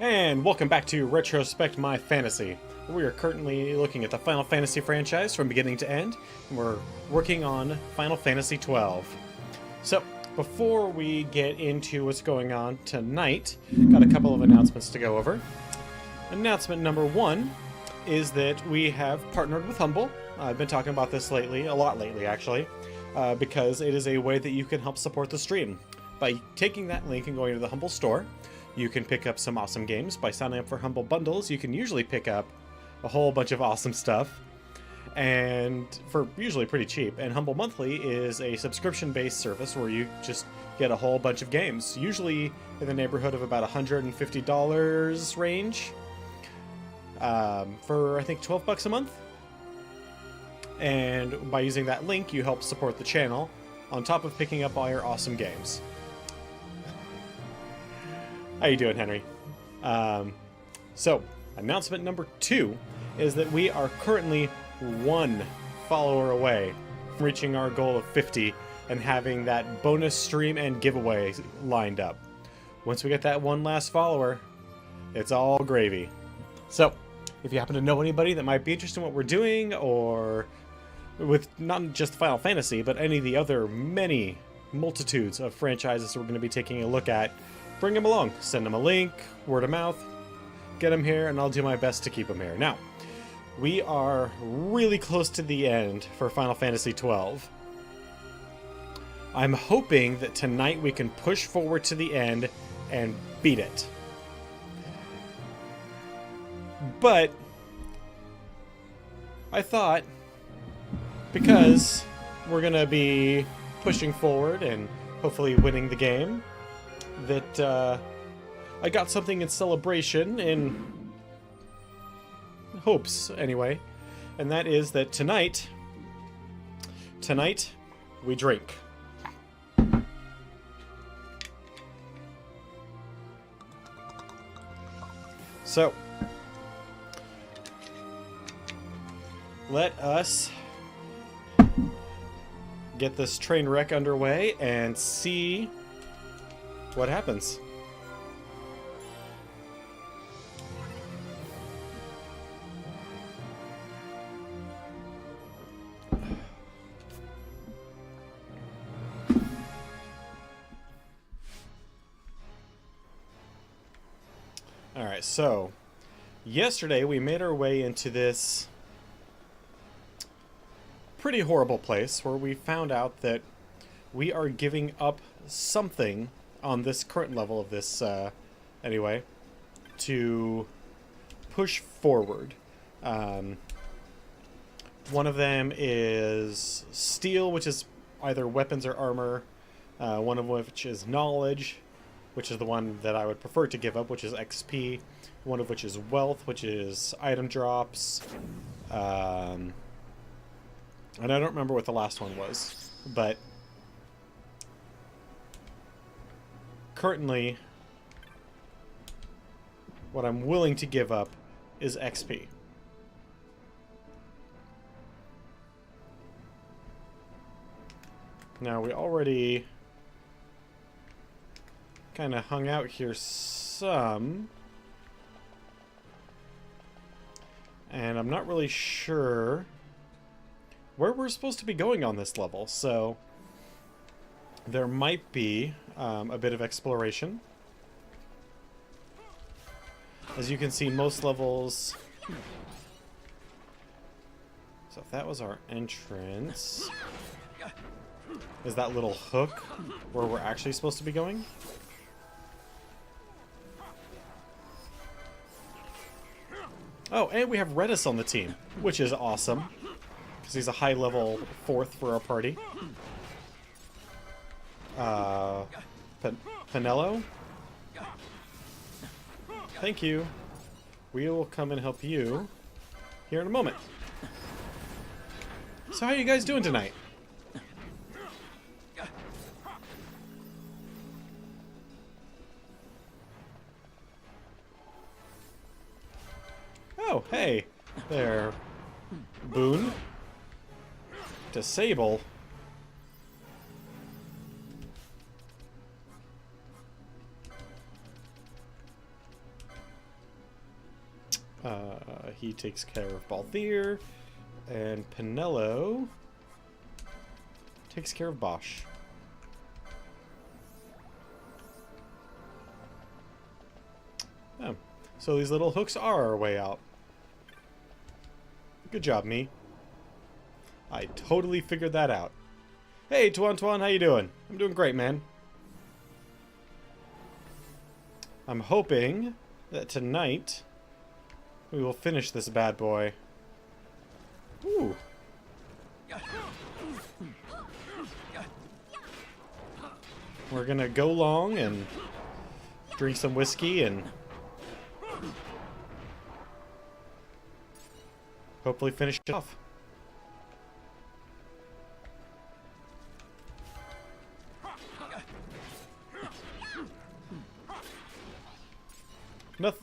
And welcome back to Retrospect My Fantasy. We are currently looking at the Final Fantasy franchise from beginning to end, and we're working on Final Fantasy 12. So, before we get into what's going on tonight, got a couple of announcements to go over. Announcement number one is that we have partnered with Humble. I've been talking about this lately, a lot lately actually, because it is a way that you can help support the stream. By taking that link and going to the Humble store, you can pick up some awesome games. By signing up for Humble Bundles, you can usually pick up a whole bunch of awesome stuff, and for usually pretty cheap. And Humble Monthly is a subscription-based service where you just get a whole bunch of games, usually in the neighborhood of about $150 range, for I think 12 bucks a month. And by using that link, you help support the channel, on top of picking up all your awesome games. How you doing, Henry? So, announcement number two is that we are currently one follower away from reaching our goal of 50 and having that bonus stream and giveaway lined up. Once we get that one last follower, it's all gravy. So, if you happen to know anybody that might be interested in what we're doing, or with not just Final Fantasy, but any of the other many multitudes of franchises we're going to be taking a look at, bring them along. Send them a link, word of mouth, get them here, and I'll do my best to keep them here. Now, we are really close to the end for Final Fantasy 12. I'm hoping that tonight we can push forward to the end and beat it. But I thought, because we're going to be pushing forward and hopefully winning the game, that I got something in celebration, in hopes anyway, and that is that tonight we drink. So, let us get this train wreck underway and see what happens. Alright, so yesterday we made our way into this pretty horrible place where we found out that we are giving up something on this current level of this, anyway, to push forward. One of them is steel, which is either weapons or armor, one of which is knowledge, which is the one that I would prefer to give up, which is XP, one of which is wealth, which is item drops, and I don't remember what the last one was, but currently, what I'm willing to give up is XP. Now, we already kind of hung out here some, and I'm not really sure where we're supposed to be going on this level, so there might be a bit of exploration. As you can see, most levels... So if that was our entrance, is that little hook where we're actually supposed to be going? Oh, and we have Redis on the team, which is awesome, because he's a high-level 4th for our party. Pinello? Thank you. We will come and help you here in a moment. So how are you guys doing tonight? Oh, hey there, Boone. Disable. He takes care of Balthier, and Pinello takes care of Bosch. Oh, so these little hooks are our way out. Good job, me. I totally figured that out. Hey, Tuan, how you doing? I'm doing great, man. I'm hoping that tonight we will finish this bad boy. Ooh. We're gonna go long and drink some whiskey and hopefully finish it off.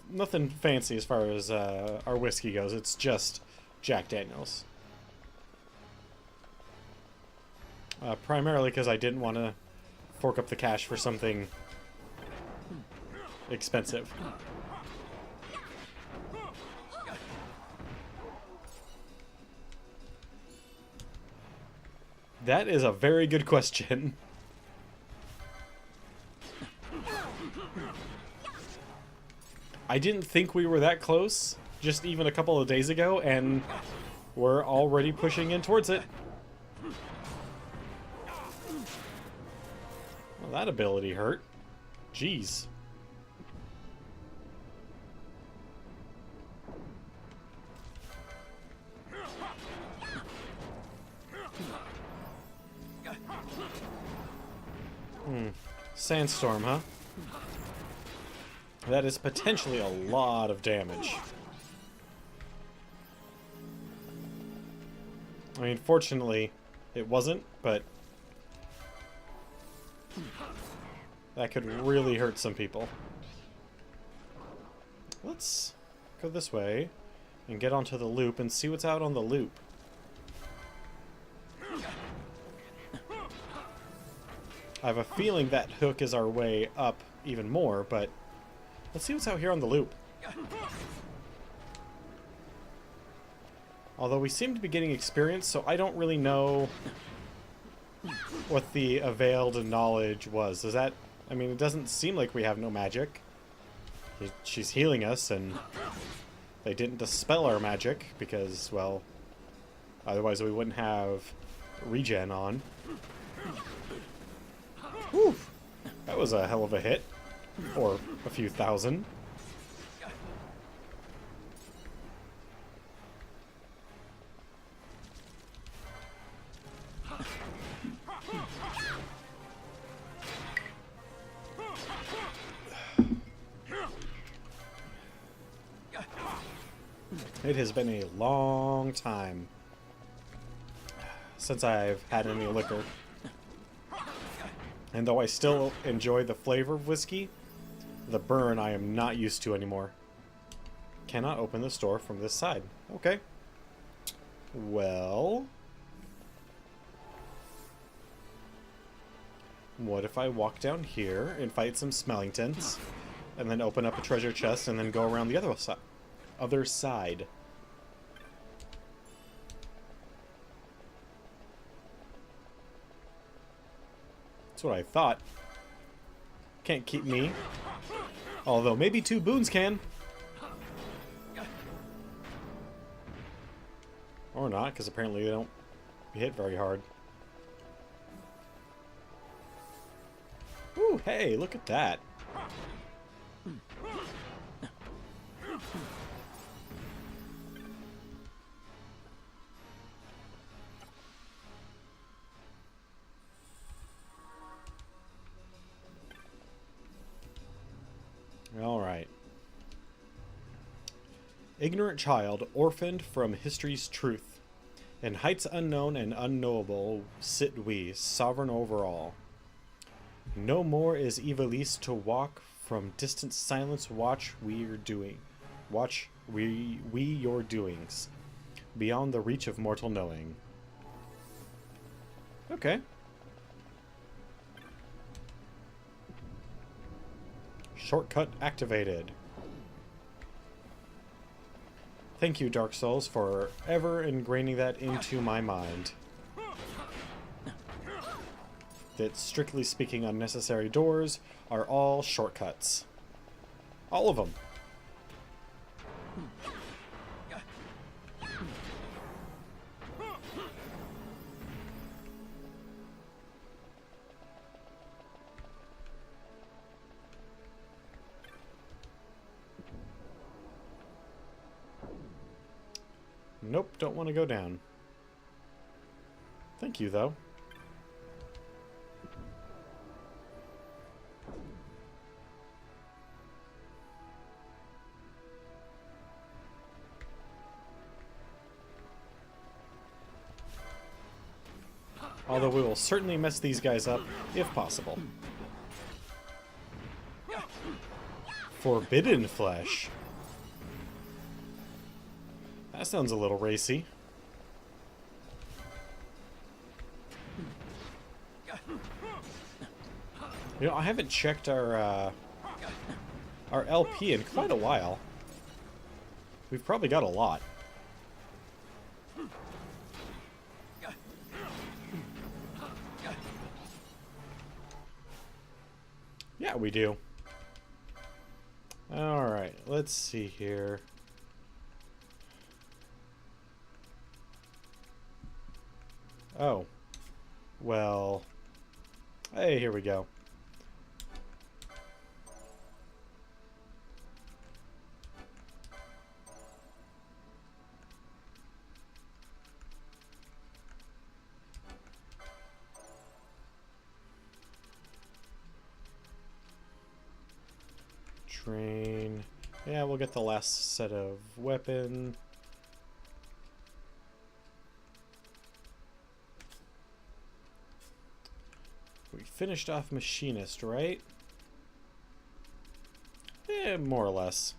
Nothing fancy as far as our whiskey goes. It's just Jack Daniels. Primarily because I didn't want to fork up the cash for something expensive. That is a very good question. I didn't think we were that close just even a couple of days ago, and we're already pushing in towards it. Well, that ability hurt. Jeez. Sandstorm, huh? That is potentially a lot of damage. I mean, fortunately, it wasn't, but that could really hurt some people. Let's go this way and get onto the loop and see what's out on the loop. I have a feeling that hook is our way up even more, but let's see what's out here on the loop. Although we seem to be getting experience, so I don't really know what the availed knowledge was. Is that... I mean, it doesn't seem like we have no magic. She's healing us, and they didn't dispel our magic because, well, otherwise we wouldn't have regen on. Whew! That was a hell of a hit. Or a few thousand. It has been a long time since I've had any liquor. And though I still enjoy the flavor of whiskey, the burn I am not used to anymore. Cannot open the store from this side. Okay. Well... what if I walk down here and fight some Smellingtons, and then open up a treasure chest, and then go around the other side? That's what I thought. Can't keep me. Although maybe 2 boons can. Or not, because apparently they don't hit very hard. Ooh, hey, look at that. Alright. Ignorant child, orphaned from history's truth. In heights unknown and unknowable sit we, sovereign over all. No more is Evilise to walk, from distant silence watch we your doing. Watch we your doings, beyond the reach of mortal knowing. Okay. Shortcut activated. Thank you, Dark Souls, for ever ingraining that into my mind. That, strictly speaking, unnecessary doors are all shortcuts. All of them. Nope, don't want to go down. Thank you, though. Although we will certainly mess these guys up, if possible. Forbidden flesh. That sounds a little racy. You know, I haven't checked our LP in quite a while. We've probably got a lot. Yeah, we do. Alright, let's see here. Oh. Well. Hey, here we go. Train. Yeah, we'll get the last set of weapon. We finished off Machinist, right? Eh, more or less.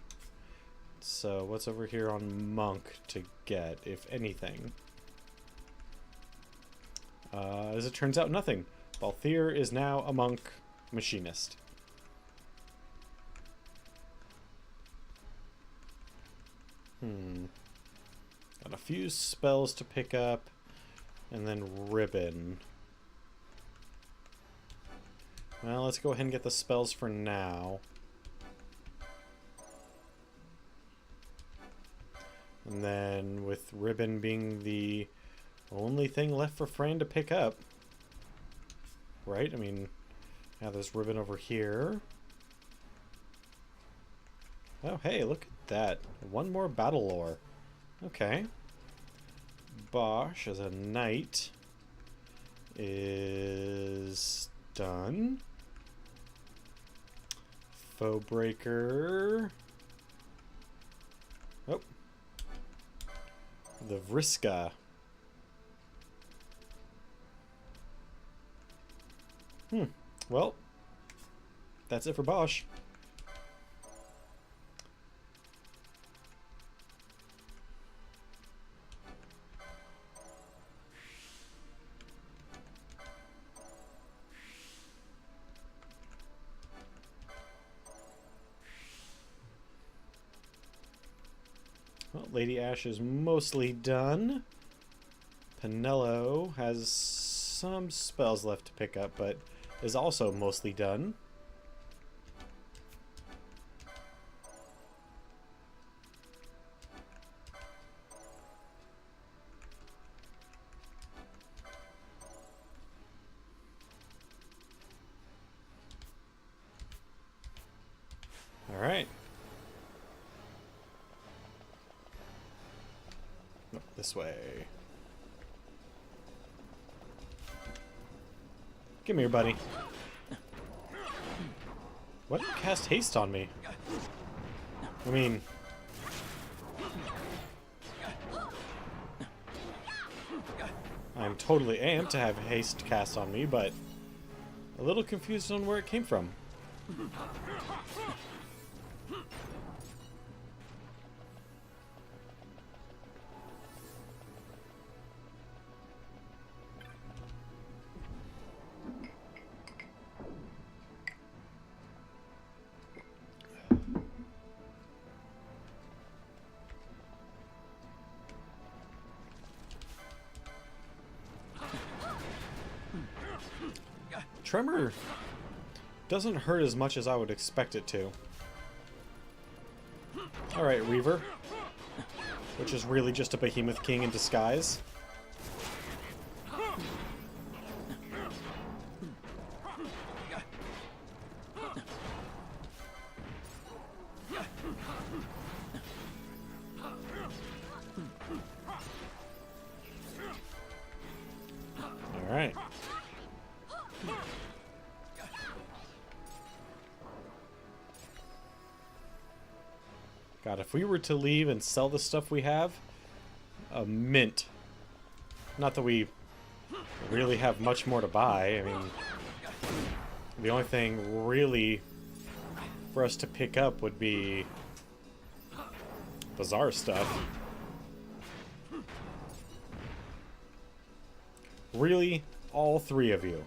So, what's over here on Monk to get, if anything? As it turns out, nothing. Balthier is now a Monk Machinist. Got a few spells to pick up, and then ribbon. Well, let's go ahead and get the spells for now. And then, with ribbon being the only thing left for Fran to pick up. Right? I mean, yeah, there's ribbon over here. Oh, hey, look at that. One more battle lore. Okay. Bosch as a knight is done. Foe breaker. Oh. The Vriska. Well, that's it for Bosch. Well, Lady Ash is mostly done. Pinello has some spells left to pick up, but is also mostly done. All right. Oh, this way. Come here, buddy. What? Cast haste on me? I mean... I'm totally amped to have haste cast on me, but... a little confused on where it came from. Tremor doesn't hurt as much as I would expect it to. Alright, Reaver. Which is really just a Behemoth King in disguise. Alright. God, if we were to leave and sell the stuff we have, a mint. Not that we really have much more to buy. I mean, the only thing really for us to pick up would be bizarre stuff. Really, all three of you.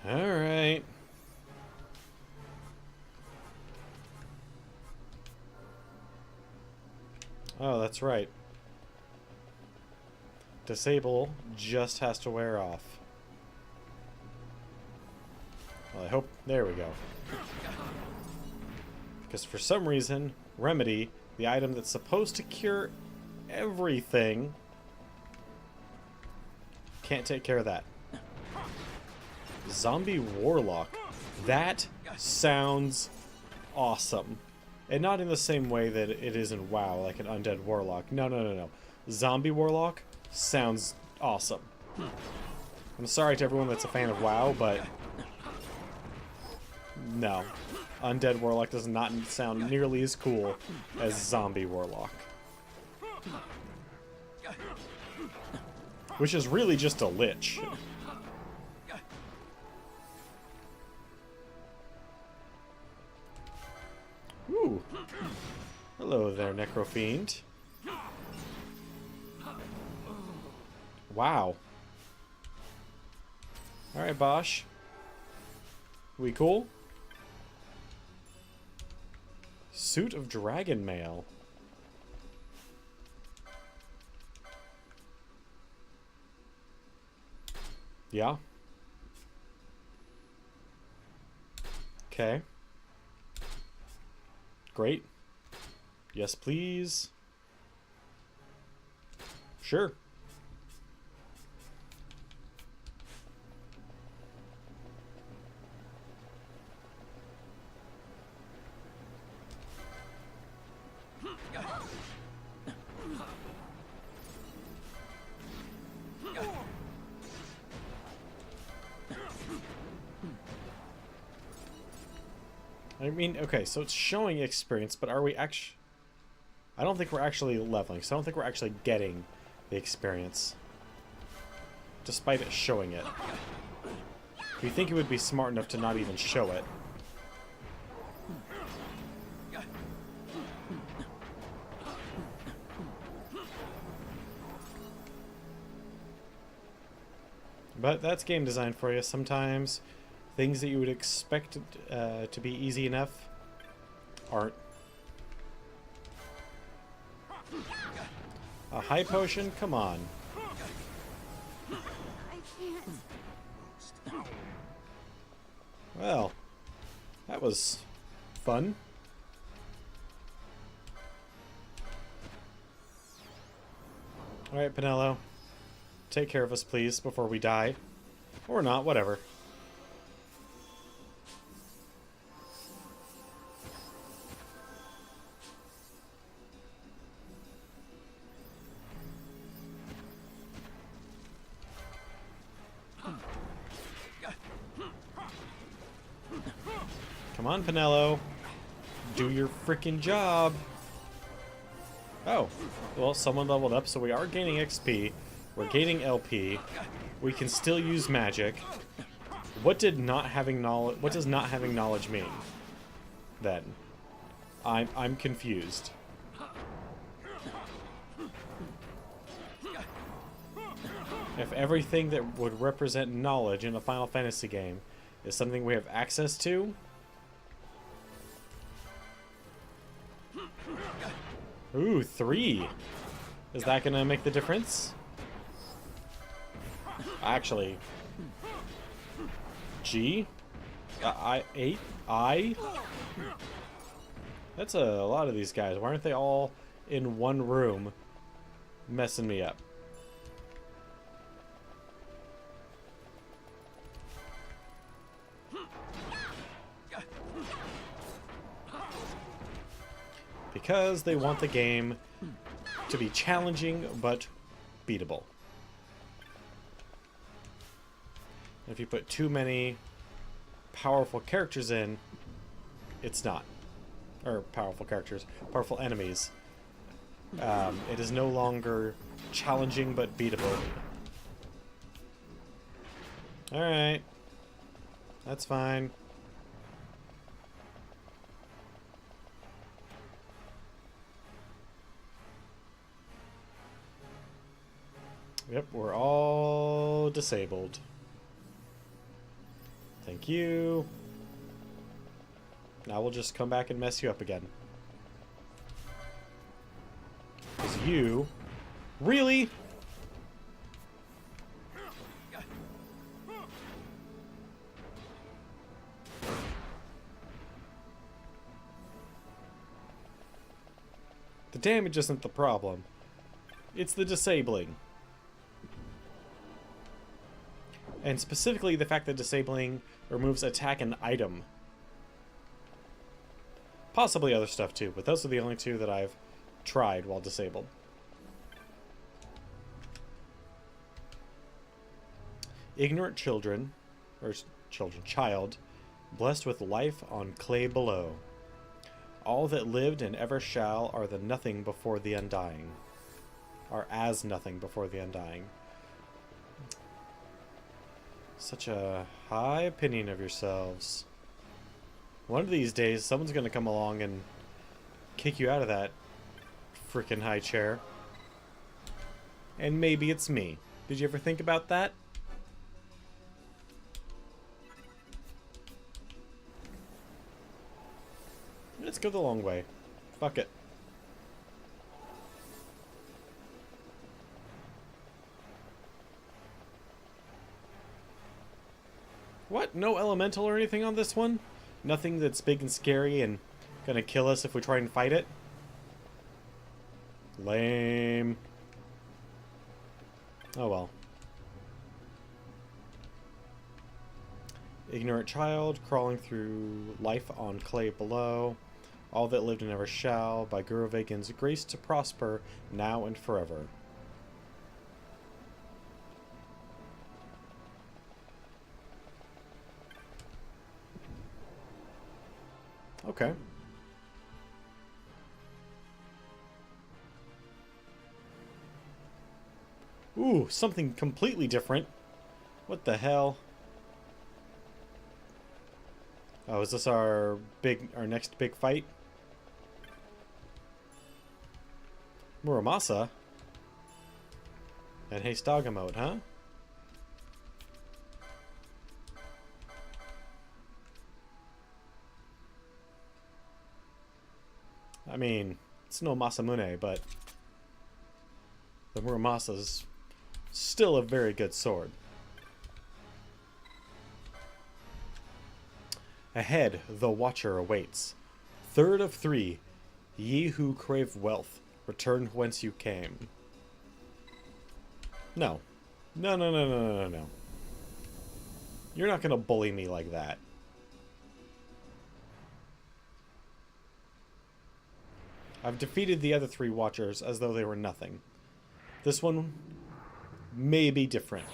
Alright. Oh, that's right. Disable just has to wear off. Well, I hope... There we go. Because for some reason, Remedy, the item that's supposed to cure everything, can't take care of that. Zombie Warlock. That sounds awesome. And not in the same way that it is in WoW, like an Undead Warlock. No, no, no, no. Zombie Warlock sounds awesome. I'm sorry to everyone that's a fan of WoW, but... no. Undead Warlock does not sound nearly as cool as Zombie Warlock. Which is really just a lich. Ooh. Hello there, Necrofiend. Wow. Alright, Bosch. We cool? Suit of Dragon Mail. Yeah. Okay. Great. Yes, please. Sure. I mean, okay, so it's showing experience, but are we actually... I don't think we're actually leveling, so I don't think we're actually getting the experience. Despite it showing it. You think it would be smart enough to not even show it. But that's game design for you. Sometimes things that you would expect to be easy enough aren't. A high potion? Come on. I can't. Well, that was fun. Alright, Pinello. Take care of us, please, before we die. Or not, whatever. Come on, Pinello. Do your freaking job. Oh, well, someone leveled up, so we are gaining XP. We're gaining LP. We can still use magic. What does not having knowledge mean? Then, I'm confused. If everything that would represent knowledge in a Final Fantasy game is something we have access to, ooh, 3. Is that gonna make the difference? Actually, G, I. That's a lot of these guys. Why aren't they all in one room, messing me up? Because they want the game to be challenging but beatable. If you put too many powerful characters in, it's not. Or powerful characters, powerful enemies. It is no longer challenging but beatable. Alright. That's fine. Yep, we're all disabled. Thank you. Now we'll just come back and mess you up again. Because you... Really? The damage isn't the problem. It's the disabling. And specifically the fact that disabling removes attack and item. Possibly other stuff too, but those are the only two that I've tried while disabled. Ignorant children, or child, blessed with life on clay below. All that lived and ever shall are the nothing before the undying. Are as nothing before the undying. Such a high opinion of yourselves. One of these days, someone's gonna come along and kick you out of that freaking high chair. And maybe it's me. Did you ever think about that? Let's go the long way. Fuck it. What? No elemental or anything on this one? Nothing that's big and scary and gonna kill us if we try and fight it? Lame. Oh well. Ignorant child, crawling through life on clay below. All that lived and never shall, by Guru Vagan's grace to prosper, now and forever. Okay. Ooh, something completely different. What the hell? Oh, is this our next big fight? Muramasa? And Heistaga mode, huh? I mean, it's no Masamune, but the Muramasa's still a very good sword. Ahead, the Watcher awaits. Third of 3, ye who crave wealth, return whence you came. No. No, no, no, no, no, no. You're not gonna bully me like that. I've defeated the other 3 Watchers as though they were nothing. This one may be different.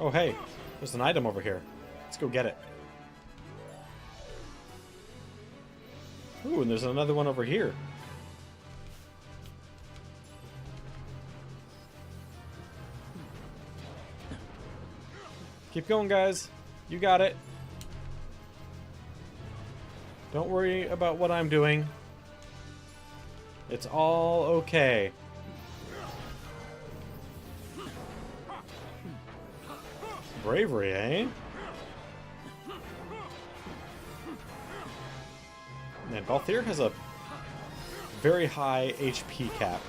Oh hey, there's an item over here. Let's go get it. Ooh, and there's another one over here. Keep going, guys. You got it. Don't worry about what I'm doing. It's all okay. Bravery, eh? Man, Balthier has a very high HP cap.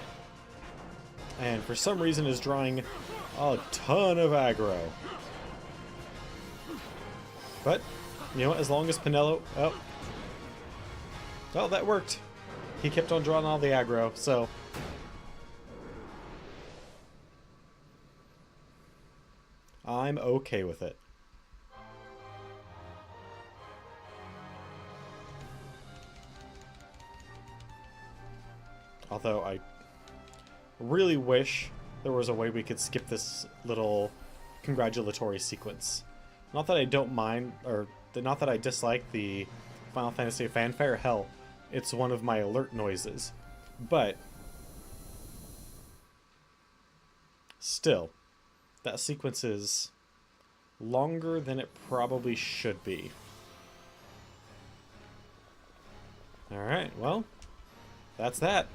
And for some reason is drawing a ton of aggro. But, you know what, as long as Pinello... Oh. Well, that worked. He kept on drawing all the aggro, so... I'm okay with it. Although I really wish there was a way we could skip this little congratulatory sequence. Not that I don't mind, or not that I dislike the Final Fantasy fanfare. Hell, it's one of my alert noises. But still, that sequence is longer than it probably should be. Alright, well, that's that.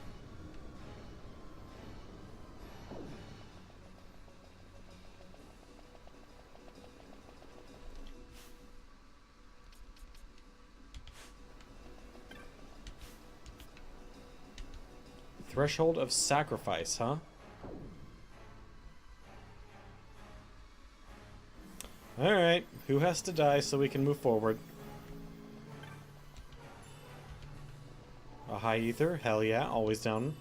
Threshold of Sacrifice, huh? Alright, who has to die so we can move forward? A high ether? Hell yeah, always down.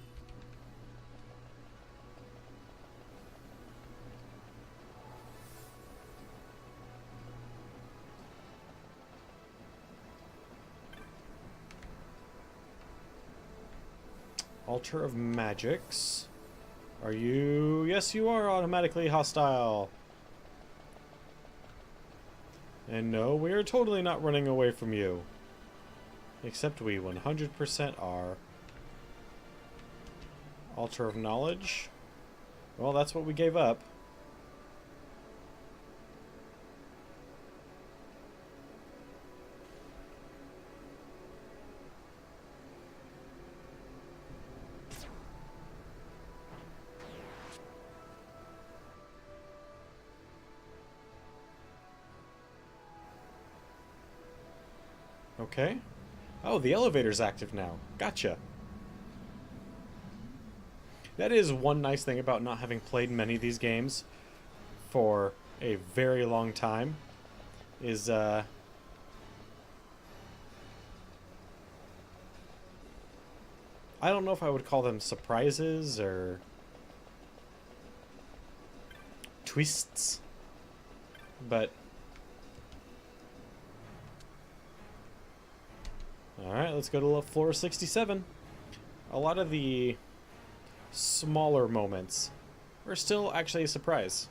Altar of Magics. Are you... Yes, you are automatically hostile. And no, we are totally not running away from you. Except we 100% are. Altar of Knowledge. Well, that's what we gave up. Okay. Oh, the elevator's active now. Gotcha. That is one nice thing about not having played many of these games for a very long time. Is, I don't know if I would call them surprises or twists, but... Alright, let's go to floor 67. A lot of the smaller moments are still actually a surprise.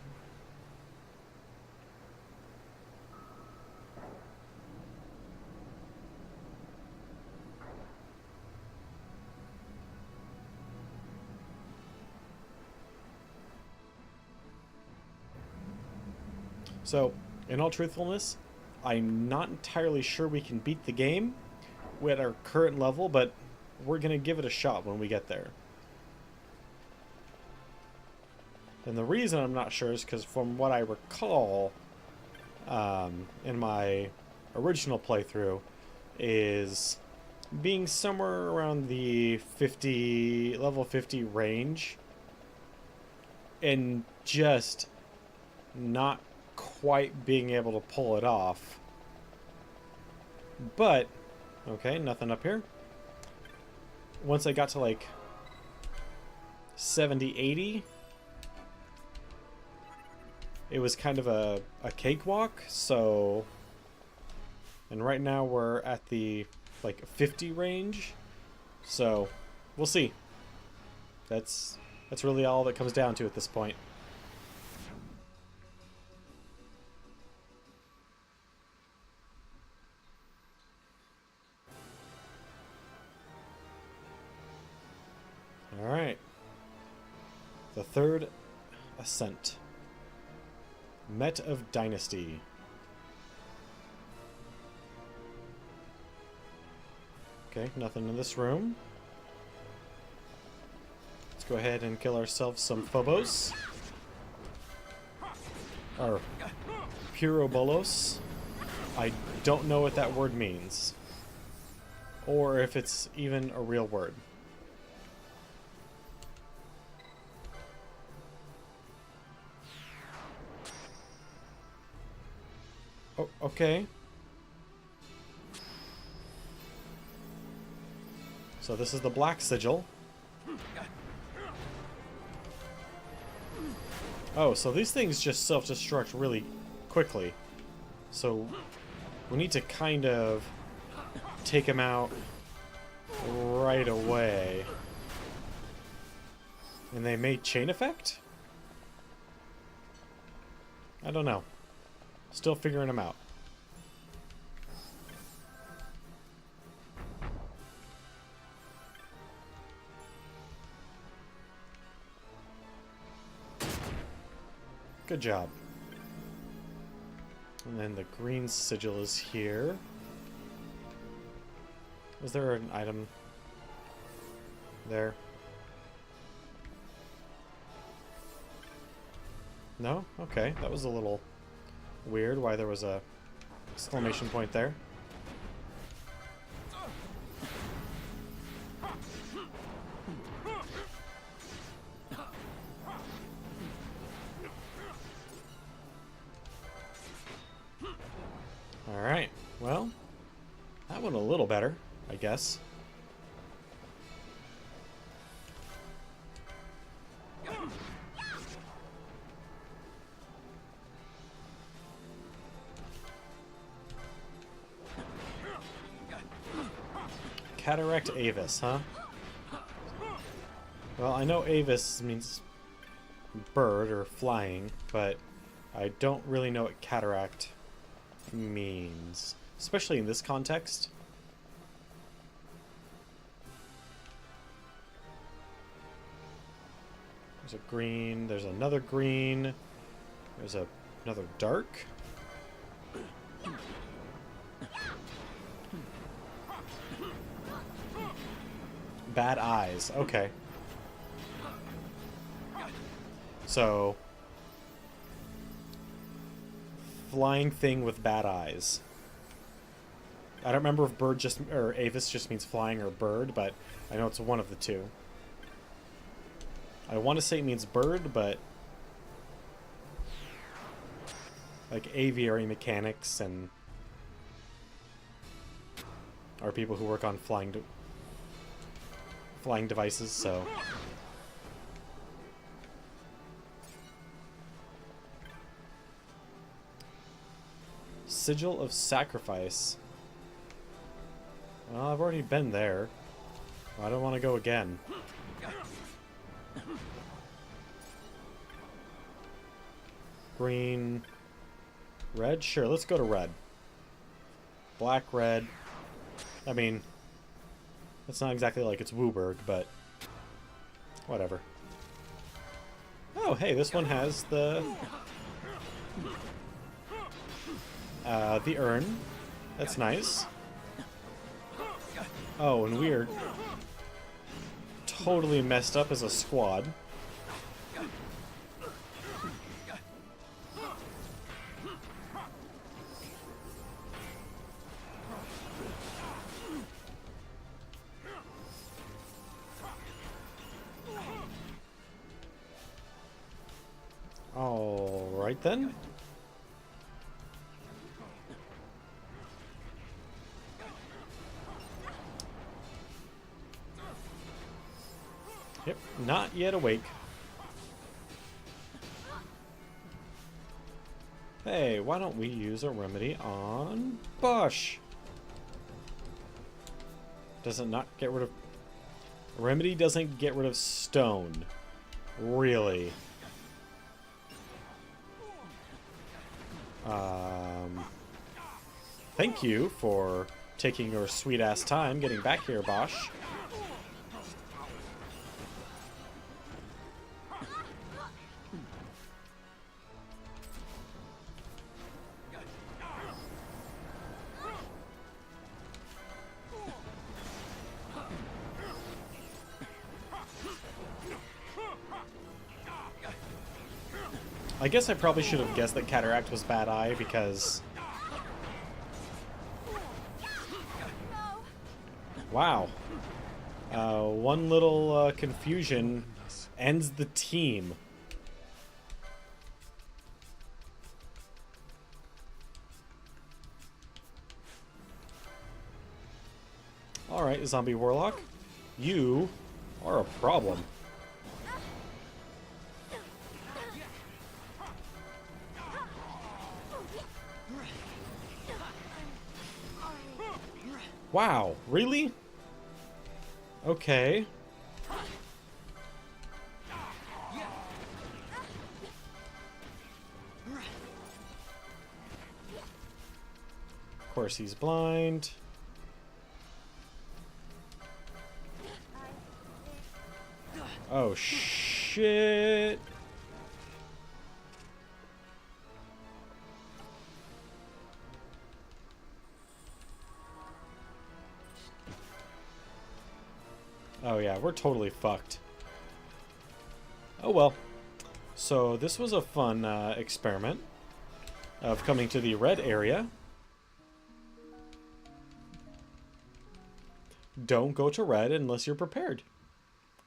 So, in all truthfulness, I'm not entirely sure we can beat the game at our current level, but we're going to give it a shot when we get there. And the reason I'm not sure is because from what I recall in my original playthrough is being somewhere around the level 50 range and just not quite being able to pull it off. But okay, nothing up here. Once I got to like 70, 80, it was kind of a cakewalk, so... And right now we're at the like 50 range, so we'll see. That's really all that comes down to at this point. Alright. The third ascent. Met of Dynasty. Okay, nothing in this room. Let's go ahead and kill ourselves some phobos. Or Purobolos. I don't know what that word means. Or if it's even a real word. Oh, okay. So this is the black sigil. Oh, so these things just self-destruct really quickly. So we need to kind of take them out right away. And they made chain effect? I don't know. Still figuring them out. Good job. And then the green sigil is here. Was there an item there? No? Okay, that was a little weird why there was a exclamation point there. Alright, well, that went a little better, I guess. Cataract Avis, huh? Well, I know Avis means bird or flying, but I don't really know what cataract means, especially in this context. There's a green, there's another green, there's another dark. Bad eyes, okay. So, flying thing with bad eyes. I don't remember if bird just, or Avis just means flying or bird, but I know it's one of the two. I want to say it means bird, but like aviary mechanics and are people who work on flying devices, so Sigil of Sacrifice. Well, I've already been there. I don't want to go again. Green. Red? Sure, let's go to red. Black, red. I mean, it's not exactly like it's Wooburg, but whatever. Oh, hey, this one has the urn. That's nice. Oh, and we are totally messed up as a squad. All right then. Yep, not yet awake. Hey, why don't we use a remedy on Bosch? Does it not get rid of... Remedy doesn't get rid of stone. Really? Thank you for taking your sweet-ass time getting back here, Bosch. I guess I probably should have guessed that Cataract was Bad Eye because... Wow. One little confusion ends the team. Alright, Zombie Warlock. You are a problem. Wow, really? Okay. Of course he's blind. Oh shit. Oh yeah, we're totally fucked. Oh well. So this was a fun experiment of coming to the red area. Don't go to red unless you're prepared.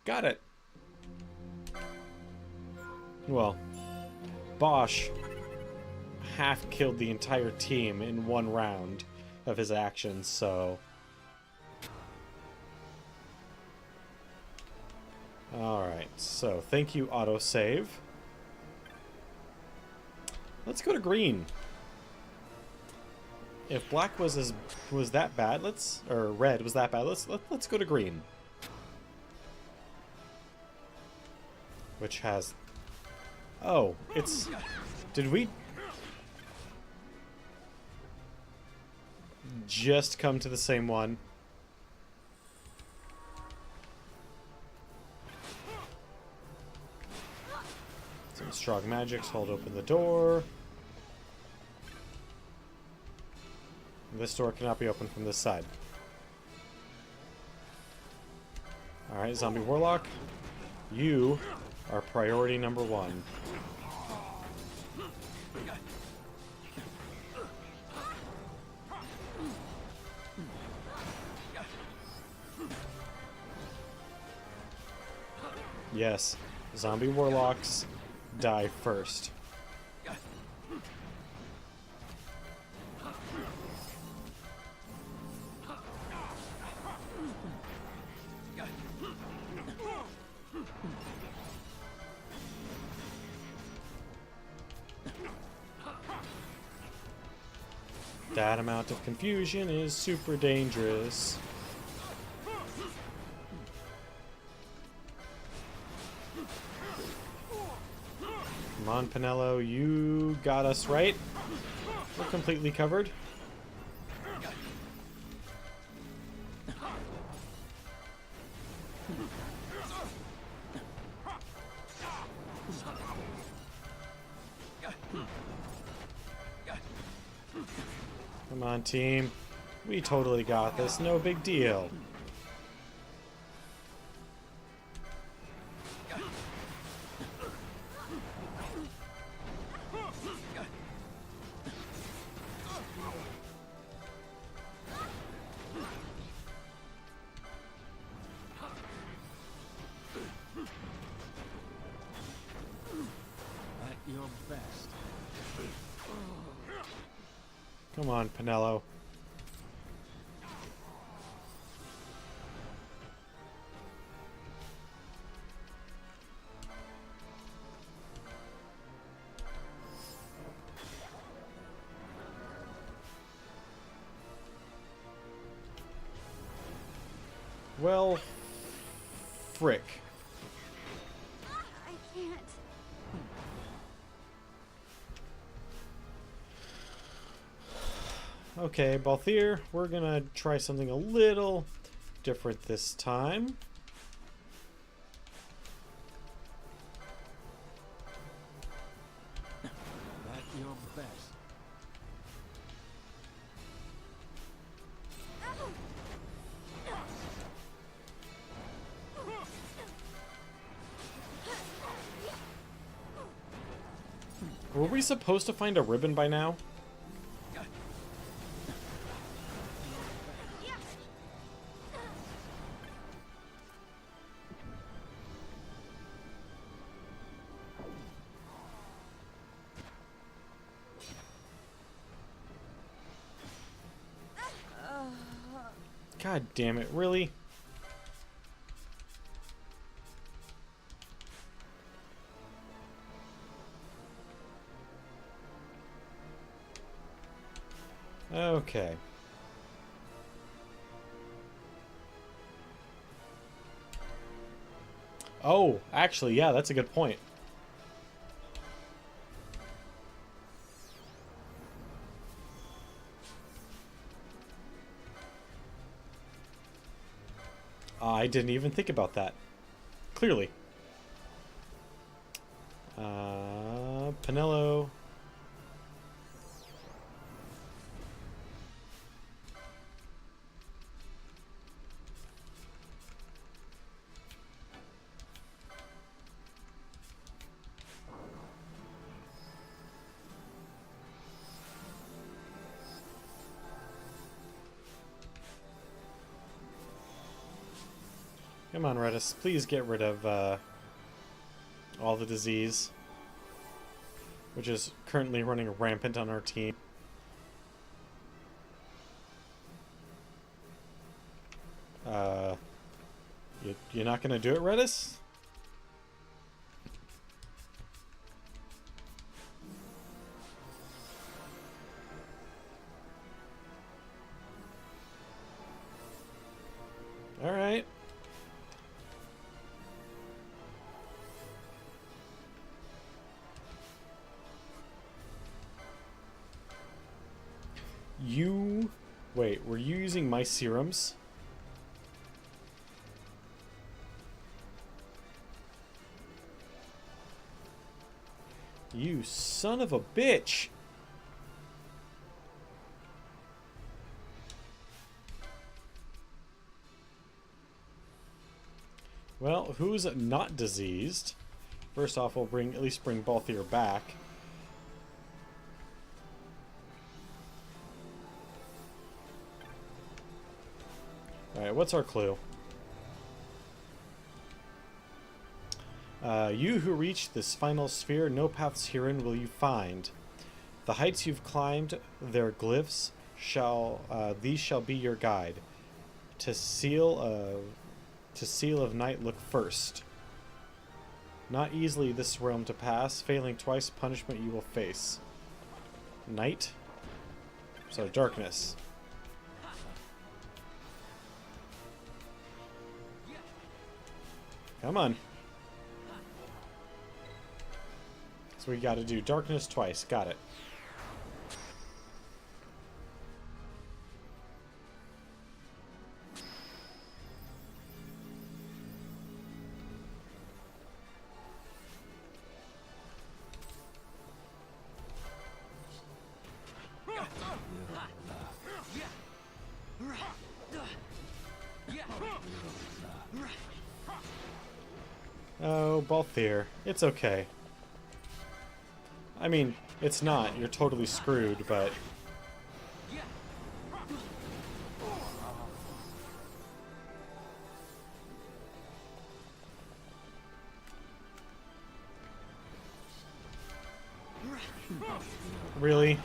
Got it. Well, Bosch half killed the entire team in one round of his actions, so... Alright, so thank you, autosave. Let's go to green. If black was that bad, or red was that bad, let's go to green. Which has... Oh, it's... Did we just come to the same one? Some strong magics hold open the door. This door cannot be opened from this side. Alright, Zombie Warlock. You are priority number one. Yes, Zombie Warlocks die first. That amount of confusion is super dangerous. Come on, Pinello, you got us right. We're completely covered. Come on, team. We totally got this. No big deal. At your best. Come on, Pinello. Well, frick. I can't. Okay, Balthier, we're gonna try something a little different this time. At your best. Were we supposed to find a ribbon by now? God damn it, really? Okay. Oh, actually, yeah, that's a good point. I didn't even think about that. Clearly. Pinello. Come on, Redis. Please get rid of all the disease, which is currently running rampant on our team. You're not gonna do it, Redis? All right. Wait, were you using my serums? You son of a bitch! Well, who's not diseased? First off, we'll at least bring Balthier back. Alright, what's our clue? You who reach this final sphere, no paths herein will you find. The heights you've climbed, their glyphs, these shall be your guide. To seal of night look first. Not easily this realm to pass, failing twice punishment you will face. Night? So darkness. Come on. So we gotta do darkness twice. Got it. Oh, Balthier. It's okay. I mean, it's not. You're totally screwed, but... Really?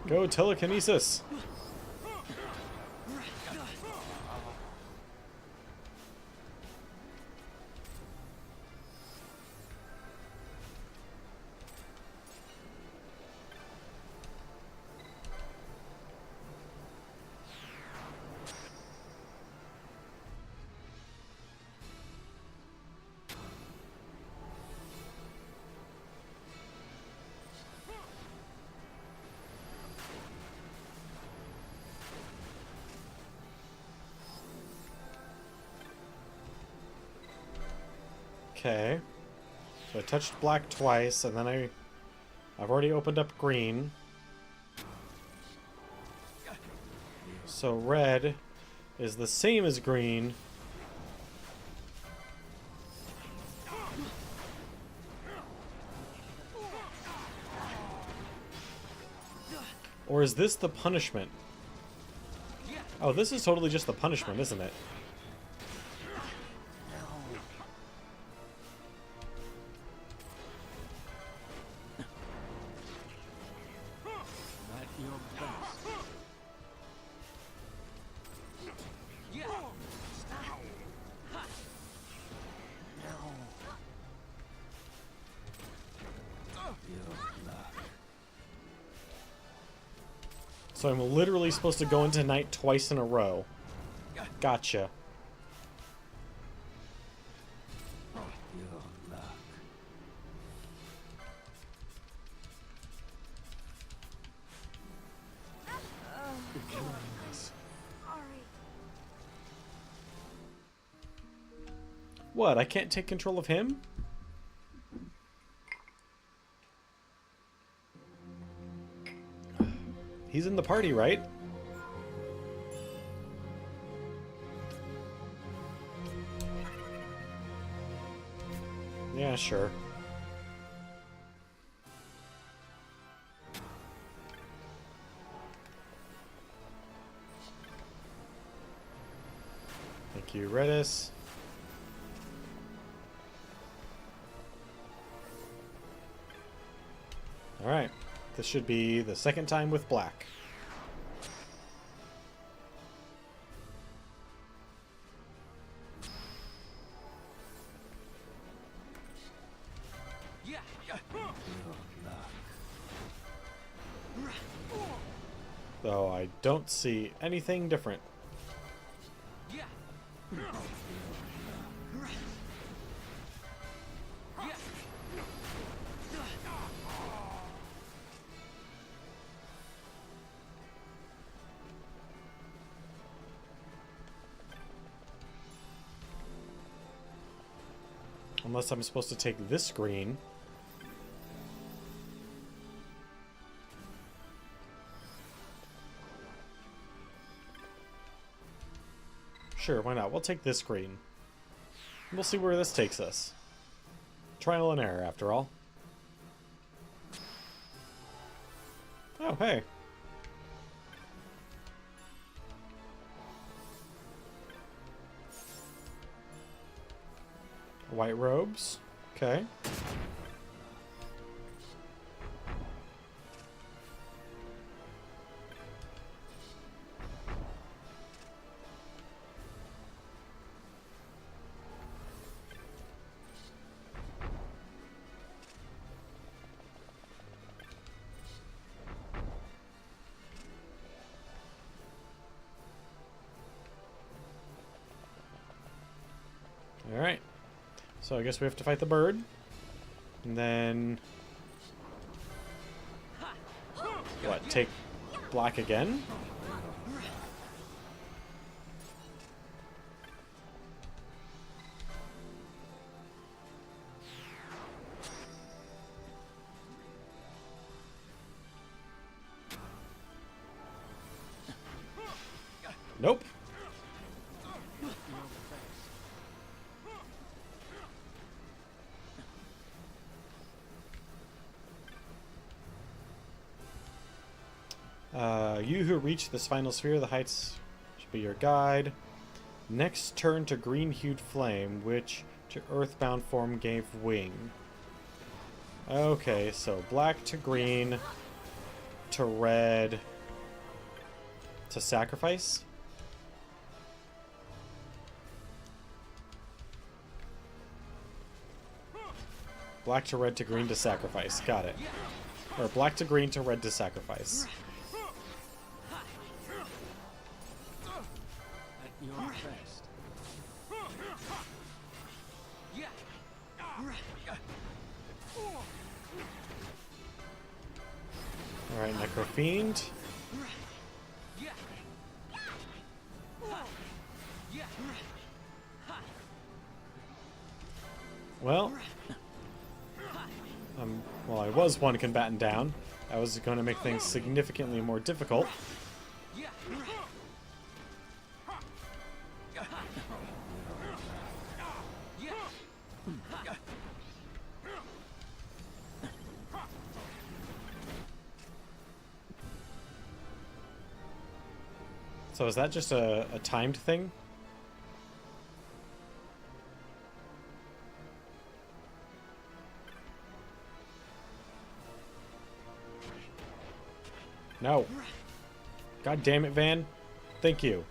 Go telekinesis! Okay. So I touched black twice, and then I've already opened up green. So red is the same as green. Or is this the punishment? Oh, this is totally just the punishment, isn't it? At your best. So I'm literally supposed to go into night twice in a row. Gotcha. Your luck. Sorry. What? I can't take control of him? He's in the party, right? Yeah, sure. Thank you, Redis. Alright. This should be the second time with black. Though I don't see anything different. Unless I'm supposed to take this green. Sure, why not? We'll take this green. We'll see where this takes us. Trial and error, after all. Oh, hey. White robes. Okay. Alright. So I guess we have to fight the bird. And then... what, take black again? Nope. You who reach this final sphere, the heights should be your guide. Next turn to green-hued flame, which to earthbound form gave wing. Okay, so black to green to red to sacrifice. Black to red to green to sacrifice. Got it. Or black to green to red to sacrifice. At your best. Alright, Necrofiend. Well, well, I was one combatant down. That was going to make things significantly more difficult. So is that just a timed thing? No. God damn it, Van. Thank you.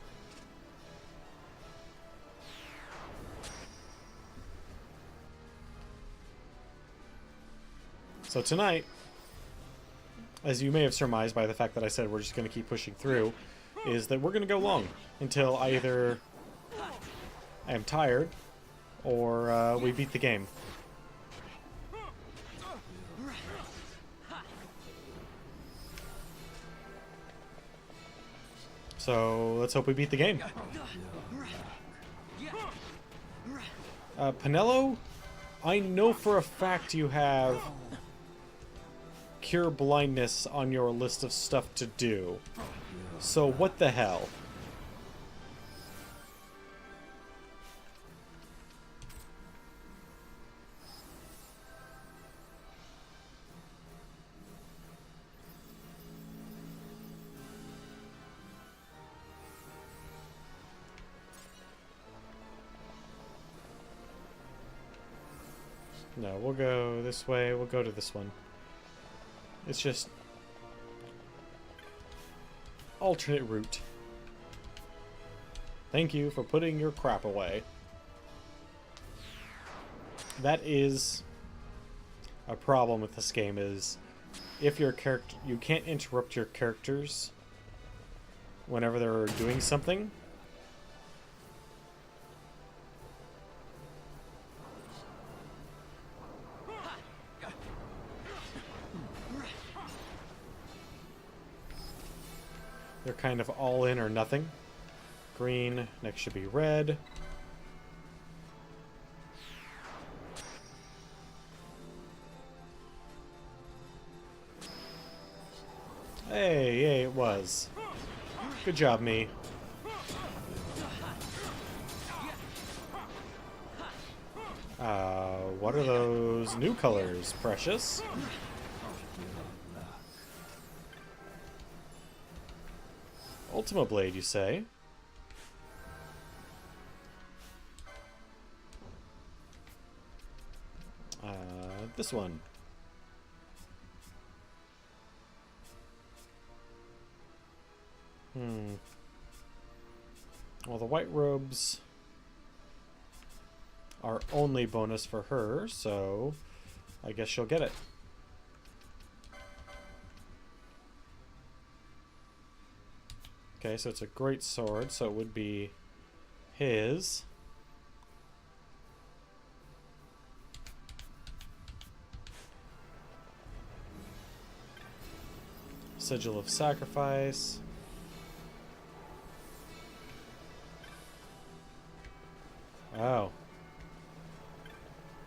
So tonight, as you may have surmised by the fact that I said we're just going to keep pushing through, is that we're going to go long until either I am tired or we beat the game. So let's hope we beat the game. Pinello, I know for a fact you have Cure Blindness on your list of stuff to do. So what the hell? No, we'll go this way. We'll go to this one. It's just alternate route. Thank you for putting your crap away. That is a problem with this game, is if your character, you can't interrupt your characters whenever they're doing something. They're kind of all in or nothing. Green, next should be red. Hey, it was. Good job, me. What are those new colors, Precious? Ultima Blade, you say? This one. Well, the white robes are only bonus for her, so I guess she'll get it. Okay, so it's a great sword, so it would be his. Sigil of Sacrifice. Oh.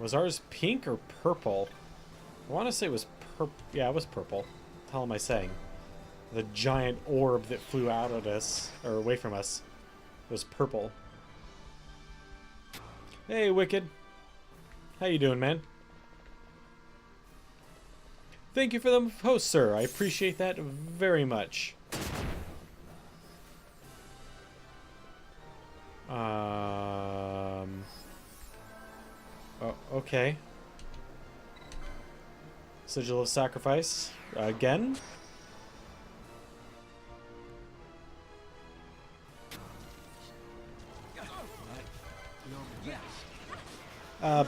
Was ours pink or purple? I want to say it was purple. Yeah, it was purple. What the hell am I saying? The giant orb that flew out at us, or away from us, was purple. Hey, Wicked. How you doing, man? Thank you for the host, sir. I appreciate that very much. Oh, okay. Sigil of Sacrifice. Again?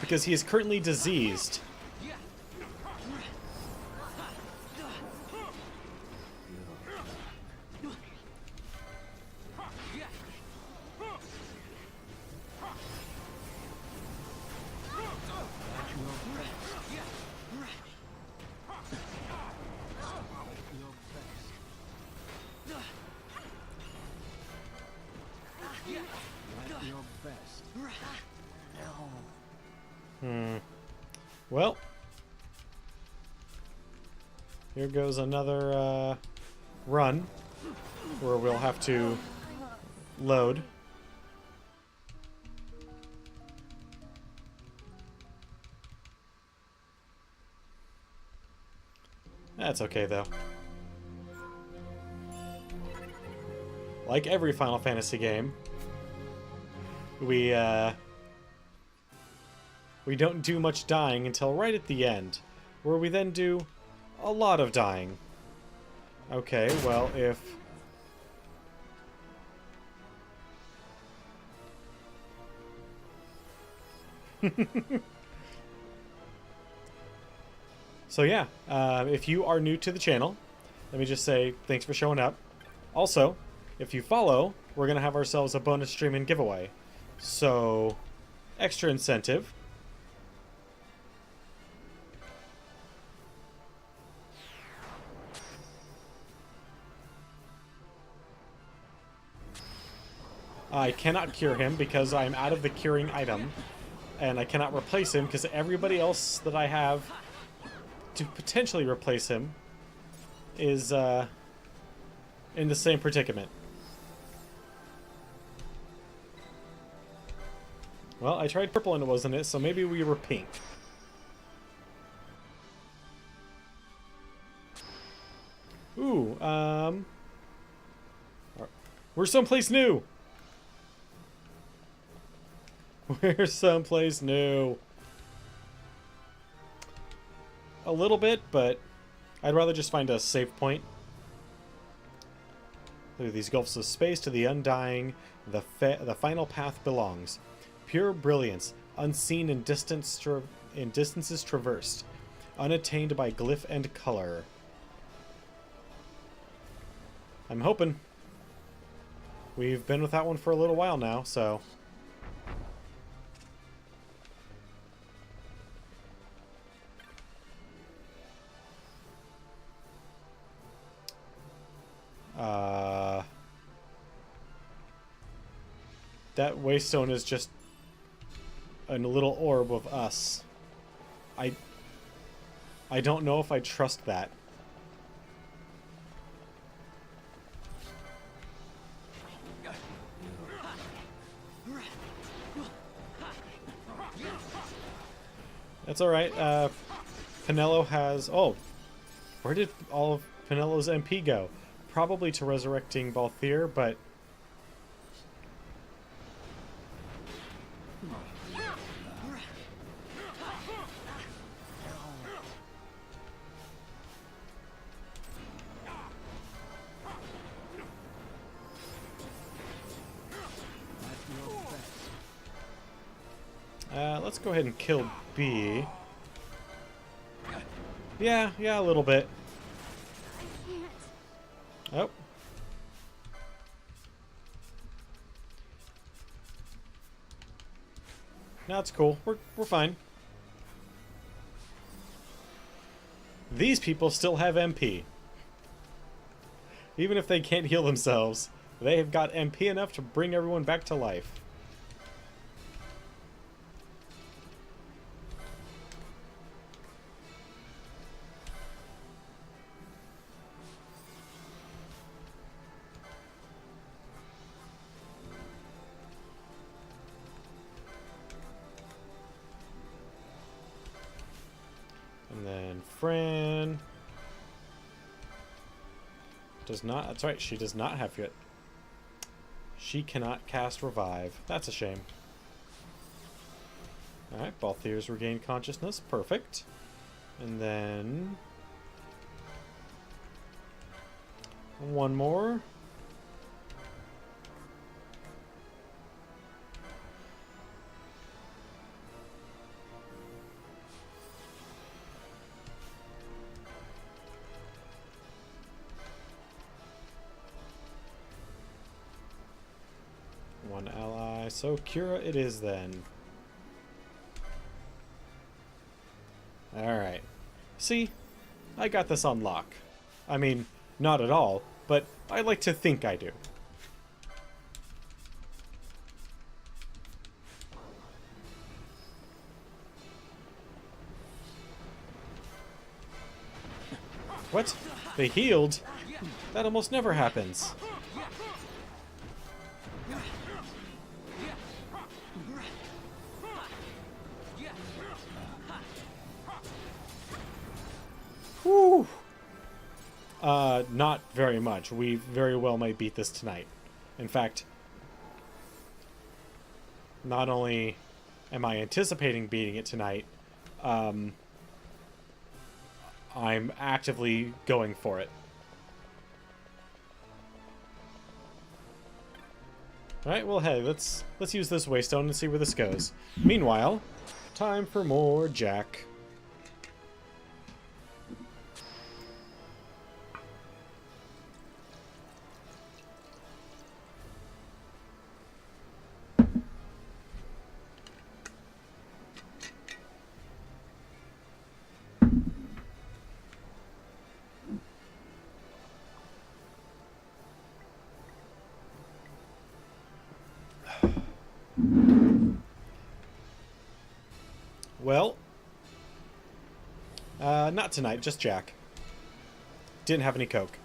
Because he is currently diseased. Well, here goes another run where we'll have to load. That's okay, though. Like every Final Fantasy game, we don't do much dying until right at the end, where we then do a lot of dying. Okay, well, if... So yeah, if you are new to the channel, let me just say thanks for showing up. Also, if you follow, we're going to have ourselves a bonus stream and giveaway. So, extra incentive. I cannot cure him because I'm out of the curing item. And I cannot replace him because everybody else that I have to potentially replace him is in the same predicament. Well, I tried purple and it wasn't it, so maybe we were pink. Ooh, we're someplace new! We're someplace new. A little bit, but I'd rather just find a safe point. Through these gulfs of space to the undying, the final path belongs. Pure brilliance, unseen in distances traversed, unattained by glyph and color. I'm hoping. We've been with that one for a little while now, so... that waystone is just a little orb of us. I don't know if I trust that. That's alright. Pinello has... Oh, where did all of Pinello's MP go? Probably to resurrecting Balthier, but... let's go ahead and kill B. Yeah, a little bit. Oh. No, it's cool. We're fine. These people still have MP. Even if they can't heal themselves, they have got MP enough to bring everyone back to life. And then Fran does not, that's right, she does not have yet. She cannot cast Revive. That's a shame. Alright, Balthier's regained consciousness. Perfect. And then... one more. One ally. So Cura it is then. Alright. See? I got this on lock. I mean, not at all, but I like to think I do. What? They healed? That almost never happens. Whew. Not very much. We very well might beat this tonight. In fact, not only am I anticipating beating it tonight, I'm actively going for it. Alright, well hey, let's use this waystone and see where this goes. Meanwhile, time for more Jack. Well, not tonight, just Jack. Didn't have any Coke.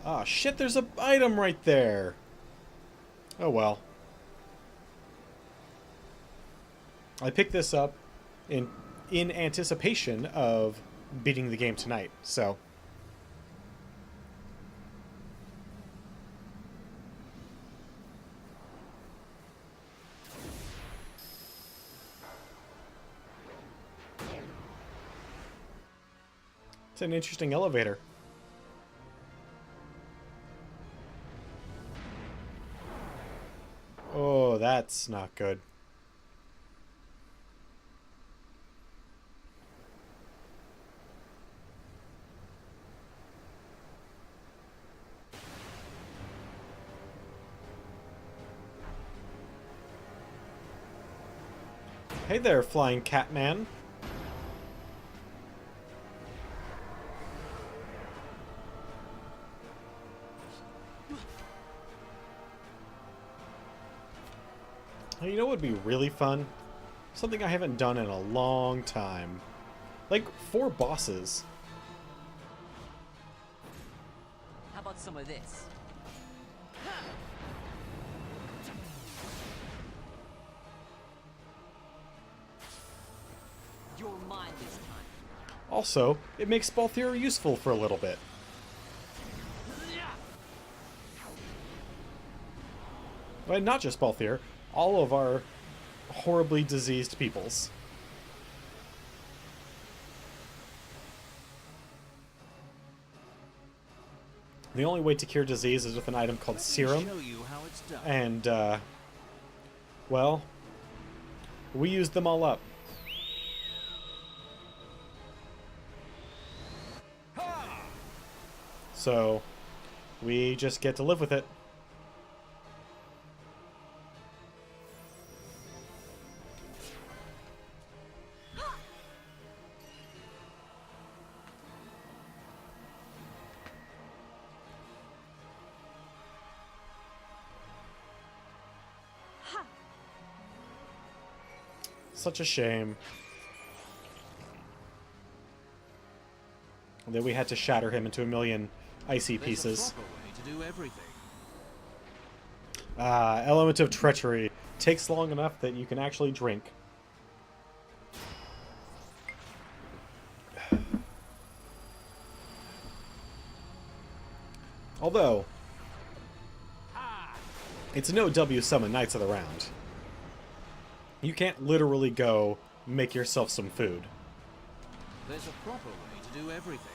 Ah, shit, there's an item right there. Oh well. I picked this up in anticipation of beating the game tonight, so... It's an interesting elevator. Oh, that's not good. Hey there, flying cat man. You know what would be really fun? Something I haven't done in a long time. Like 4 bosses. How about some of this? You're mine this time. Also, it makes Balthier useful for a little bit. Well, not just Balthier, all of our horribly diseased peoples. The only way to cure disease is with an item called serum. And, well, we used them all up. So, we just get to live with it. Such a shame that we had to shatter him into a million icy pieces. Element of treachery. Takes long enough that you can actually drink. Although, it's no W summon Knights of the Round. You can't literally go make yourself some food. There's a proper way to do everything.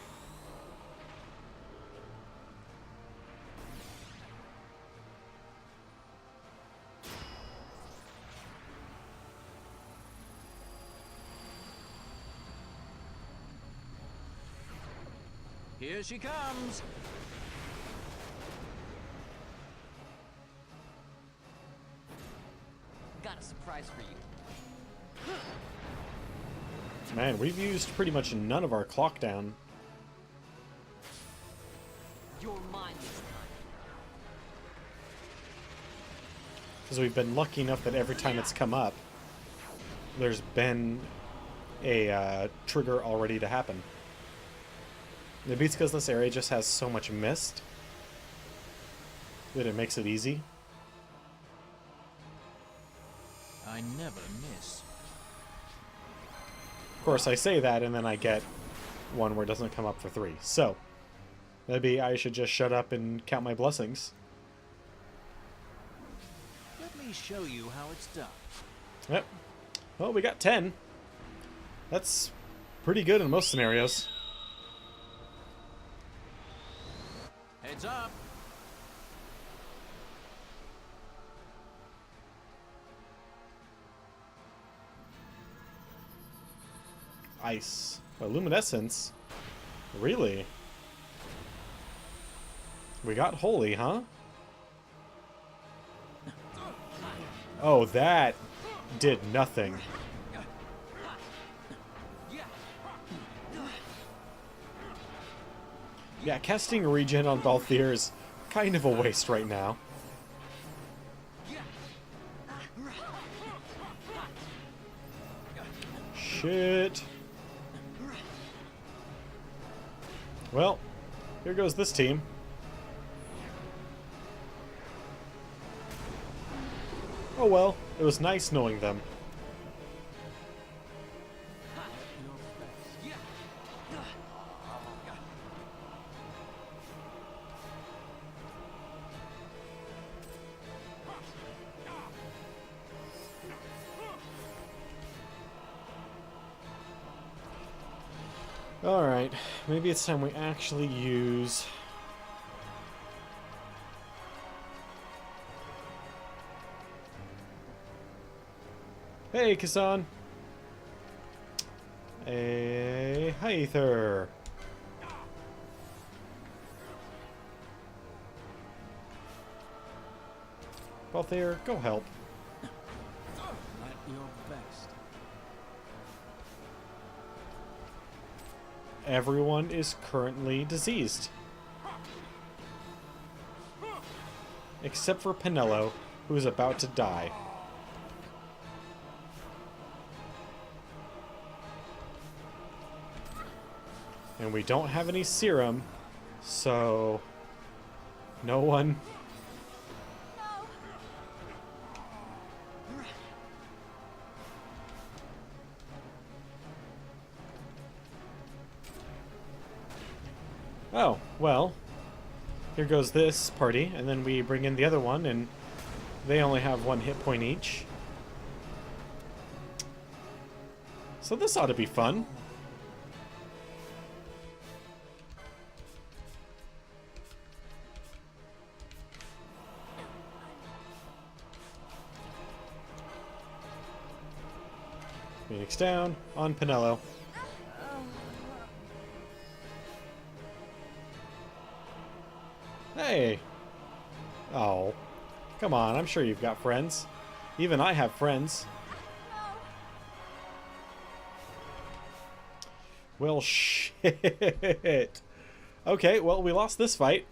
Here she comes! Got a surprise for you. Man, we've used pretty much none of our clock down. You're mine this time. Because we've been lucky enough that every time it's come up, there's been a trigger already to happen. Maybe it's because this area just has so much mist that it makes it easy. I never miss. Of course, I say that, and then I get one where it doesn't come up for 3. So, maybe I should just shut up and count my blessings. Let me show you how it's done. Yep. Well, we got 10. That's pretty good in most scenarios. Heads up. Ice. Oh, luminescence? Really? We got holy, huh? Oh, that did nothing. Yeah, casting regen on Balthier is kind of a waste right now. Shit. Well, here goes this team. Oh well, it was nice knowing them. Alright, maybe it's time we actually use... Hey, Kasan! Hey, Hyther! Balthier, go help. At your best. Everyone is currently diseased. Except for Pinello, who is about to die. And we don't have any serum, so no one... Oh, well, here goes this party, and then we bring in the other one, and they only have 1 hit point each. So this ought to be fun. Phoenix down, on Pinello. Hey! Oh. Come on, I'm sure you've got friends. Even I have friends. Well, shit. Okay, well, we lost this fight.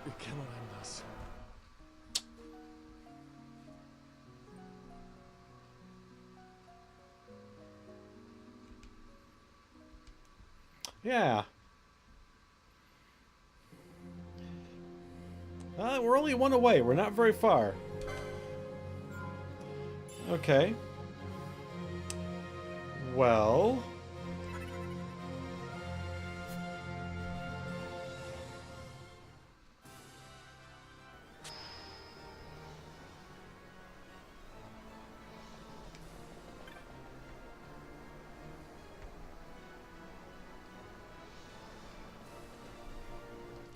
It cannot end us. Yeah. We're only 1 away. We're not very far. Okay. Well...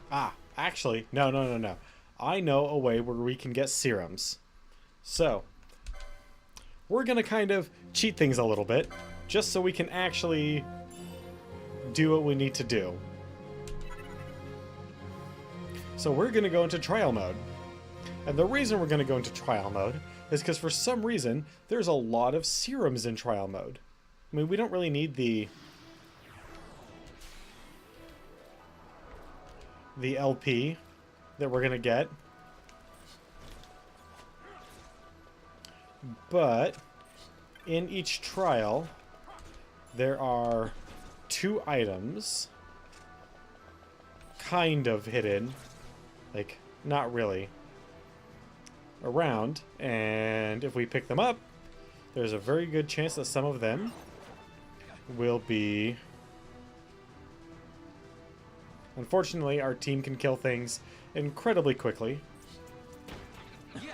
Ah, actually, no. I know a way where we can get serums. So, we're gonna kind of cheat things a little bit, just so we can actually do what we need to do. So we're gonna go into trial mode. And the reason we're gonna go into trial mode is because for some reason, there's a lot of serums in trial mode. I mean, we don't really need the LP that we're gonna get. But in each trial, there are 2 items kind of hidden, like not really, around, and if we pick them up, there's a very good chance that some of them will be... Unfortunately, our team can kill things incredibly quickly. Okay.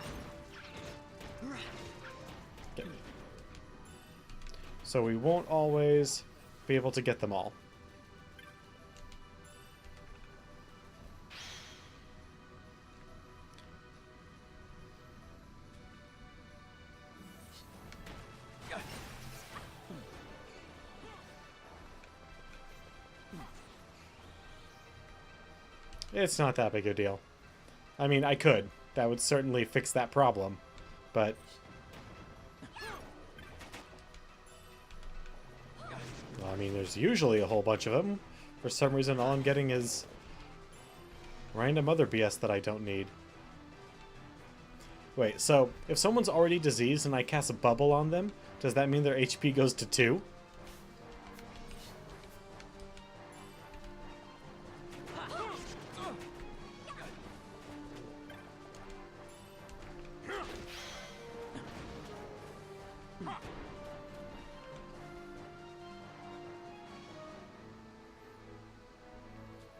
So we won't always be able to get them all. It's not that big a deal. I mean, I could. That would certainly fix that problem. But... well, I mean, there's usually a whole bunch of them. For some reason, all I'm getting is random other BS that I don't need. Wait, so if someone's already diseased and I cast a bubble on them, does that mean their HP goes to 2?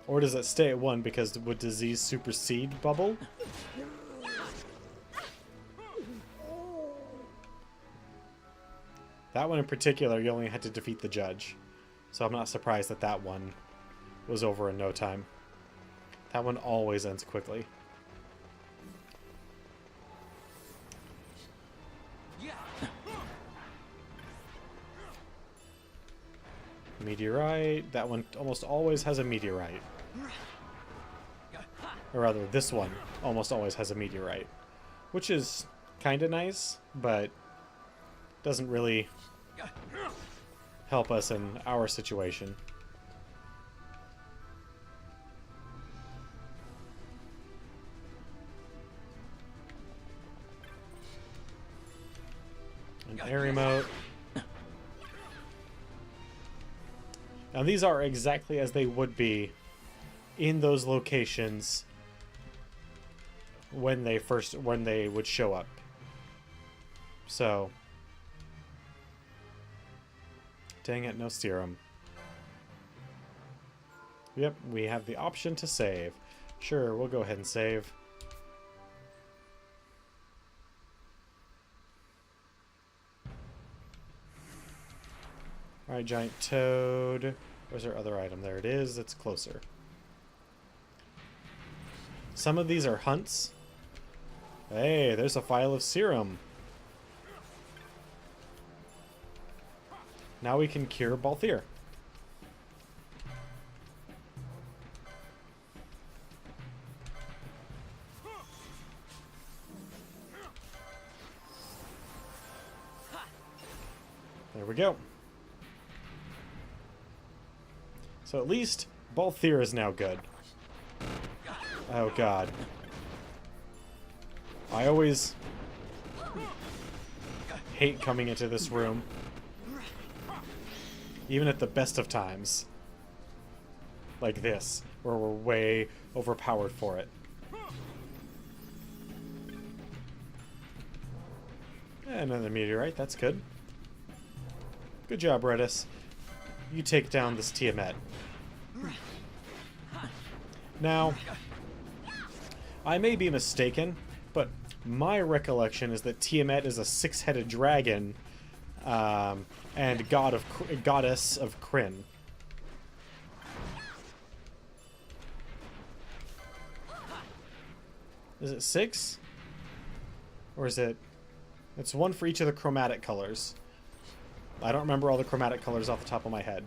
Or does it stay at 1 because would disease supersede bubble? That one in particular, you only had to defeat the judge. So I'm not surprised that that one was over in no time. That one always ends quickly. Meteorite. That one almost always has a meteorite. Or rather, this one almost always has a meteorite. Which is kind of nice, but doesn't really help us in our situation. An air remote. Now these are exactly as they would be in those locations when they would show up. So, dang it, no serum. Yep, we have the option to save. Sure, we'll go ahead and save. Alright, giant toad. Where's our other item? There it is. It's closer. Some of these are hunts. Hey, there's a vial of serum. Now we can cure Balthier. There we go. So at least Balthier is now good. Oh god. I always hate coming into this room. Even at the best of times. Like this, where we're way overpowered for it. Another meteorite, that's good. Good job, Redis. You take down this Tiamat. Now, I may be mistaken, but my recollection is that Tiamat is a 6-headed dragon and goddess of Kryn. Is it 6? Or is it... It's 1 for each of the chromatic colors. I don't remember all the chromatic colors off the top of my head.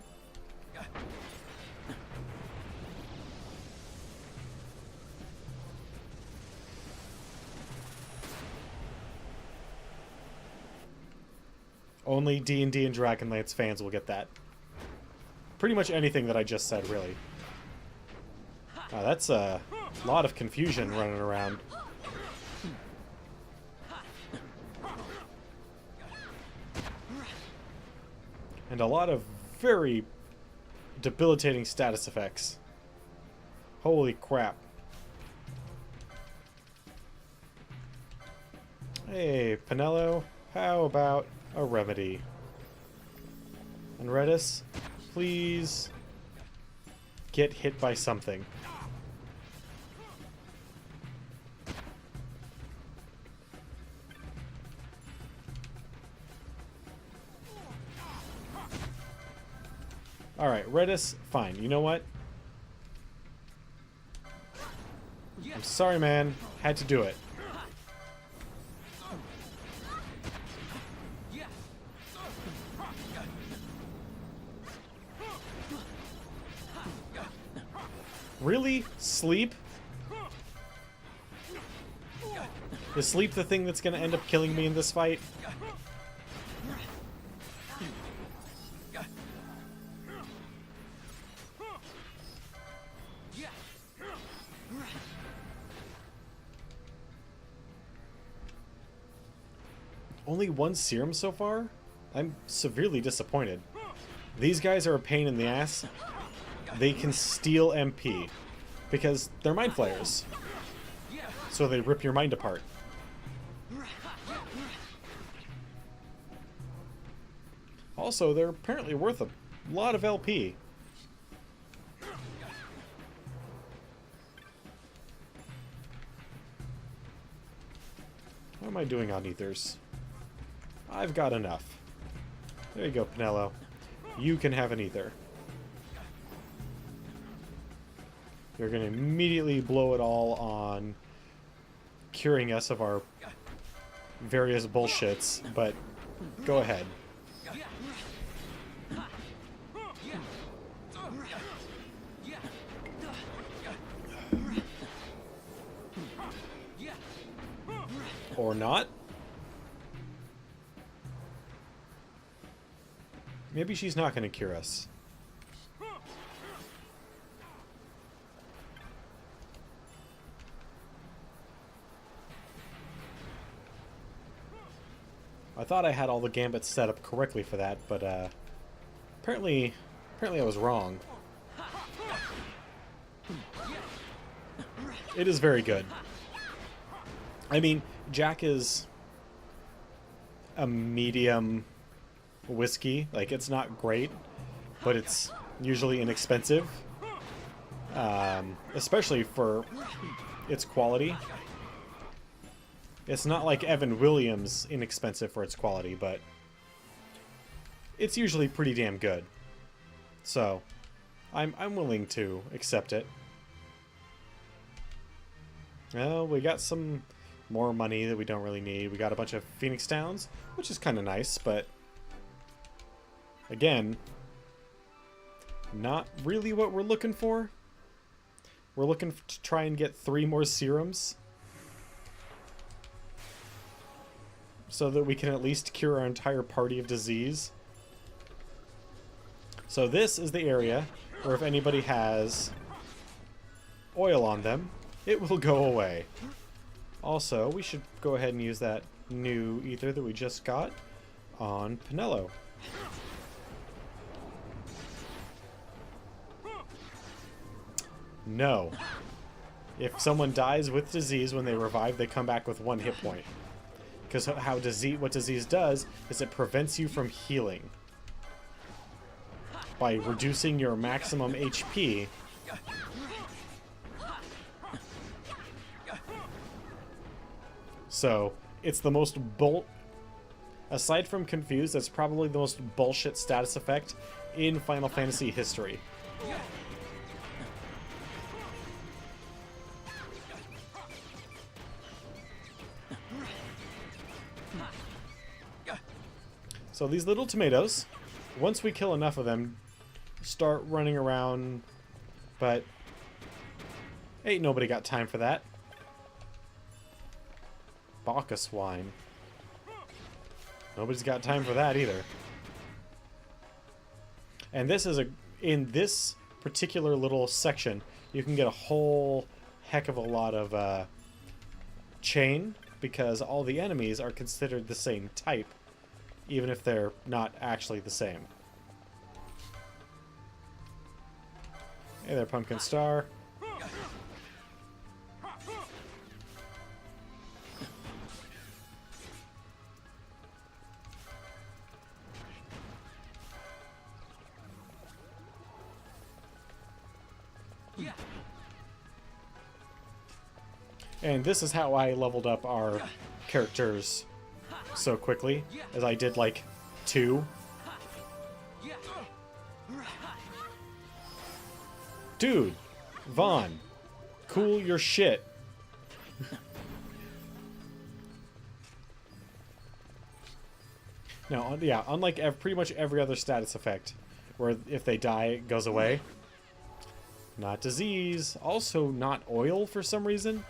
Only D&D and Dragonlance fans will get that. Pretty much anything that I just said, really. That's a lot of confusion running around. And a lot of very debilitating status effects. Holy crap. Hey, Pinello, how about a remedy? And Redis, please get hit by something. Alright, Redis, fine. You know what? I'm sorry, man. Had to do it. Really? Sleep? Is sleep the thing that's gonna end up killing me in this fight? Only one serum so far? I'm severely disappointed. These guys are a pain in the ass. They can steal MP because they're mind flayers. So they rip your mind apart. Also, they're apparently worth a lot of LP. What am I doing on ethers? I've got enough. There you go, Pinello. You can have an ether. You're going to immediately blow it all on curing us of our various bullshits, but go ahead. Or not. Maybe she's not going to cure us. I thought I had all the gambits set up correctly for that, but apparently I was wrong. It is very good. I mean, Jack is a medium whiskey. Like, it's not great, but it's usually inexpensive. Especially for its quality. It's not like Evan Williams inexpensive for its quality, but it's usually pretty damn good. So, I'm willing to accept it. Well, we got some more money that we don't really need. We got a bunch of Phoenix Downs, which is kind of nice, but again, not really what we're looking for. We're looking to try and get 3 more serums so that we can at least cure our entire party of disease. So this is the area where if anybody has oil on them, it will go away. Also, we should go ahead and use that new ether that we just got on Pinello. No. If someone dies with disease when they revive, they come back with 1 hit point. Because what disease does is it prevents you from healing by reducing your maximum HP. So, it's the most aside from Confused, that's probably the most bullshit status effect in Final Fantasy history. So these little tomatoes, once we kill enough of them, start running around, but ain't nobody got time for that. Bacchus wine. Nobody's got time for that either. And this is in this particular little section, you can get a whole heck of a lot of chain, because all the enemies are considered the same type, even if they're not actually the same. Hey there, Pumpkin Star. And this is how I leveled up our characters so quickly, as I did like 2. Dude, Vaughn, cool your shit. No, yeah, unlike pretty much every other status effect, where if they die, it goes away. Not disease. Also not oil for some reason.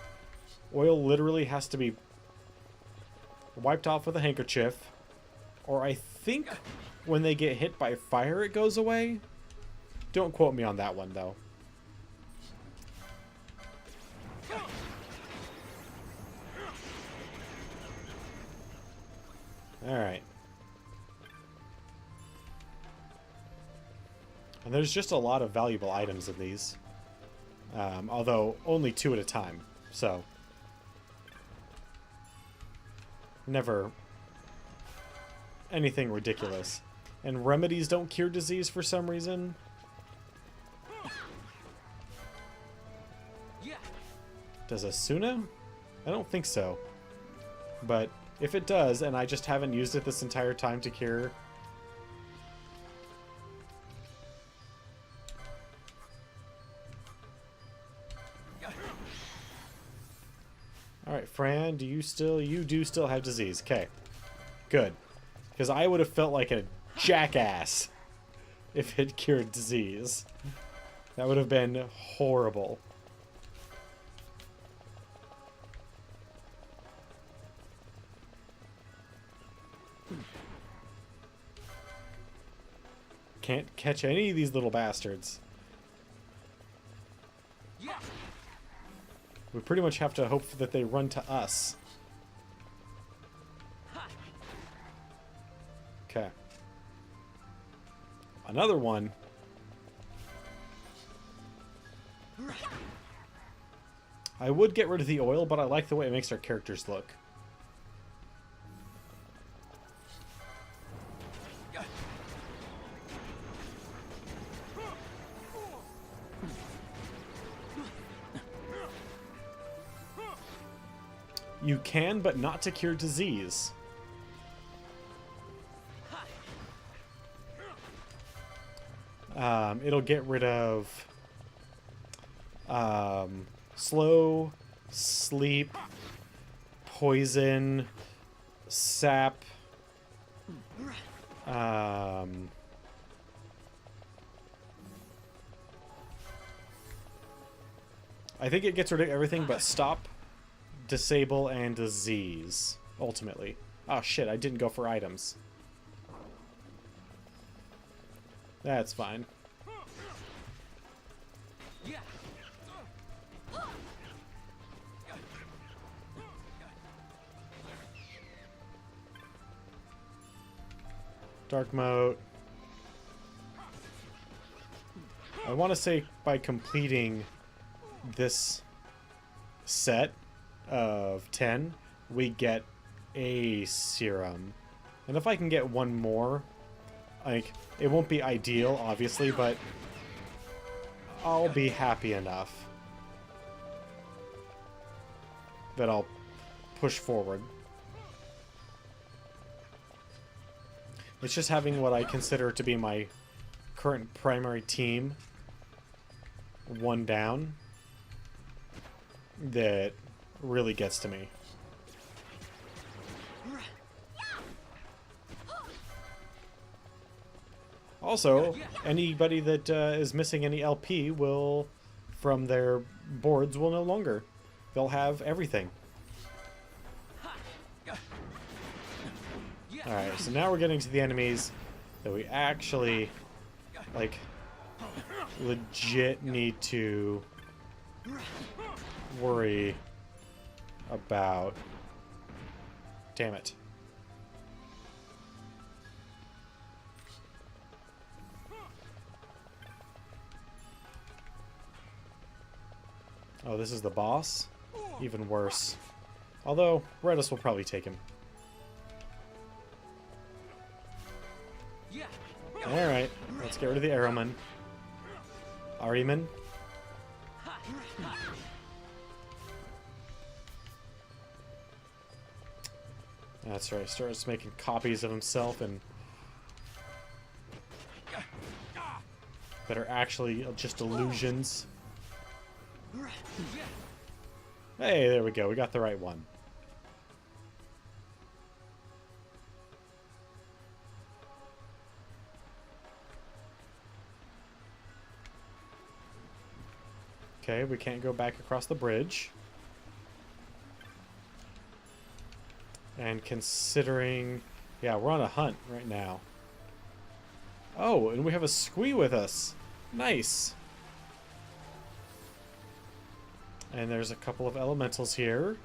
Oil literally has to be wiped off with a handkerchief. Or I think when they get hit by fire, it goes away. Don't quote me on that one, though. Alright. And there's just a lot of valuable items in these. Although only 2 at a time, so never anything ridiculous. And remedies don't cure disease for some reason. Does Asuna? I don't think so. But if it does, and I just haven't used it this entire time to cure... Alright, Fran, you do still have disease. Okay. Good. Because I would have felt like a jackass if it cured disease. That would have been horrible. Can't catch any of these little bastards. We pretty much have to hope that they run to us. Okay. Another one. I would get rid of the oil, but I like the way it makes our characters look. You can, but not to cure disease. It'll get rid of slow, sleep, poison, sap, I think it gets rid of everything but stop, disable, and disease, ultimately. Oh shit, I didn't go for items. That's fine. Dark mode. I want to say by completing this set of 10, we get a serum. And if I can get one more, like, it won't be ideal, obviously, but I'll be happy enough that I'll push forward. It's just having what I consider to be my current primary team one down that really gets to me. Also, anybody that is missing any LP will, from their boards, will no longer. They'll have everything. Alright, so now we're getting to the enemies that we actually, like, legit need to worry about. Damn it. Oh, this is the boss? Even worse. Although, Redis will probably take him. Alright, let's get rid of the Arrowman. Ariman? That's right, starts making copies of himself and that are actually just illusions. Hey, there we go, we got the right one. Okay, we can't go back across the bridge. And considering... Yeah, we're on a hunt right now. Oh, and we have a squee with us. Nice. And there's a couple of elementals here.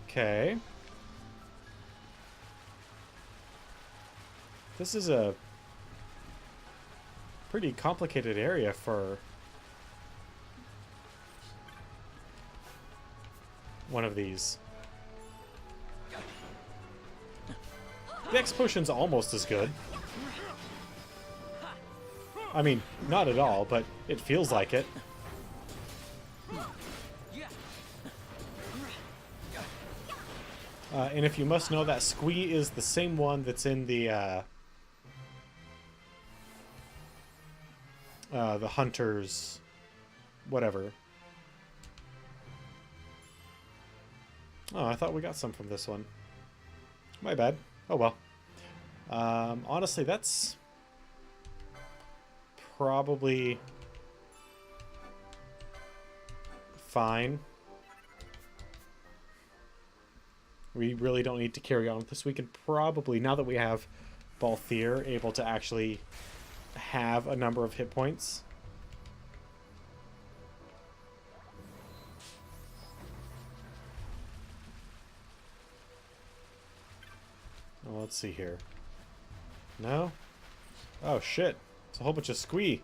Okay. This is a pretty complicated area for one of these. The X potion's almost as good. I mean, not at all, but it feels like it. And if you must know, that squee is the same one that's in the hunters, whatever. Oh, I thought we got some from this one. My bad. Oh well. Honestly, that's probably fine. We really don't need to carry on with this. We can probably, now that we have Balthier able to actually have a number of hit points. Well, let's see here. No? Oh shit. It's a whole bunch of squee.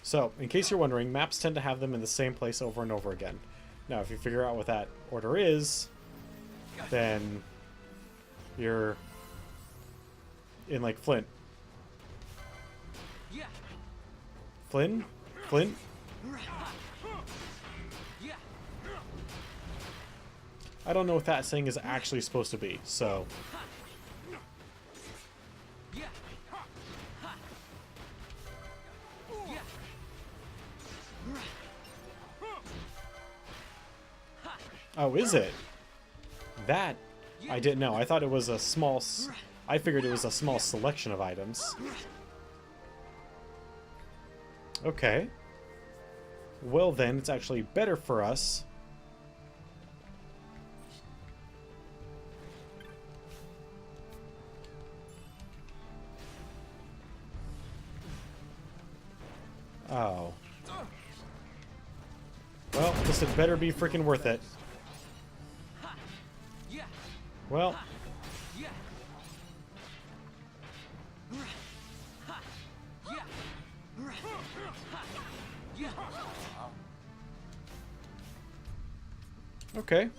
So, in case you're wondering, maps tend to have them in the same place over and over again. Now, if you figure out what that order is, then you're in, like, Flint. Flynn? Flint? I don't know what that thing is actually supposed to be, so... Oh, is it? That I didn't know. I thought it was a small... I figured it was a small selection of items. Okay. Well then, it's actually better for us. Oh. Well, this had better be freaking worth it. Well. Okay.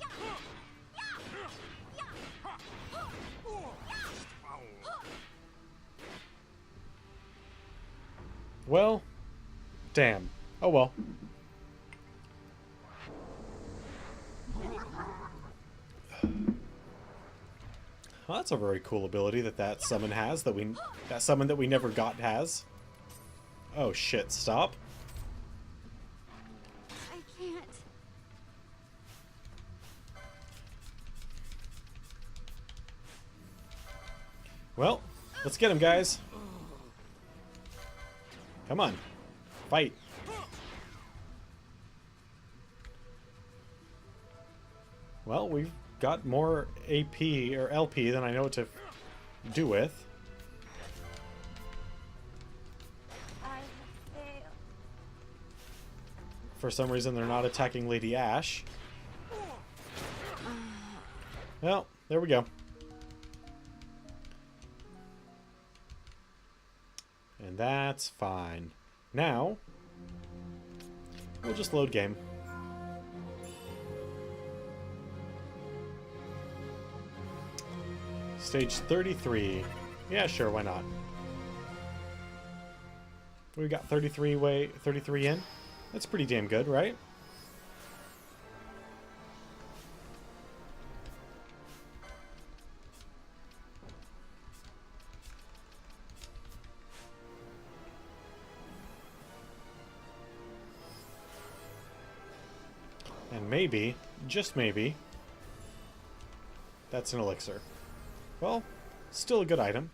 Well, damn. Oh well. Well, that's a very cool ability that summon has, that summon that we never got has. Oh shit, stop. I can't. Well, let's get him, guys. Come on. Fight. Well, we've got more AP or LP than I know what to do with. I have failed. For some reason, they're not attacking Lady Ash. Well, there we go. And that's fine. Now, we'll just load game. Stage 33. Yeah, sure, why not? We got 33 in. That's pretty damn good, right? And maybe, just maybe, that's an elixir. Well, still a good item.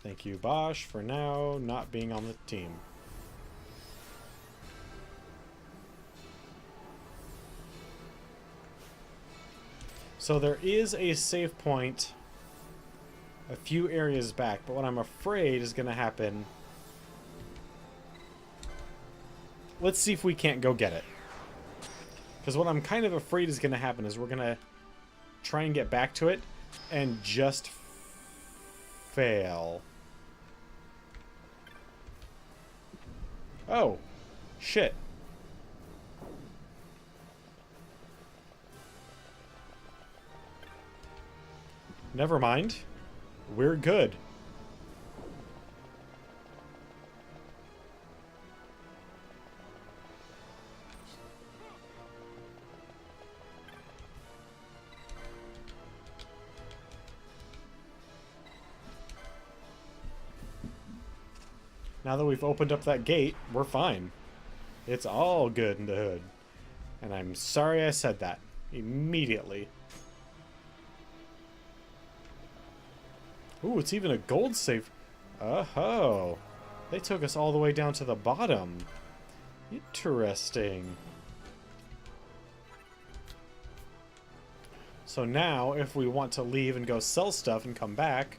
Thank you, Bosch, for now not being on the team. So there is a save point a few areas back, but what I'm afraid is going to happen... Let's see if we can't go get it. Because what I'm kind of afraid is going to happen is we're going to try and get back to it and just fail. Oh, shit. Never mind. We're good. Now that we've opened up that gate, we're fine. It's all good in the hood. And I'm sorry I said that immediately. Ooh, it's even a gold save. Oh, they took us all the way down to the bottom. Interesting. So now, if we want to leave and go sell stuff and come back,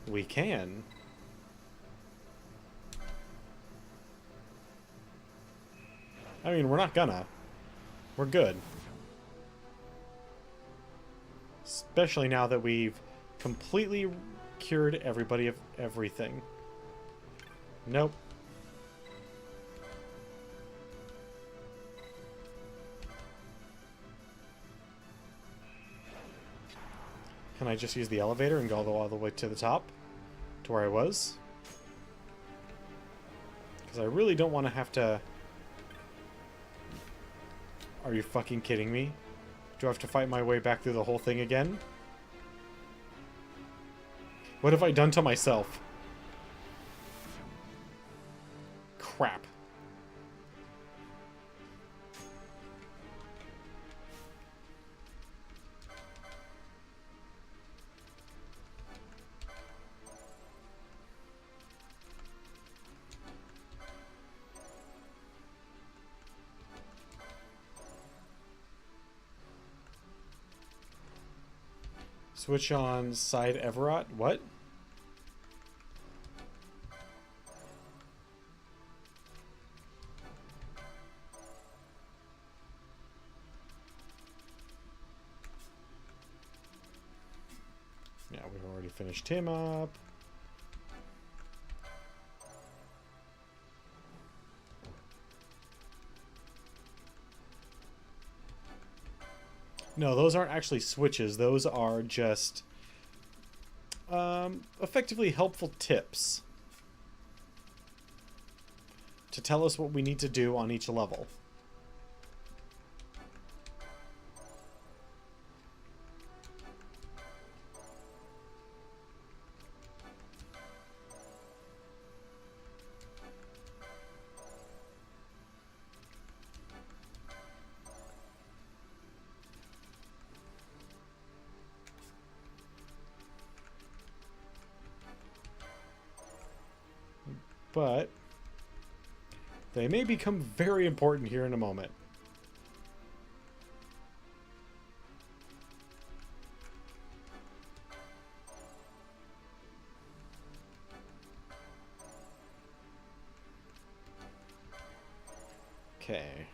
we can. I mean, we're not gonna. We're good. Especially now that we've completely cured everybody of everything. Nope. Can I just use the elevator and go all the way to the top? To where I was? Because I really don't want to have to... Are you fucking kidding me? Do I have to fight my way back through the whole thing again? What have I done to myself? Crap. Switch on side Everett. What? Yeah, we've already finished him up. No, those aren't actually switches. Those are just effectively helpful tips to tell us what we need to do on each level. but they may become very important here in a moment. Okay.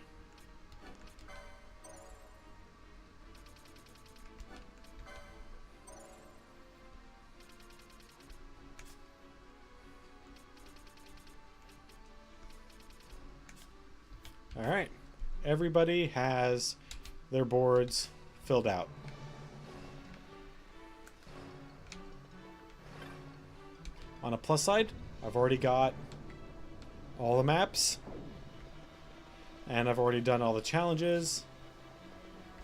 All right. Everybody has their boards filled out. On a plus side, I've already got all the maps. And I've already done all the challenges.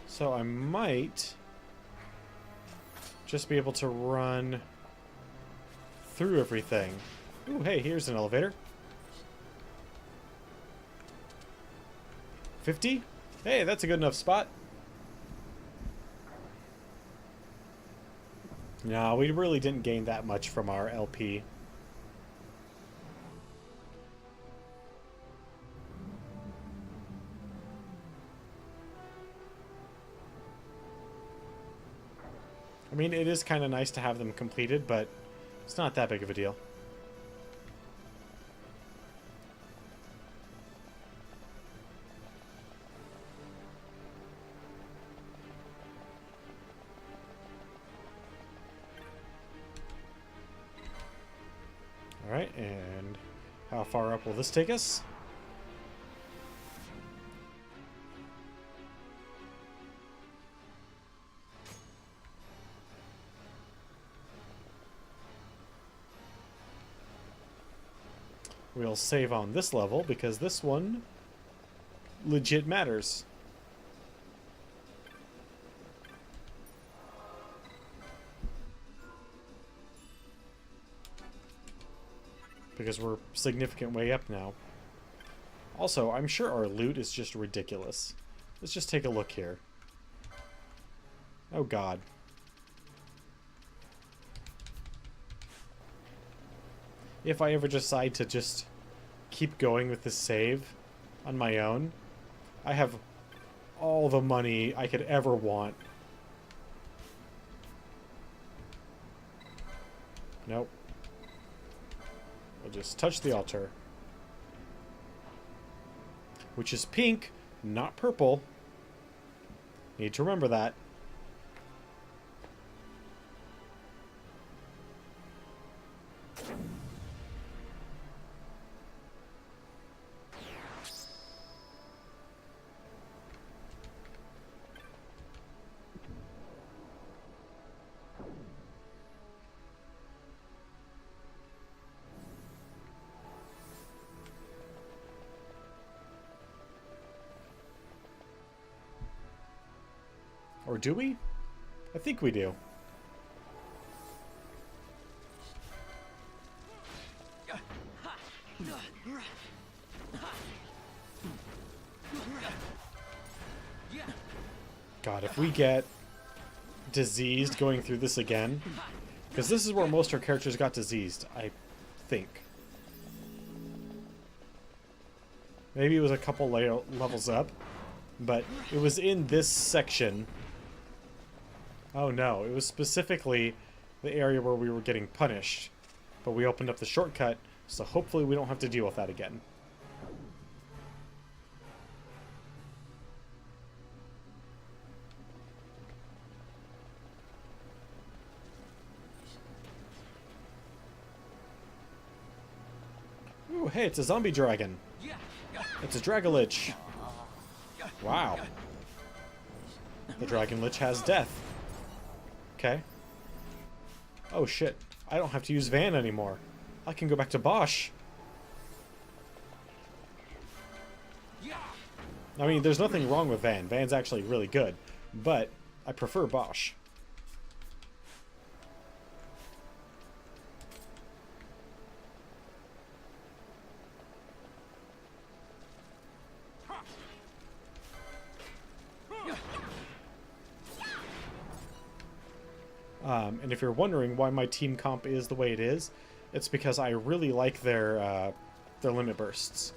So I might just be able to run through everything. Ooh, hey, here's an elevator. 50? Hey, that's a good enough spot. No, we really didn't gain that much from our LP. I mean, it is kind of nice to have them completed, but it's not that big of a deal. Alright, and how far up will this take us? We'll save on this level because this one legit matters. Because we're significant way up now. Also, I'm sure our loot is just ridiculous. Let's just take a look here. Oh god. If I ever decide to just keep going with this save on my own, I have all the money I could ever want. Nope. We'll just touch the altar. Which is pink, not purple. Need to remember that. Or do we? I think we do. God, if we get diseased going through this again, because this is where most of our characters got diseased, I think. Maybe it was a couple levels up, but it was in this section. Oh no, it was specifically the area where we were getting punished. But we opened up the shortcut, so hopefully we don't have to deal with that again. Ooh, hey, it's a zombie dragon. It's a Dragolich. Wow. The Dragon Lich has death. Okay. Oh shit. I don't have to use Van anymore. I can go back to Bosch. I mean, there's nothing wrong with Van. Van's actually really good. But I prefer Bosch. And if you're wondering why my team comp is the way it is, it's because I really like their limit bursts.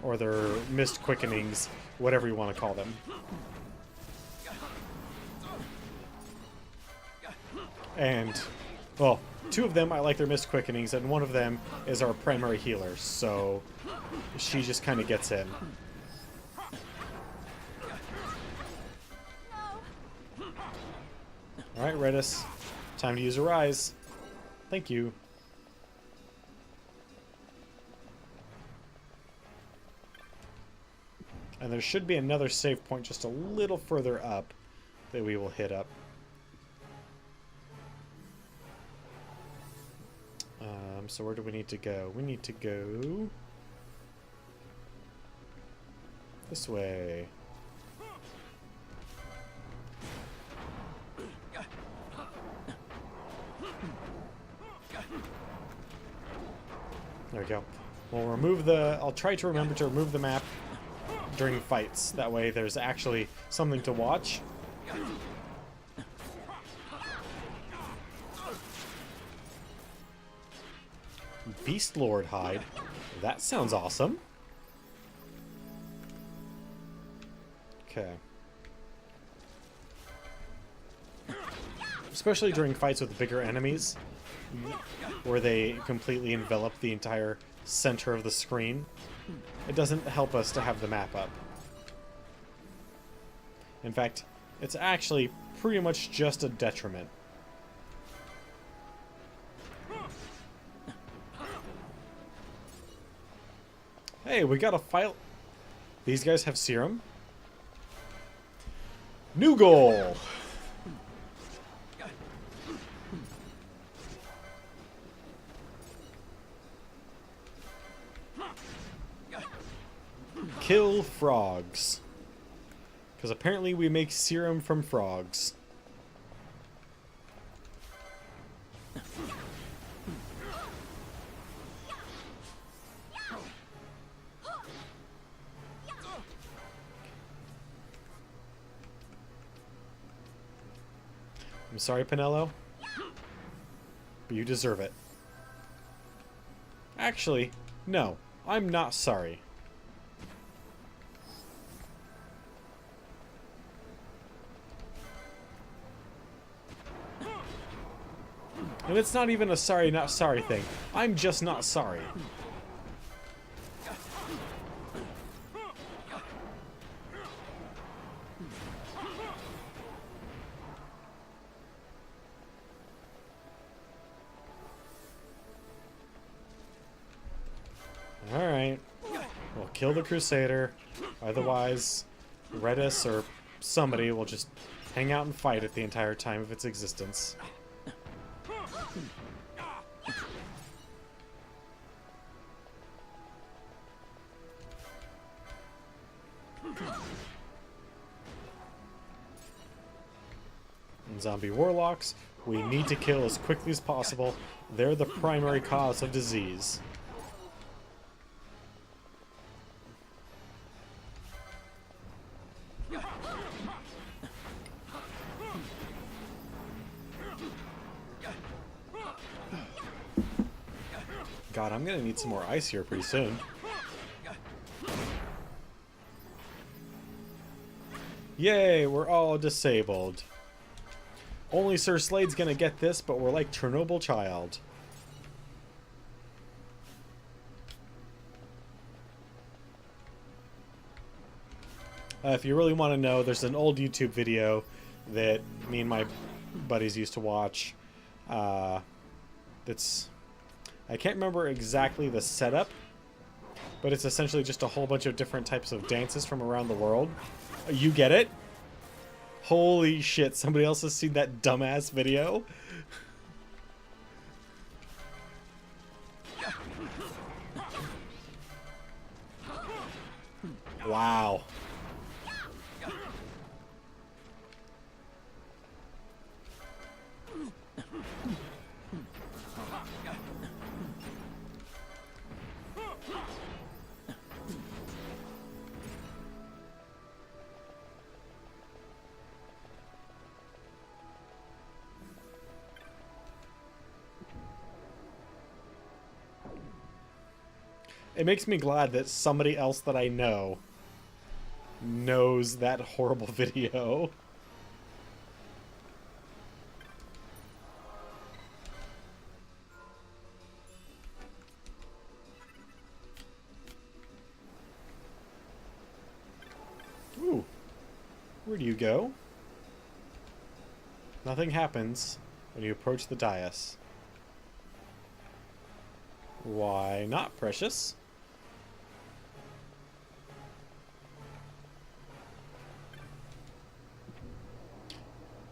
Or their mist quickenings, whatever you want to call them. And, well, 2 of them I like their mist quickenings, and 1 of them is our primary healer, so she just kind of gets in. Alright, Redis. Time to use a rise. Thank you. And there should be another save point just a little further up that we will hit up. So where do we need to go? We need to go this way. There we go. We'll remove the... I'll try to remember to remove the map during fights. That way there's actually something to watch. Beast Lord hide. That sounds awesome. Okay. Especially during fights with bigger enemies, where they completely envelop the entire center of the screen. It doesn't help us to have the map up. In fact, it's actually pretty much just a detriment. Hey, we got a fight. These guys have serum. New goal! Kill frogs. Because apparently we make serum from frogs. I'm sorry, Pinello, but you deserve it. Actually, no, I'm not sorry. And it's not even a sorry, not sorry thing. I'm just not sorry. Alright. We'll kill the Crusader. Otherwise, Redis or somebody will just hang out and fight it the entire time of its existence. And zombie warlocks, we need to kill as quickly as possible. They're the primary cause of disease. God, I'm gonna need some more ice here pretty soon. Yay, we're all disabled. Only Sir Slade's gonna get this, but we're like Chernobyl child. If you really want to know, there's an old YouTube video that me and my buddies used to watch. That's... I can't remember exactly the setup, but it's essentially just a whole bunch of different types of dances from around the world. You get it? Holy shit, somebody else has seen that dumbass video? Wow. It makes me glad that somebody else that I know knows that horrible video. Ooh. Where do you go? Nothing happens when you approach the dais. Why not, precious?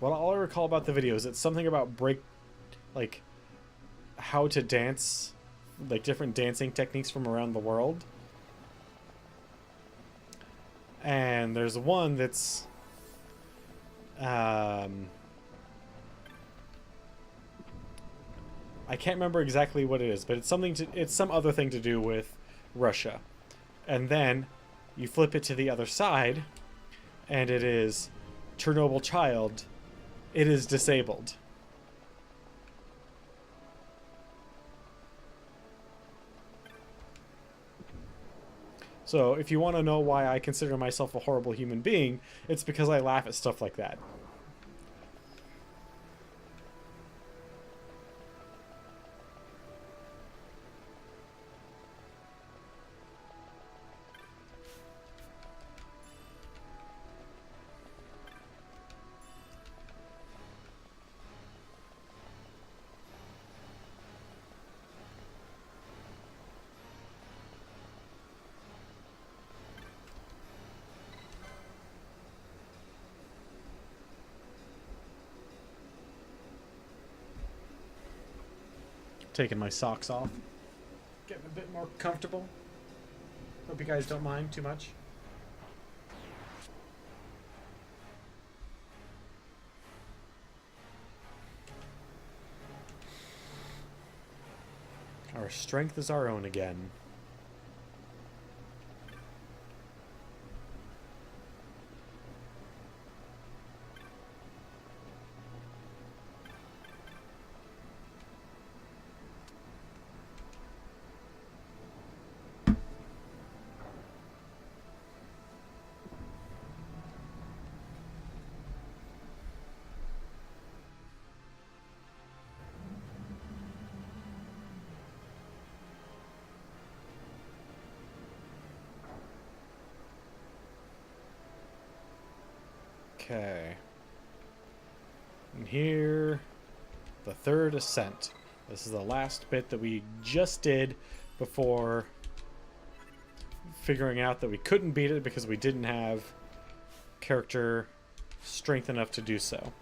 Well, all I recall about the video is it's something about like, how to dance, like different dancing techniques from around the world. And there's one that's, I can't remember exactly what it is, but it's some other thing to do with Russia. And then you flip it to the other side, and it is Chernobyl child. It is disabled. So if you want to know why I consider myself a horrible human being, it's because I laugh at stuff like that. Taking my socks off. Getting a bit more comfortable. Hope you guys don't mind too much. Our strength is our own again. Okay. And here, the third ascent. This is the last bit that we just did before figuring out that we couldn't beat it because we didn't have character strength enough to do so.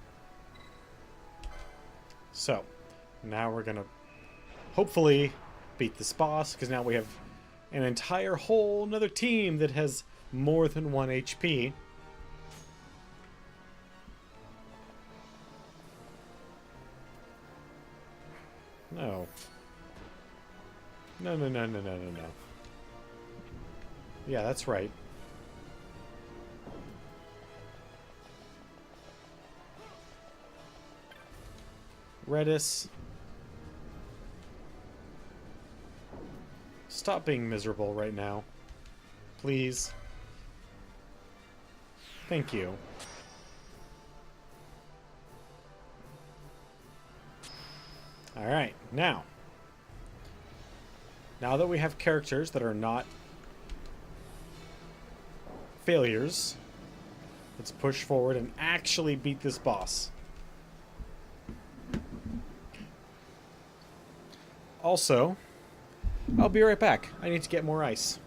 So, now we're gonna hopefully beat this boss, because now we have an entire whole another team that has more than 1 HP. No. No, no, no, no, no, no, no. Yeah, that's right. Redis. Stop being miserable right now. Please. Thank you. Alright, now that we have characters that are not failures, let's push forward and actually beat this boss. Also, I'll be right back. I need to get more ice.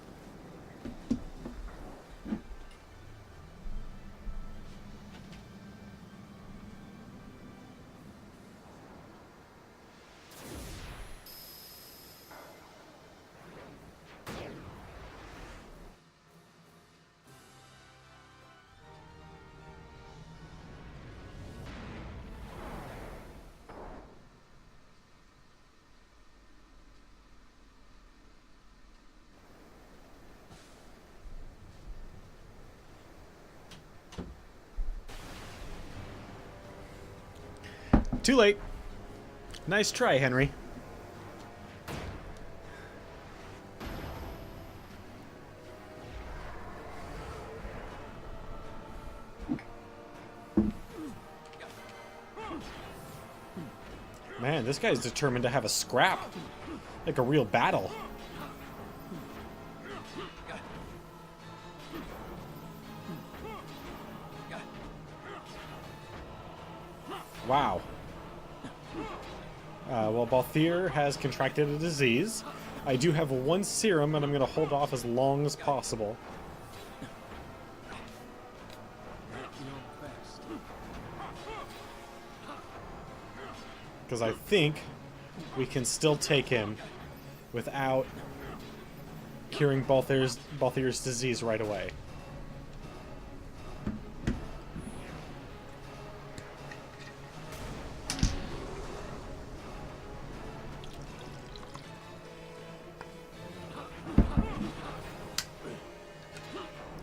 Too late. Nice try, Henry. Man, this guy's determined to have a scrap. Like a real battle. Wow. Well, Balthier has contracted a disease. I do have one serum, and I'm going to hold off as long as possible. Your best. Because I think we can still take him without curing Balthier's disease right away.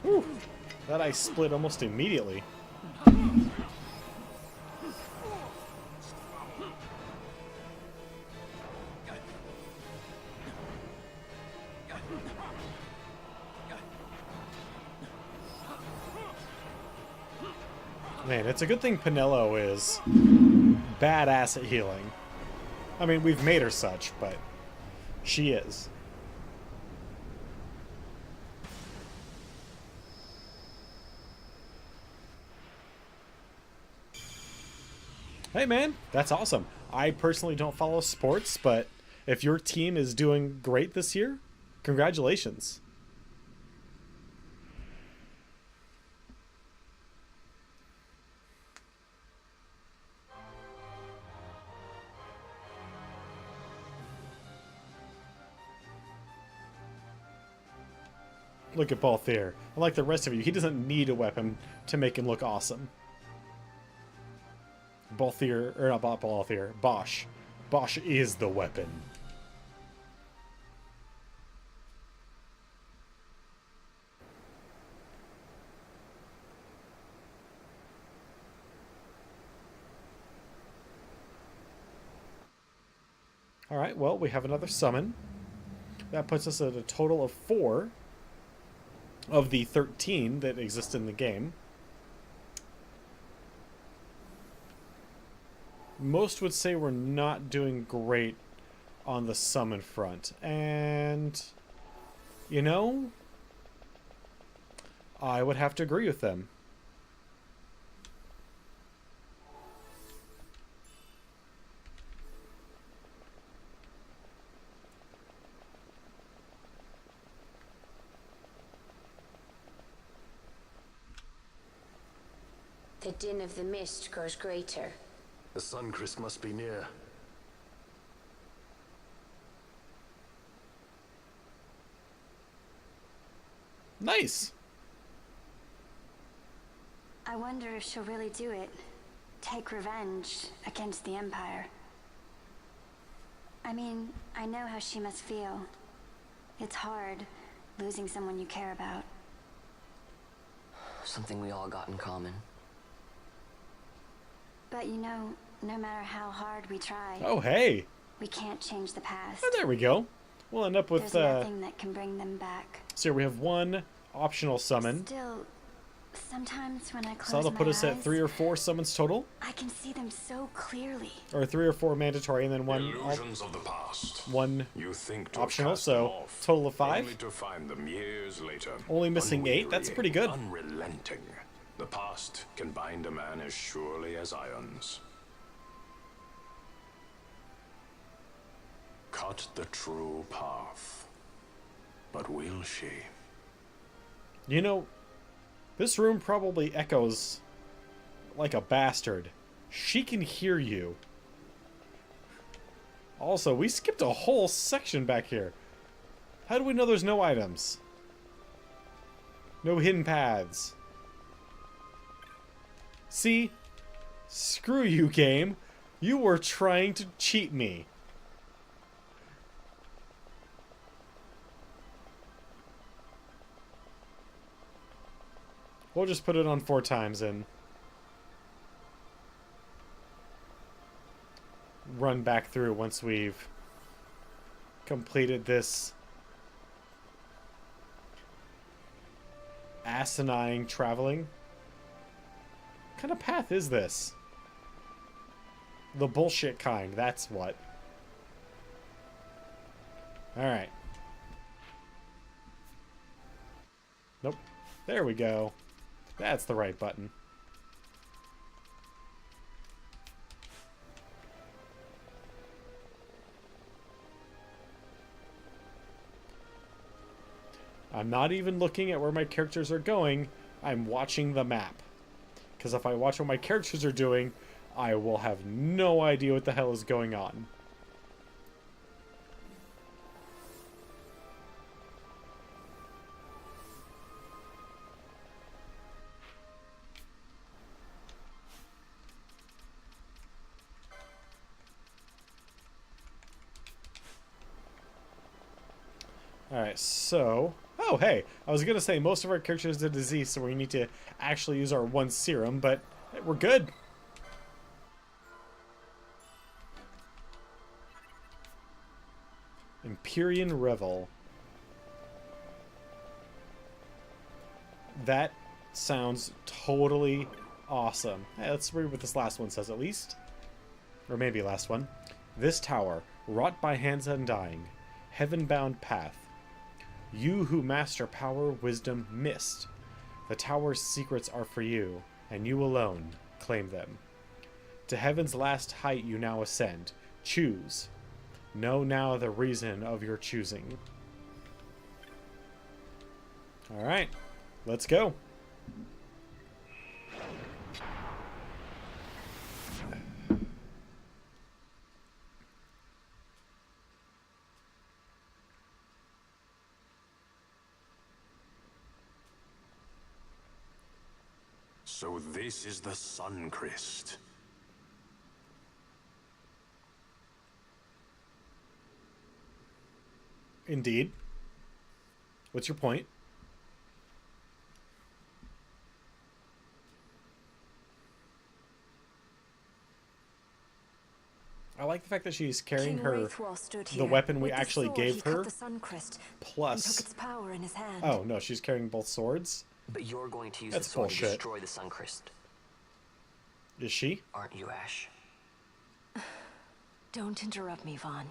Whew. That ice split almost immediately. Man, it's a good thing Pinello is badass at healing. I mean, we've made her such, but she is. Hey man, that's awesome. I personally don't follow sports, but if your team is doing great this year, congratulations. Look at Balthier. Unlike the rest of you, he doesn't need a weapon to make him look awesome. Balthier, or not Balthier, Bosch. Bosch is the weapon. Alright, well, we have another summon. That puts us at a total of 4 of the 13 that exist in the game. Most would say we're not doing great on the summon front. And, you know, I would have to agree with them. The din of the mist grows greater. The Suncrest must be near. Nice. I wonder if she'll really do it. Take revenge against the Empire. I mean, I know how she must feel. It's hard, losing someone you care about. Something we all got in common. But you know, no matter how hard we try, Oh, hey. we can't change the past. Oh, there we go. We'll end up with, There's nothing that can bring them back. so here we have one optional summon. Still, sometimes when I close So that'll my put us at eyes, 3 or 4 summons total. I can see them so clearly. Or 3 or 4 mandatory, and then one Illusions of the past. one You think to optional, cast them so off, total of 5. only to find them years later. Only missing 8, that's pretty good. Unrelenting. The past can bind a man as surely as irons. Cut the true path. But will she? You know, this room probably echoes like a bastard. She can hear you. Also, we skipped a whole section back here. How do we know there's no items? No hidden paths. See? Screw you, game. You were trying to cheat me. We'll just put it on 4 times and run back through once we've completed this asinine traveling. What kind of path is this? The bullshit kind, that's what. Alright. Nope. There we go. That's the right button. I'm not even looking at where my characters are going. I'm watching the map. Because if I watch what my characters are doing, I will have no idea what the hell is going on. Alright, so... Oh, hey, I was going to say most of our characters are diseased, so we need to actually use our one serum, but hey, we're good. Empyrean Revel. That sounds totally awesome. Hey, let's read what this last one says at least. Or maybe last one. This tower, wrought by hands undying, heaven-bound path. You who master power, wisdom, mist. The tower's secrets are for you, and you alone claim them. To heaven's last height you now ascend. Choose. Know now the reason of your choosing. Alright, let's go. So this is the Suncrest. Indeed. What's your point? I like the fact that she's carrying her the weapon we actually gave her, plus... took its power in his hand. Oh, no, she's carrying both swords? But you're going to use That's the sword bullshit. to destroy the Suncrest, Is she? aren't you, Ash? Don't interrupt me, Vaughn.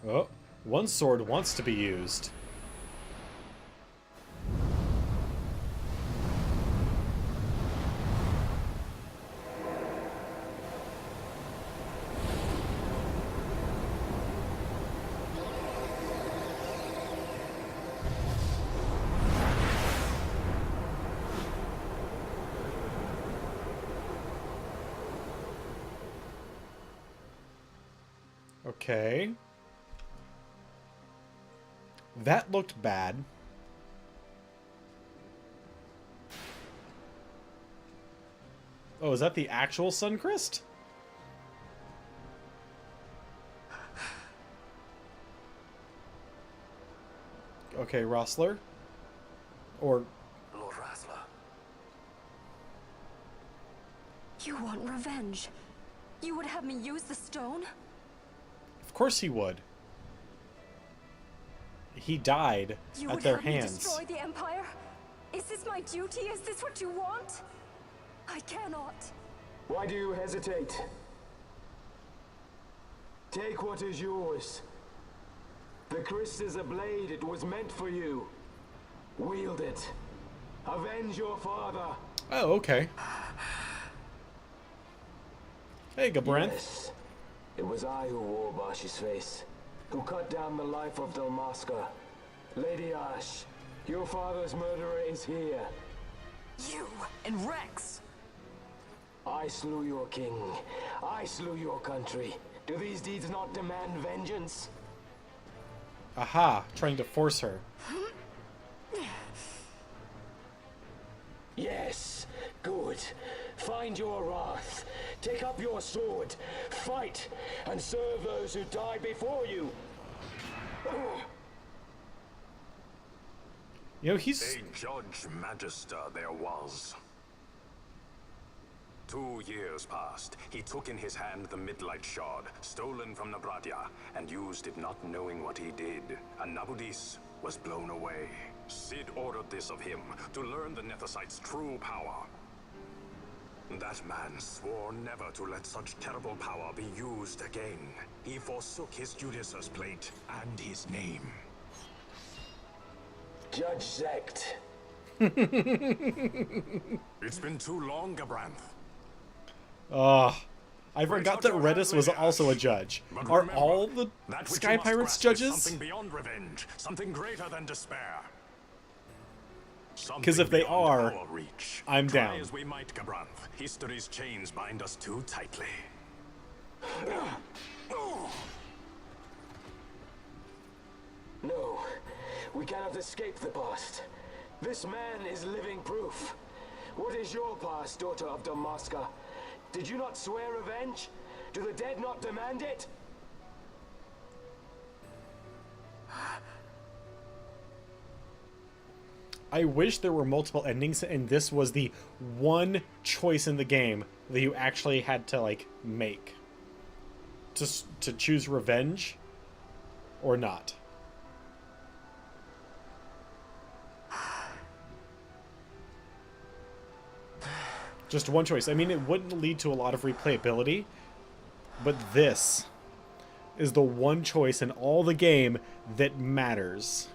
Oh, one sword wants to be used. Okay. That looked bad. Oh, is that the actual Suncrest? Okay, Rossler. Or... Lord Rassler. You want revenge? You would have me use the stone? Of course he would. He died You at would their have me hands. destroy the Empire? Is this my duty? Is this what you want? I cannot. Why do you hesitate? Take what is yours. The Christ is a blade. It was meant for you. Wield it. Avenge your father. Oh, okay. Hey, Gabranth. Yes. It was I who wore Bashi's face, who cut down the life of Dalmasca. Lady Ash, your father's murderer is here. You and Rex! I slew your king. I slew your country. Do these deeds not demand vengeance? Aha, trying to force her. Yes, good. Find your wrath. Take up your sword. Fight, and serve those who died before you. You know, he's... A judge magister there was. 2 years passed. He took in his hand the Midlight Shard, stolen from Nabradia, and used it not knowing what he did. And Nabudis was blown away. Sid ordered this of him, to learn the Nethicite's true power. That man swore never to let such terrible power be used again. He forsook his Judicious plate and his name. Judge Zect. It's been too long, Gabranth. I forgot that Redis was also a judge. Are all the Sky Pirates judges? Something beyond revenge, something greater than despair. Because if they are, I'm Try down. as we might, Gabranth, history's chains bind us too tightly. No, we cannot escape the past. This man is living proof. What is your past, daughter of Damaska? Did you not swear revenge? Do the dead not demand it? I wish there were multiple endings and this was the one choice in the game that you actually had to, like, make. To choose revenge or not. Just one choice. I mean, it wouldn't lead to a lot of replayability, but this is the one choice in all the game that matters.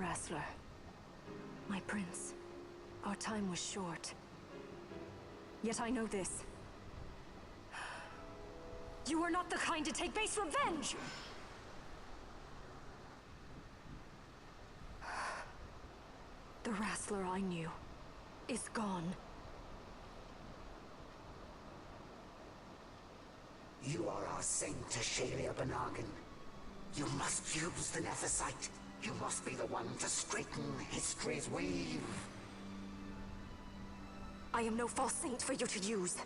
Rassler, my prince, our time was short. Yet I know this. You are not the kind to take base revenge! The Rassler I knew is gone. You are our saint, Tashalia Banagin. You must use the Nethicite. You must be the one to straighten history's weave. I am no false saint for you to use.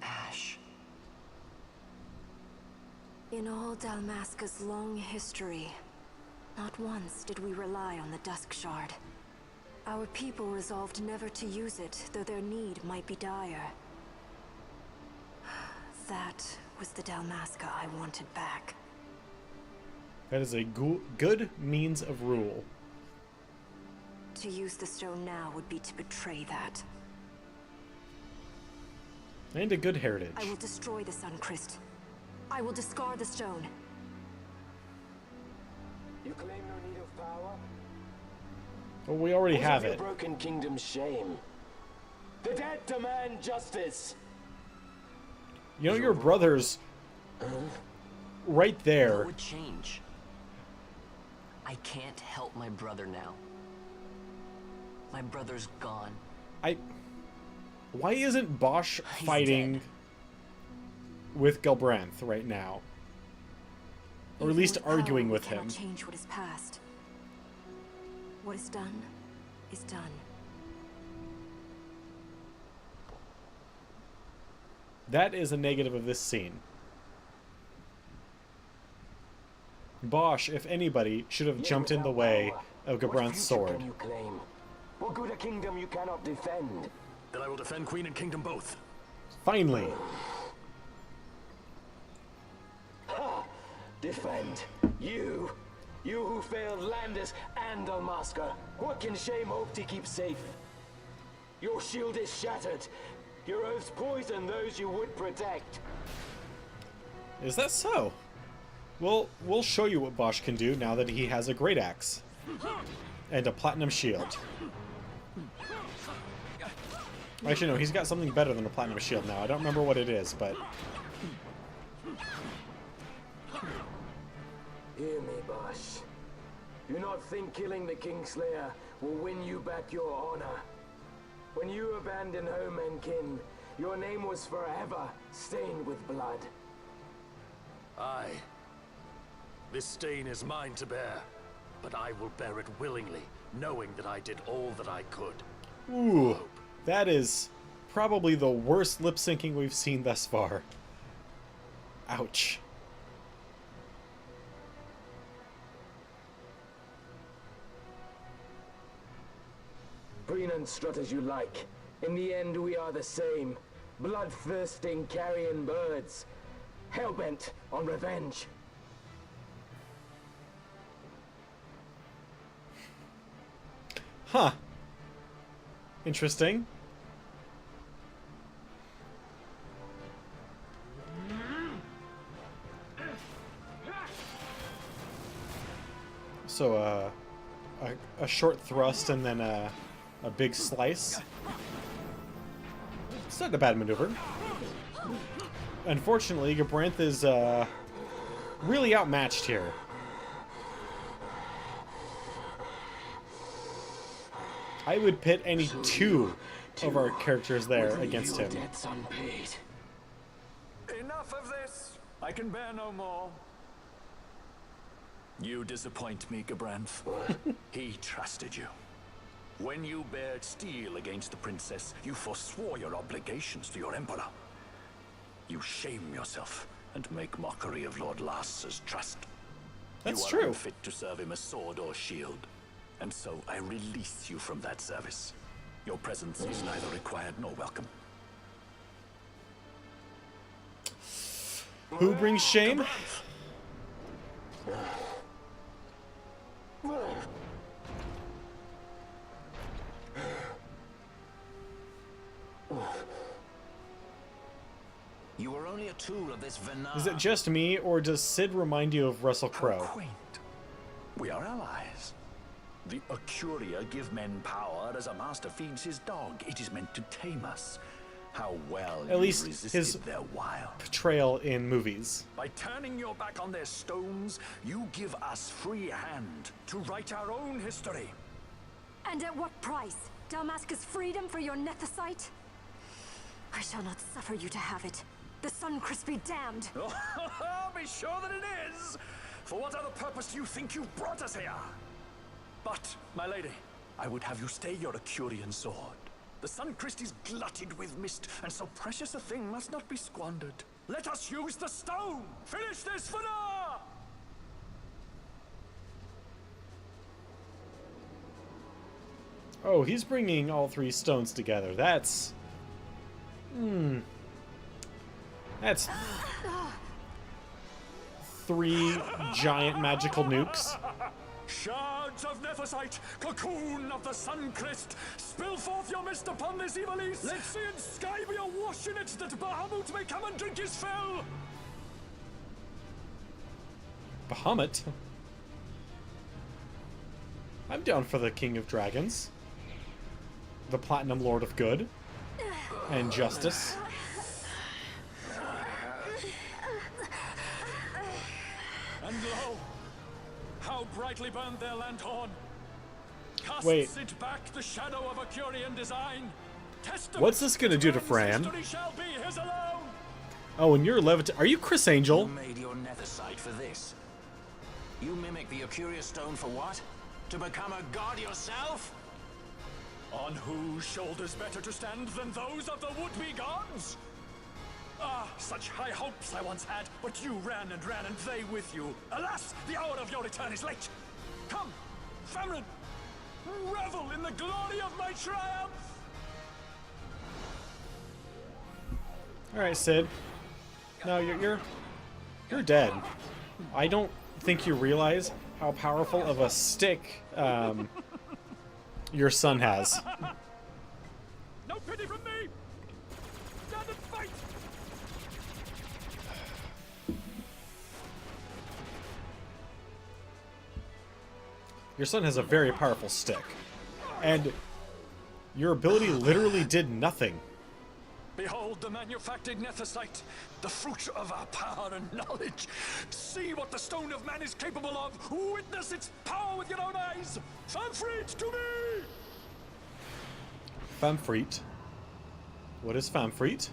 Ash. In all Dalmasca's long history, not once did we rely on the Dusk Shard. Our people resolved never to use it, though their need might be dire. That was the Dalmasca I wanted back. That is a good means of rule. To use the stone now would be to betray that. And a good heritage. I will destroy the Suncrest. I will discard the stone. You claim no need of power? Well, we already What have of it. your broken kingdom's shame? The dead demand justice! You know, your brothers right there. What would change? I can't help my brother now. My brother's gone. Why isn't Bosch fighting dead. with Galbranth right now? Or at least Even with arguing power, with we cannot him. change what is past. What is done is done. That is a negative of this scene. Bosch, if anybody, should have jumped in the way of Gabranth's sword. What future can you claim? What good a kingdom you cannot defend? Then I will defend Queen and Kingdom both. Finally! Ha! Defend. You who failed Landis and Dalmasca. What can shame hope to keep safe? Your shield is shattered. Your oaths poison those you would protect. Is that so? Well, we'll show you what Bosch can do now that he has a great axe. And a platinum shield. Actually, no, he's got something better than a platinum shield now. I don't remember what it is, but... Hear me, Bosch. Do not think killing the Kingslayer will win you back your honor. When you abandoned home and kin, your name was forever stained with blood. Aye. This stain is mine to bear, but I will bear it willingly, knowing that I did all that I could. Ooh, that is probably the worst lip syncing we've seen thus far. Ouch. Preen and strut as you like. In the end, we are the same. Bloodthirsting carrion birds. Hellbent on revenge. Huh. Interesting. So, a short thrust and then a big slice. It's not a bad maneuver. Unfortunately, Gabranth is really outmatched here. I would pit any two of our characters there against him. Enough of this! I can bear no more. You disappoint me, Gabranth. He trusted you. When you bared steel against the princess, you forswore your obligations to your emperor. You shame yourself and make mockery of Lord Lars's trust. That's you are true. unfit to serve him as sword or shield, and so I release you from that service. Your presence is neither required nor welcome. Who brings shame? You are only a tool of this Venar. Is it just me, or does Sid remind you of Russell Crowe? Quaint. We are allies. The Acuria give men power as a master feeds his dog. It is meant to tame us. How well At you least resisted his their wile. portrayal in movies. By turning your back on their stones, you give us free hand to write our own history. And at what price? Dalmasca's freedom for your Nethicite? I shall not suffer you to have it. The Sunchrist be damned! Be sure that it is! For what other purpose do you think you brought us here? But, my lady, I would have you stay your Acurian sword. The Sunchrist is glutted with mist, and so precious a thing must not be squandered. Let us use the stone! Finish this for now! Oh, he's bringing all three stones together. That's... That's... 3 giant magical nukes. Shards of Nethicite, cocoon of the Sunchrist, spill forth your mist upon this evil east. Let sea and sky be awash in it, that Bahamut may come and drink his fill. Bahamut? I'm down for the King of Dragons. The Platinum Lord of Good. And Justice. And lo, how brightly burned their lanthorn. Cast Wait. Sid back the shadow of Acurian design. Testament What's this gonna do to Fran? history shall be his alone. Oh, and you're Are you Chris Angel? You made your Nethicite for this. You mimic the Acuria stone for what? To become a god yourself? On whose shoulders better to stand than those of the would-be gods? Ah, such high hopes I once had, but you ran, and they with you. Alas, the hour of your return is late. Come, Famrin, revel in the glory of my triumph! Alright, Sid. No, you're dead. I don't think you realize how powerful of a stick your son has. No pity from me! Stand and fight! Your son has a very powerful stick. And your ability literally did nothing. Behold the manufactured Nethicite, the fruit of our power and knowledge. See what the stone of man is capable of. Witness its power with your own eyes. Famfrit to me! Famfrit. What is Famfrit?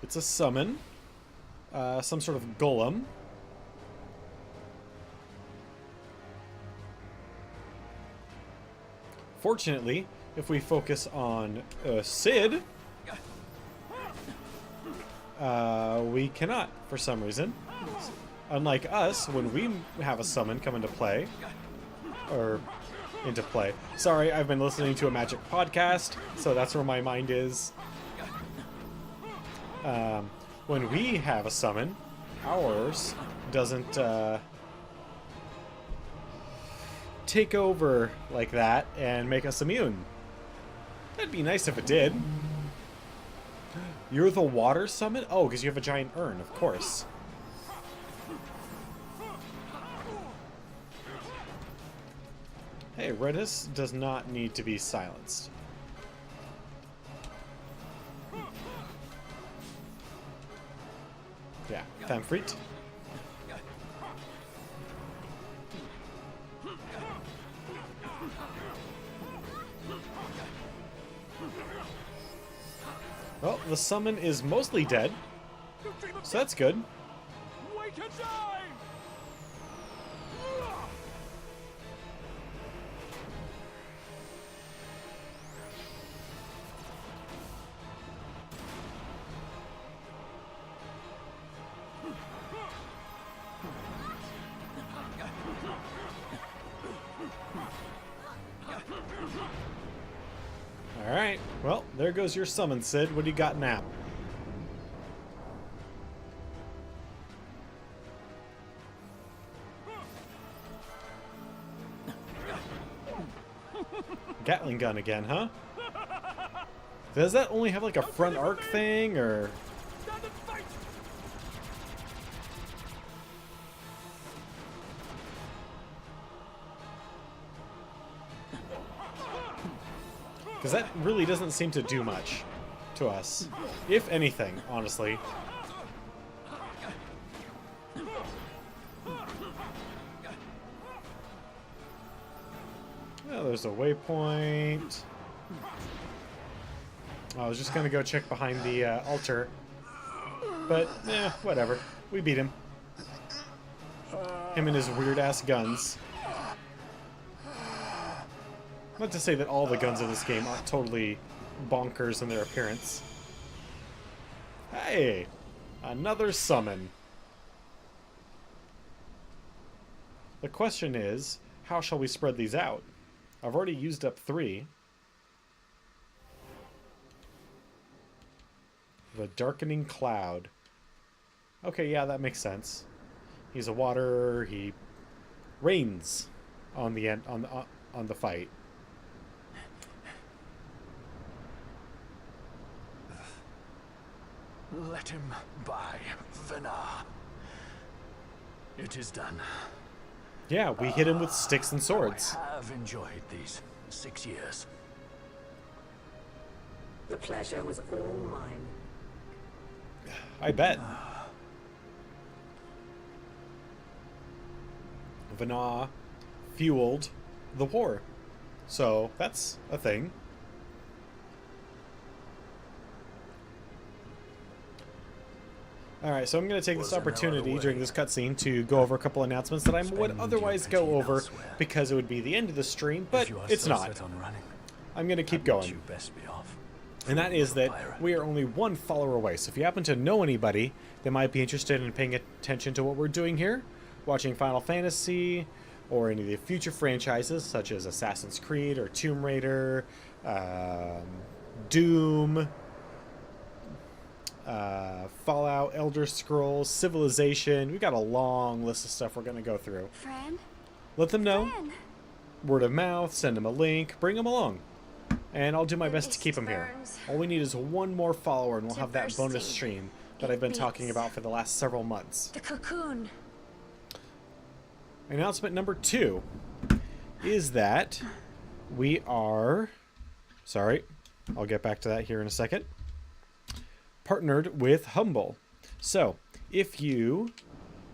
It's a summon. Some sort of golem. Fortunately, if we focus on Sid, we cannot for some reason. Unlike us, when we have a summon come into play, or into play. Sorry, I've been listening to a Magic podcast, so that's where my mind is. When we have a summon, ours doesn't take over like that and make us immune. That'd be nice if it did. You're the water summon? Oh, because you have a giant urn, of course. Hey, Redis does not need to be silenced. Yeah, Famfreet. Well, the summon is mostly dead, so that's good. Wait and die! Alright, well, there goes your summon, Sid. What do you got now? Gatling gun again, huh? Does that only have like a front arc thing, or... Because that really doesn't seem to do much to us. If anything, honestly. Well, there's a waypoint. I was just going to go check behind the altar. But, yeah, whatever. We beat him. Him and his weird-ass guns. Not to say that all the guns in this game aren't totally bonkers in their appearance. Hey! Another summon. The question is, how shall we spread these out? I've already used up 3. The Darkening Cloud. Okay, yeah, that makes sense. He's a water, he rains on the end on the fight. Let him by, Venar. It is done. Yeah, we hit him with sticks and swords. I have enjoyed these 6 years. The pleasure was all mine. I bet. Venar fueled the war. So, that's a thing. Alright, so I'm going to take this opportunity during this cutscene to go over a couple announcements that I would otherwise go over because it would be the end of the stream, but it's not. I'm going to keep going. And that is that we are only 1 follower away, so if you happen to know anybody that might be interested in paying attention to what we're doing here, watching Final Fantasy, or any of the future franchises such as Assassin's Creed or Tomb Raider, Doom, Fallout, Elder Scrolls, Civilization. We've got a long list of stuff we're going to go through. Fran? Let them know. Fran. Word of mouth, send them a link, bring them along. And I'll do my best to keep them here. All we need is 1 more follower and we'll have that bonus stream that I've been talking about for the last several months. The cocoon. Announcement number 2 is that we are... Sorry, I'll get back to that here in a second. Partnered with Humble. So, if you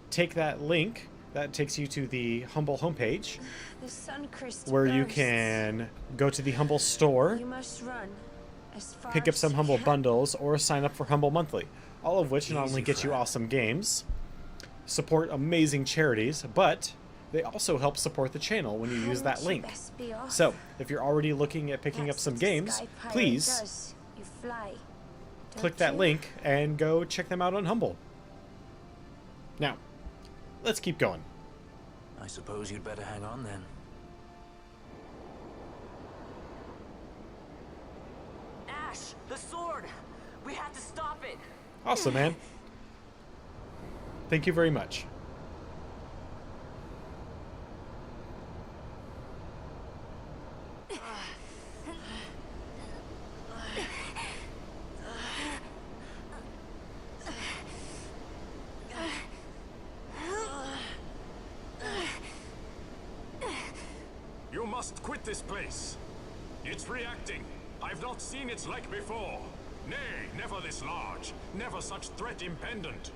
take that link, that takes you to the Humble homepage, The sun crystal where you bursts. can go to the Humble store, You must run as far pick up as some you Humble can. bundles, or sign up for Humble Monthly. All of which not only get you awesome games, support amazing charities, but they also help support the channel when you use that link. Best be off. So, if you're already looking at picking up That's some what games, Sky Pirate please does. You fly. click Don't that you? link and go check them out on Humble. Now, let's keep going. I suppose you'd better hang on then. Ash, the sword! We have to stop it! Awesome, man. Thank you very much. You must quit this place. It's reacting. I've not seen its like before. Nay, never this large. Never such threat impendent.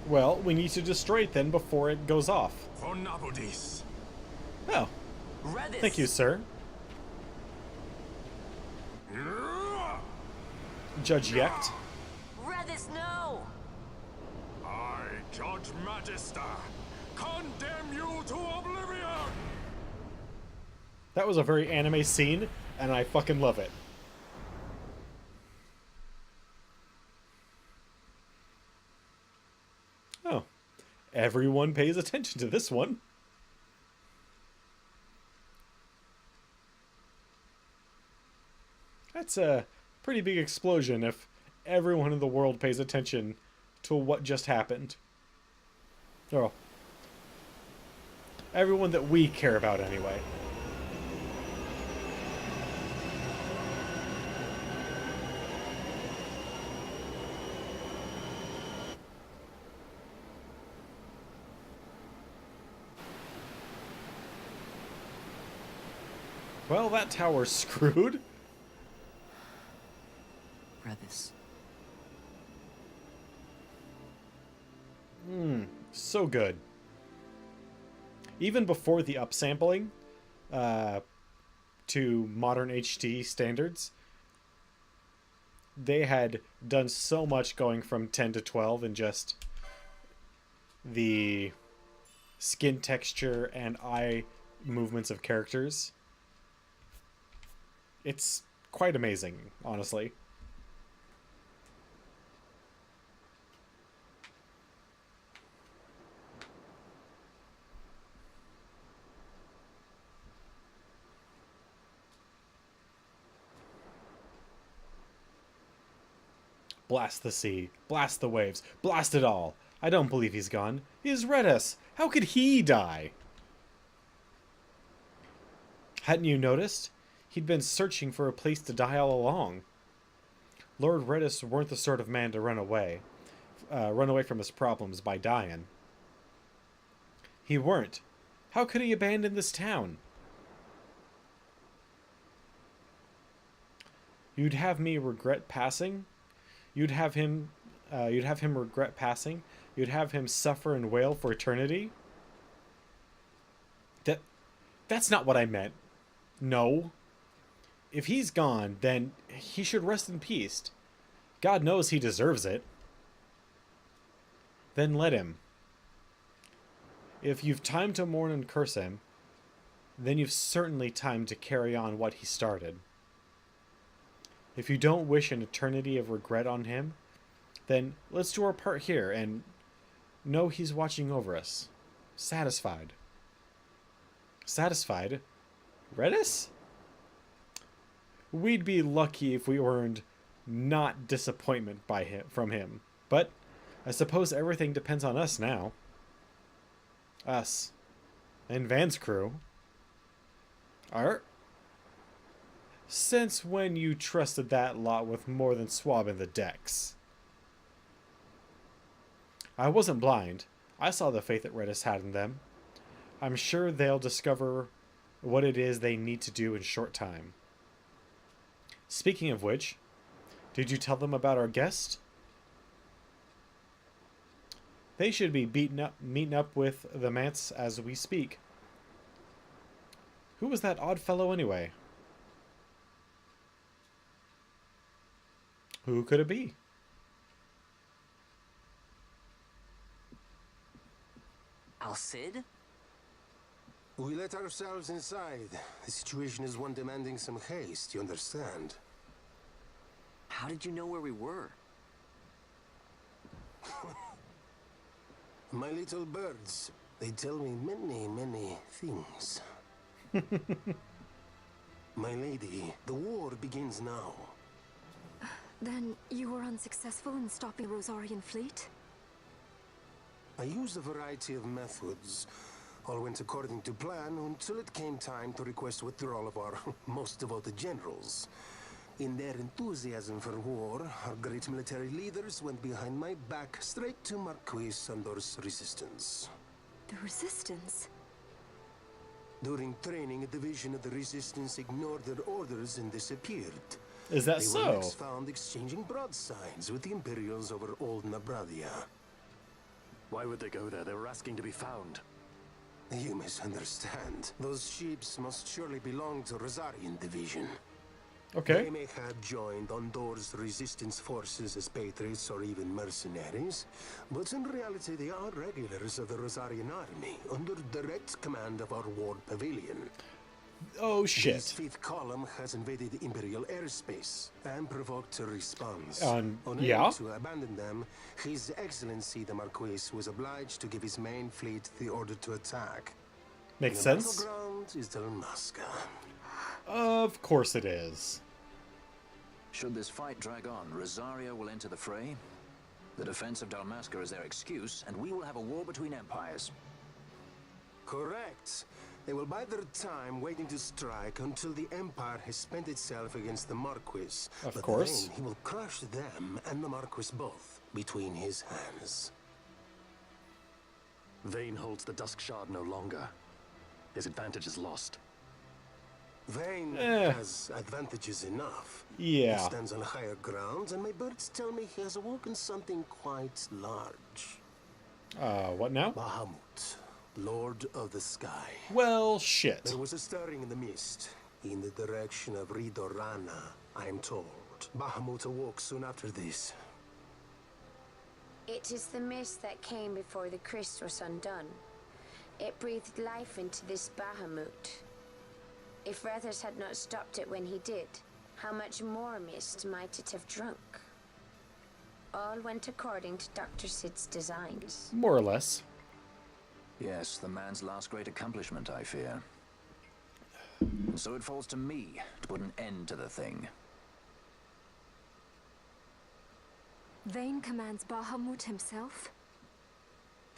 Well, we need to destroy it then before it goes off. For Nabudis. Oh. Redis. Thank you, sir. Judge Yecht. Redis, no! I, Judge Magister, condemn you to oblivion! That was a very anime scene, and I fucking love it. Oh. Everyone pays attention to this one. That's a pretty big explosion if everyone in the world pays attention to what just happened. Oh. Everyone that we care about anyway. Well, that tower's screwed. Redis. So good. Even before the upsampling to modern HD standards, they had done so much going from 10 to 12 in just the skin texture and eye movements of characters. It's quite amazing, honestly. Blast the sea, blast the waves, blast it all. I don't believe he's gone. He's Redis. How could he die? Hadn't you noticed? He'd been searching for a place to die all along. Lord Redis weren't the sort of man to run away from his problems by dying. He weren't. How could he abandon this town? You'd have me regret passing? You'd have him regret passing? You'd have him suffer and wail for eternity? That's not what I meant. No. If he's gone, then he should rest in peace. God knows he deserves it. Then let him. If you've time to mourn and curse him, then you've certainly time to carry on what he started. If you don't wish an eternity of regret on him, then let's do our part here and know he's watching over us. Satisfied. Satisfied? Redis? We'd be lucky if we earned not disappointment from him. But I suppose everything depends on us now. Us. And Van's crew. Since when you trusted that lot with more than swabbing the decks? I wasn't blind. I saw the faith that Redis had in them. I'm sure they'll discover what it is they need to do in short time. Speaking of which, did you tell them about our guest? They should be meeting up with the Mance as we speak. Who was that odd fellow anyway? Who could it be? Al-Cid? We let ourselves inside. The situation is one demanding some haste, you understand? How did you know where we were? My little birds, they tell me many, many things. My lady, the war begins now. Then you were unsuccessful in stopping the Rosarian fleet? I used a variety of methods. All went according to plan until it came time to request withdrawal of our most devoted generals. In their enthusiasm for war, our great military leaders went behind my back straight to Marquis Sandor's resistance. The Resistance? During training, a division of the Resistance ignored their orders and disappeared. Is that They so? were next found exchanging broadsides with the Imperials over Old Nabradia. Why would they go there? They were asking to be found. You misunderstand. Those ships must surely belong to Rosarian Division. Okay. They may have joined Ondor's resistance forces as patriots or even mercenaries, but in reality they are regulars of the Rosarian army, under direct command of our war pavilion. Oh shit. His fifth column has invaded Imperial airspace and provoked a response. Unable yeah? to abandon them, His Excellency the Marquis was obliged to give his main fleet the order to attack. Makes The sense. battleground is Dalmasca. Of course it is. Should this fight drag on, Rosaria will enter the fray. The defense of Dalmasca is their excuse, and we will have a war between empires. Correct. They will bide their time waiting to strike until the Empire has spent itself against the Marquis. Of course. Then he will crush them and the Marquis both between his hands. Vayne holds the Dusk Shard no longer. His advantage is lost. Vayne has advantages enough. Yeah. He stands on higher ground, and my birds tell me he has awoken something quite large. What now? Bahamut, Lord of the Sky. Well, shit. There was a stirring in the mist, in the direction of Ridorana, I am told. Bahamut awoke soon after this. It is the mist that came before the Christ was undone. It breathed life into this Bahamut. If Rethers had not stopped it when he did, how much more mist might it have drunk? All went according to Dr. Sid's designs. More or less. Yes, the man's last great accomplishment, I fear. And so it falls to me to put an end to the thing. Vayne commands Bahamut himself?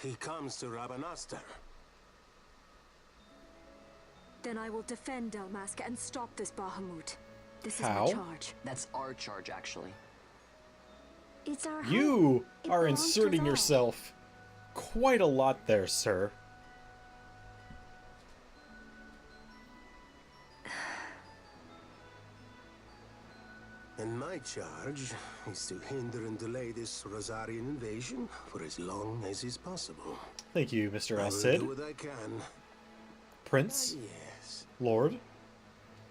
He comes to Rabanastar. Then I will defend Dalmasca and stop this Bahamut. This is How? my charge. That's our charge, actually. It's our You It are belongs to us inserting all. yourself quite a lot there, sir. And my charge is to hinder and delay this Rosarian invasion for as long as is possible. Thank you, Mr. I will Acid. do what I can. Prince? Yes. Lord?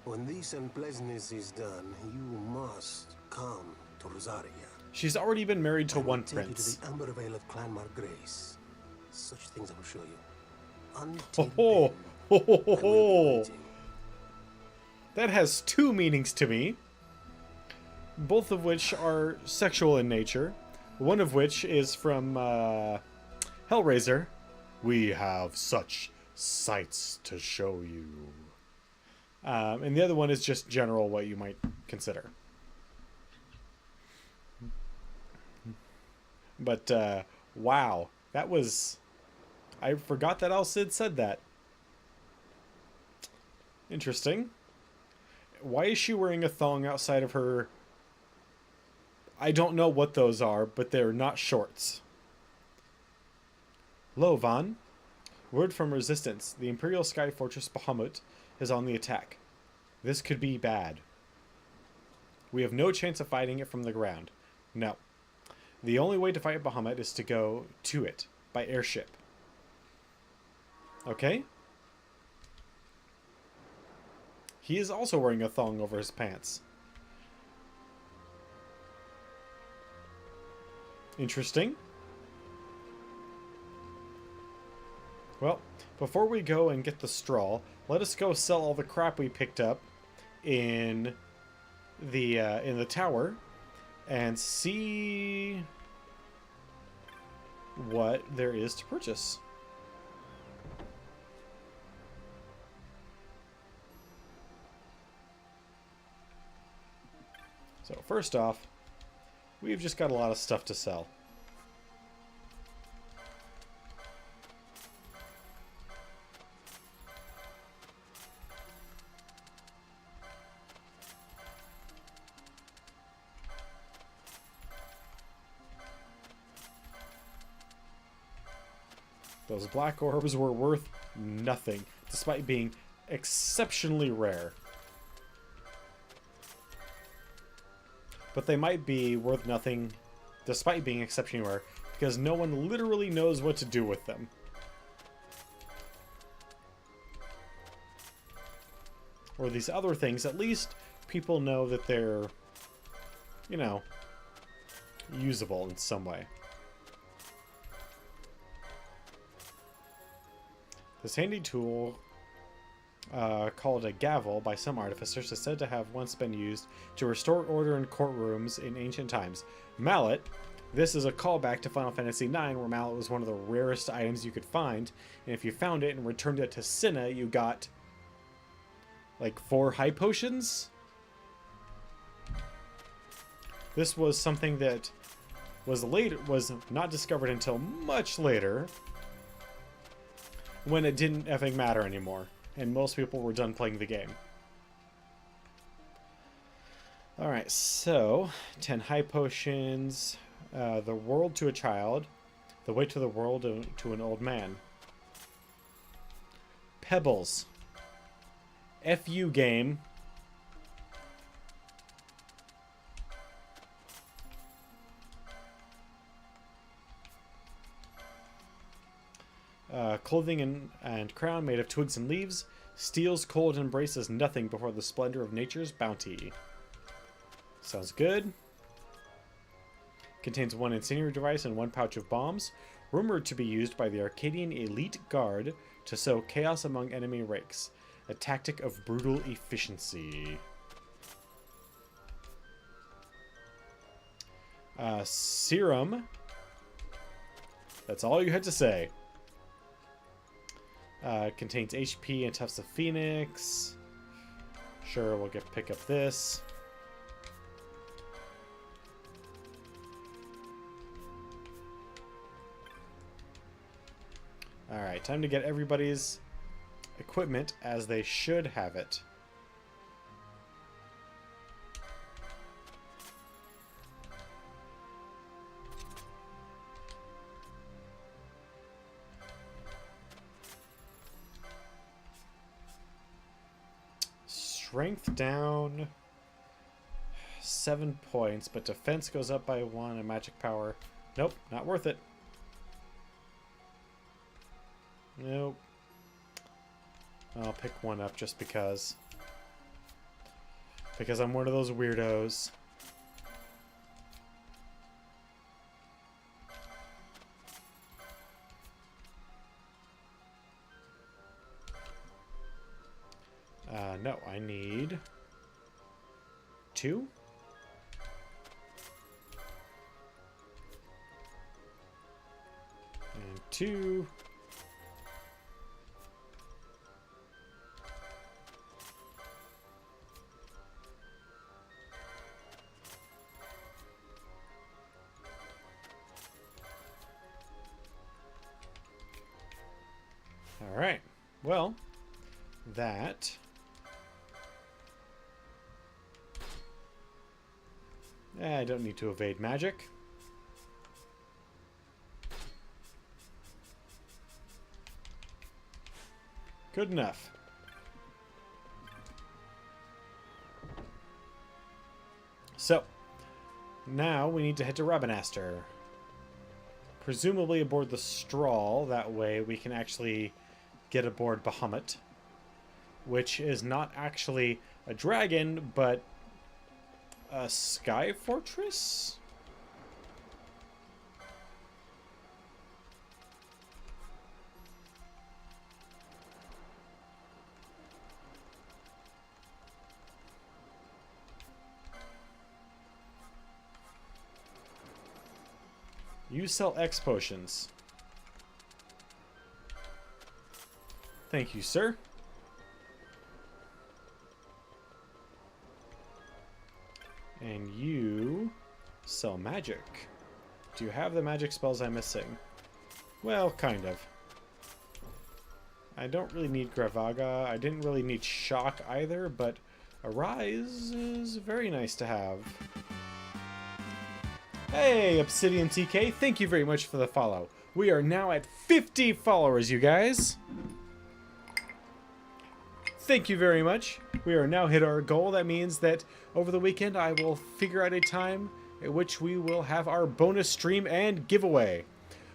When this unpleasantness is done, you must come to Rosaria. She's already been married to I will one take prince. you to the Amber Vale of Clan Margrace. Such things I will show you. Ho Until ho! then, Ho ho ho I will be ho! waiting. That has two meanings to me, both of which are sexual in nature. One of which is from Hellraiser. We have such sights to show you. And the other one is just general, what you might consider. But, wow. That was... I forgot that Al Cid said that. Interesting. Why is she wearing a thong outside of her... I don't know what those are, but they're not shorts. Lo, Van. Word from Resistance. The Imperial Sky Fortress Bahamut is on the attack. This could be bad. We have no chance of fighting it from the ground. No. The only way to fight Bahamut is to go to it by airship. Okay? He is also wearing a thong over his pants. Interesting. Well, before we go and get the straw, let us go sell all the crap we picked up in the tower and see what there is to purchase. So first off, we've just got a lot of stuff to sell. Those black orbs were worth nothing, despite being exceptionally rare. But they might be worth nothing, despite being exceptionally rare, because no one literally knows what to do with them. Or these other things, at least people know that they're, you know, usable in some way. This handy tool, called a gavel by some artificers, is said to have once been used to restore order in courtrooms in ancient times. Mallet. This is a callback to Final Fantasy IX, where Mallet was one of the rarest items you could find, and if you found it and returned it to Cinna, you got like 4 high potions. This was something that was not discovered until much later, when it didn't effing matter anymore, and most people were done playing the game. Alright, so 10 high potions, the world to a child, the way to the world to an old man. Pebbles. FU game. Clothing and crown made of twigs and leaves. Steals cold and embraces nothing before the splendor of nature's bounty. Sounds good. Contains 1 incendiary device and 1 pouch of bombs. Rumored to be used by the Arcadian elite guard to sow chaos among enemy ranks. A tactic of brutal efficiency. Serum. That's all you had to say. Contains HP and Tufts of Phoenix. Sure, we'll pick up this. Alright, time to get everybody's equipment as they should have it. Strength down 7 points, but defense goes up by 1 and magic power. Nope, not worth it. Nope. I'll pick 1 up just because. Because I'm one of those weirdos. No, I need 2. And 2. All right. Well, that I don't need to evade magic. Good enough. So, now we need to head to Rabanastre. Presumably aboard the Strahl. That way we can actually get aboard Bahamut, which is not actually a dragon, but a sky fortress? You sell X potions. Thank you, sir. And you sell magic. Do you have the magic spells I'm missing? Well, kind of. I don't really need Gravaga. I didn't really need Shock either, but Arise is very nice to have. Hey, Obsidian TK, thank you very much for the follow. We are now at 50 followers, you guys. Thank you very much. We are now hit our goal. That means that over the weekend I will figure out a time at which we will have our bonus stream and giveaway,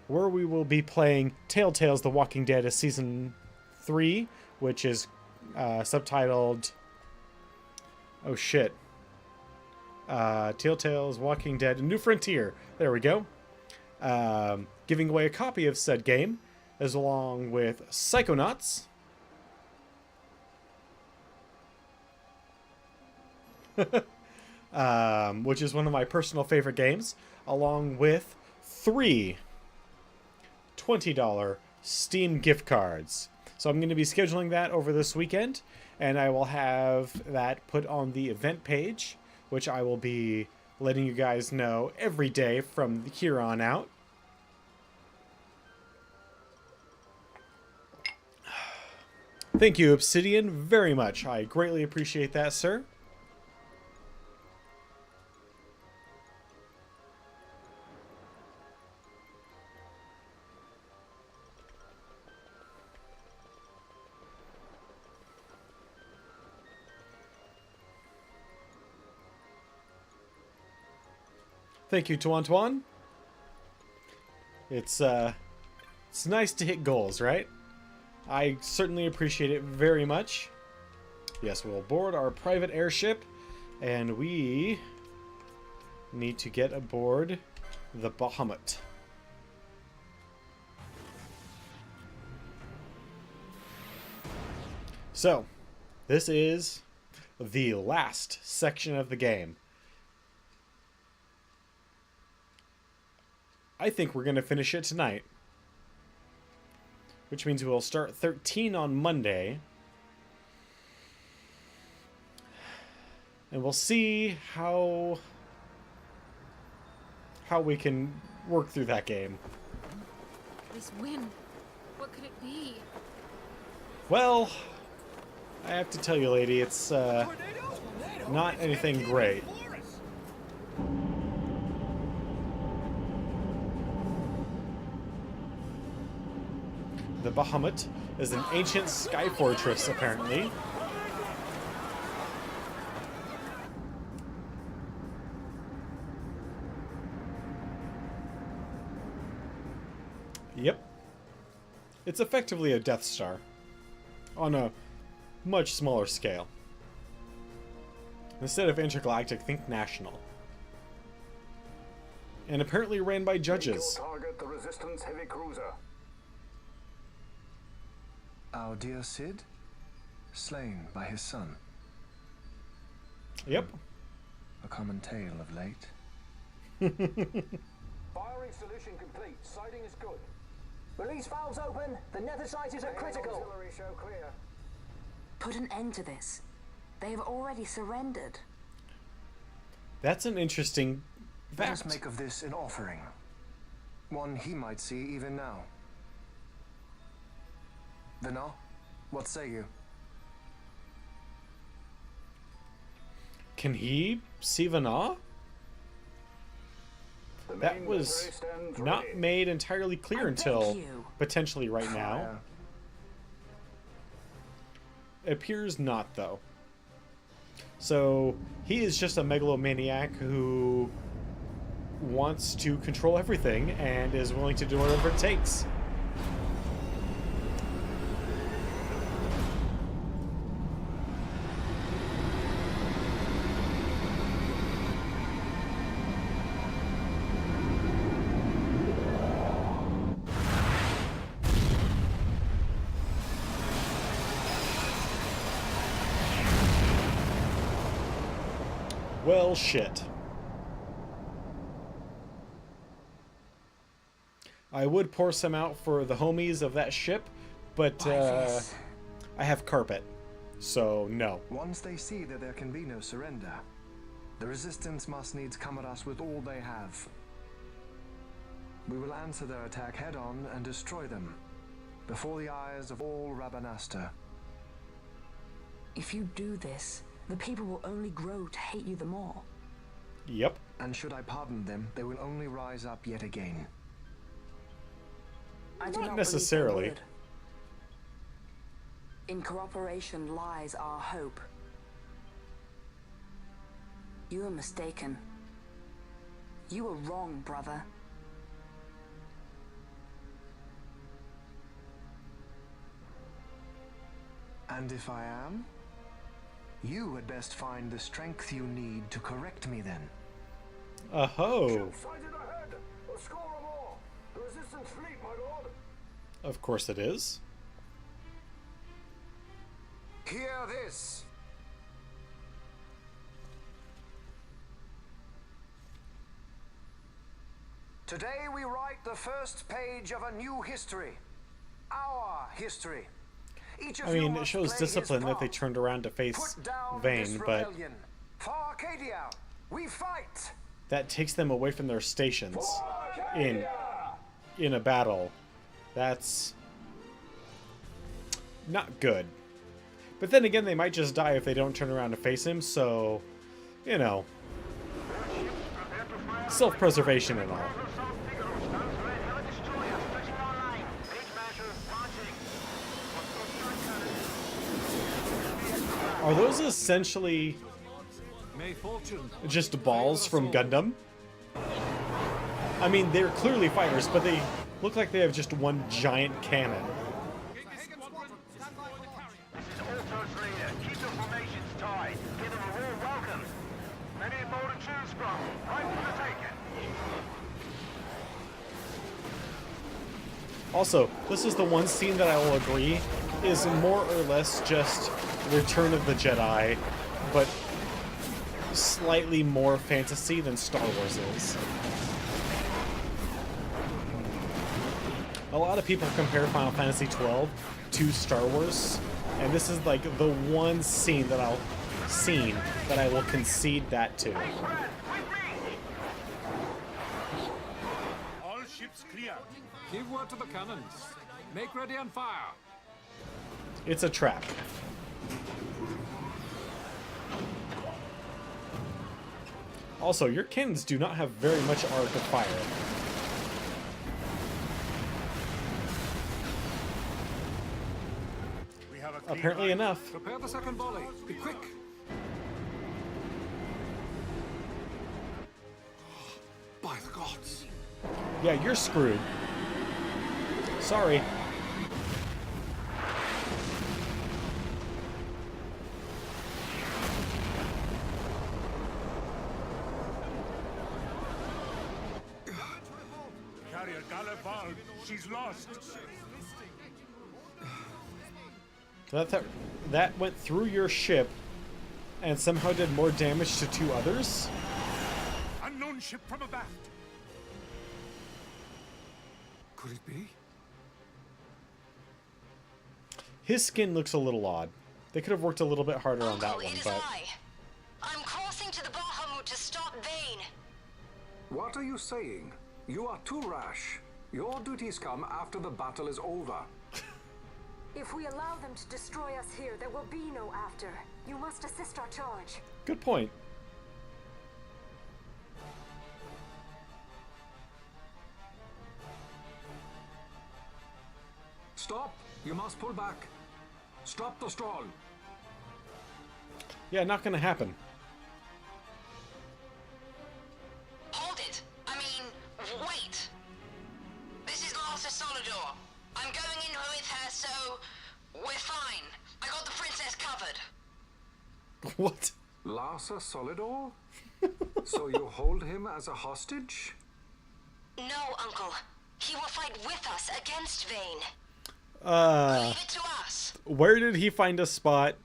where we will be playing Telltale's The Walking Dead Season 3, which is subtitled... Oh shit. Telltale's Walking Dead New Frontier. There we go. Giving away a copy of said game, as along with Psychonauts. Which is one of my personal favorite games, along with 3 $20 Steam gift cards. So I'm going to be scheduling that over this weekend, and I will have that put on the event page, which I will be letting you guys know every day from here on out. Thank you, Obsidian, very much. I greatly appreciate that, sir. Thank you, Tuan. It's nice to hit goals, right? I certainly appreciate it very much. Yes, we'll board our private airship, and we need to get aboard the Bahamut. So, this is the last section of the game. I think we're going to finish it tonight. Which means we'll start 13 on Monday. And we'll see how we can work through that game. This wind, what could it be? Well, I have to tell you, lady, it's not anything great. The Bahamut is an ancient sky fortress, apparently. Yep. It's effectively a Death Star. On a much smaller scale. Instead of intergalactic, think national. And apparently ran by judges. Target the Resistance heavy cruiser. Our dear Cid, slain by his son. Yep. A common tale of late. Firing solution complete. Sighting is good. Release valves open. The nether site is at critical. Auxiliary show clear. Put an end to this. They have already surrendered. That's an interesting Let fact. us make of this an offering. One he might see even now. Venal, what say you? Can he see Vana? That was not made entirely clear until potentially right now. It appears not, though. So he is just a megalomaniac who wants to control everything and is willing to do whatever it takes. Well, shit. I would pour some out for the homies of that ship, but I have carpet, so no. Once they see that there can be no surrender, the Resistance must needs come at us with all they have. We will answer their attack head-on and destroy them, before the eyes of all Rabanastre. If you do this, the people will only grow to hate you the more. Yep. And should I pardon them, they will only rise up yet again. I do Not not necessarily. believe they would. In cooperation lies our hope. You are mistaken. You are wrong, brother. And if I am? You had best find the strength you need to correct me then. Aho! Sighted ahead! A score or more! The Resistance fleet, my lord! Of course it is. Hear this! Today we write the first page of a new history. Our history. I mean, it shows discipline that they turned around to face Vayne, but for Arcadia, we fight. That takes them away from their stations in a battle. That's not good. But then again, they might just die if they don't turn around to face him, so, you know, self-preservation and all. Are those essentially just balls from Gundam? I mean, they're clearly fighters, but they look like they have just one giant cannon. Also, this is the one scene that I will agree is more or less just Return of the Jedi, but slightly more fantasy than Star Wars is. A lot of people compare Final Fantasy 12 to Star Wars, and this is like the one scene that I will concede that to. All ships clear. Give word to the cannons. Make ready and fire. It's a trap. Also, your cannons do not have very much arc of fire. Apparently enough. Prepare the second volley. Be quick. By the gods. Yeah, you're screwed. Sorry. Carrier Gallivard, she's lost. That went through your ship and somehow did more damage to two others? Unknown ship from abaft. Could it be? His skin looks a little odd. They could have worked a little bit harder on that one, but... I'm crossing to the Bahamut to stop Vayne. What are you saying? You are too rash. Your duties come after the battle is over. If we allow them to destroy us here, there will be no after. You must assist our charge. Good point. Stop! You must pull back. Stop the stall. Yeah, not gonna happen. Hold it! I mean, wait! This is Larsa Solidor. I'm going in with her, so we're fine. I got the princess covered. What? Larsa Solidor? So you hold him as a hostage? No, Uncle. He will fight with us against Vayne. Leave it to us. Where did he find a spot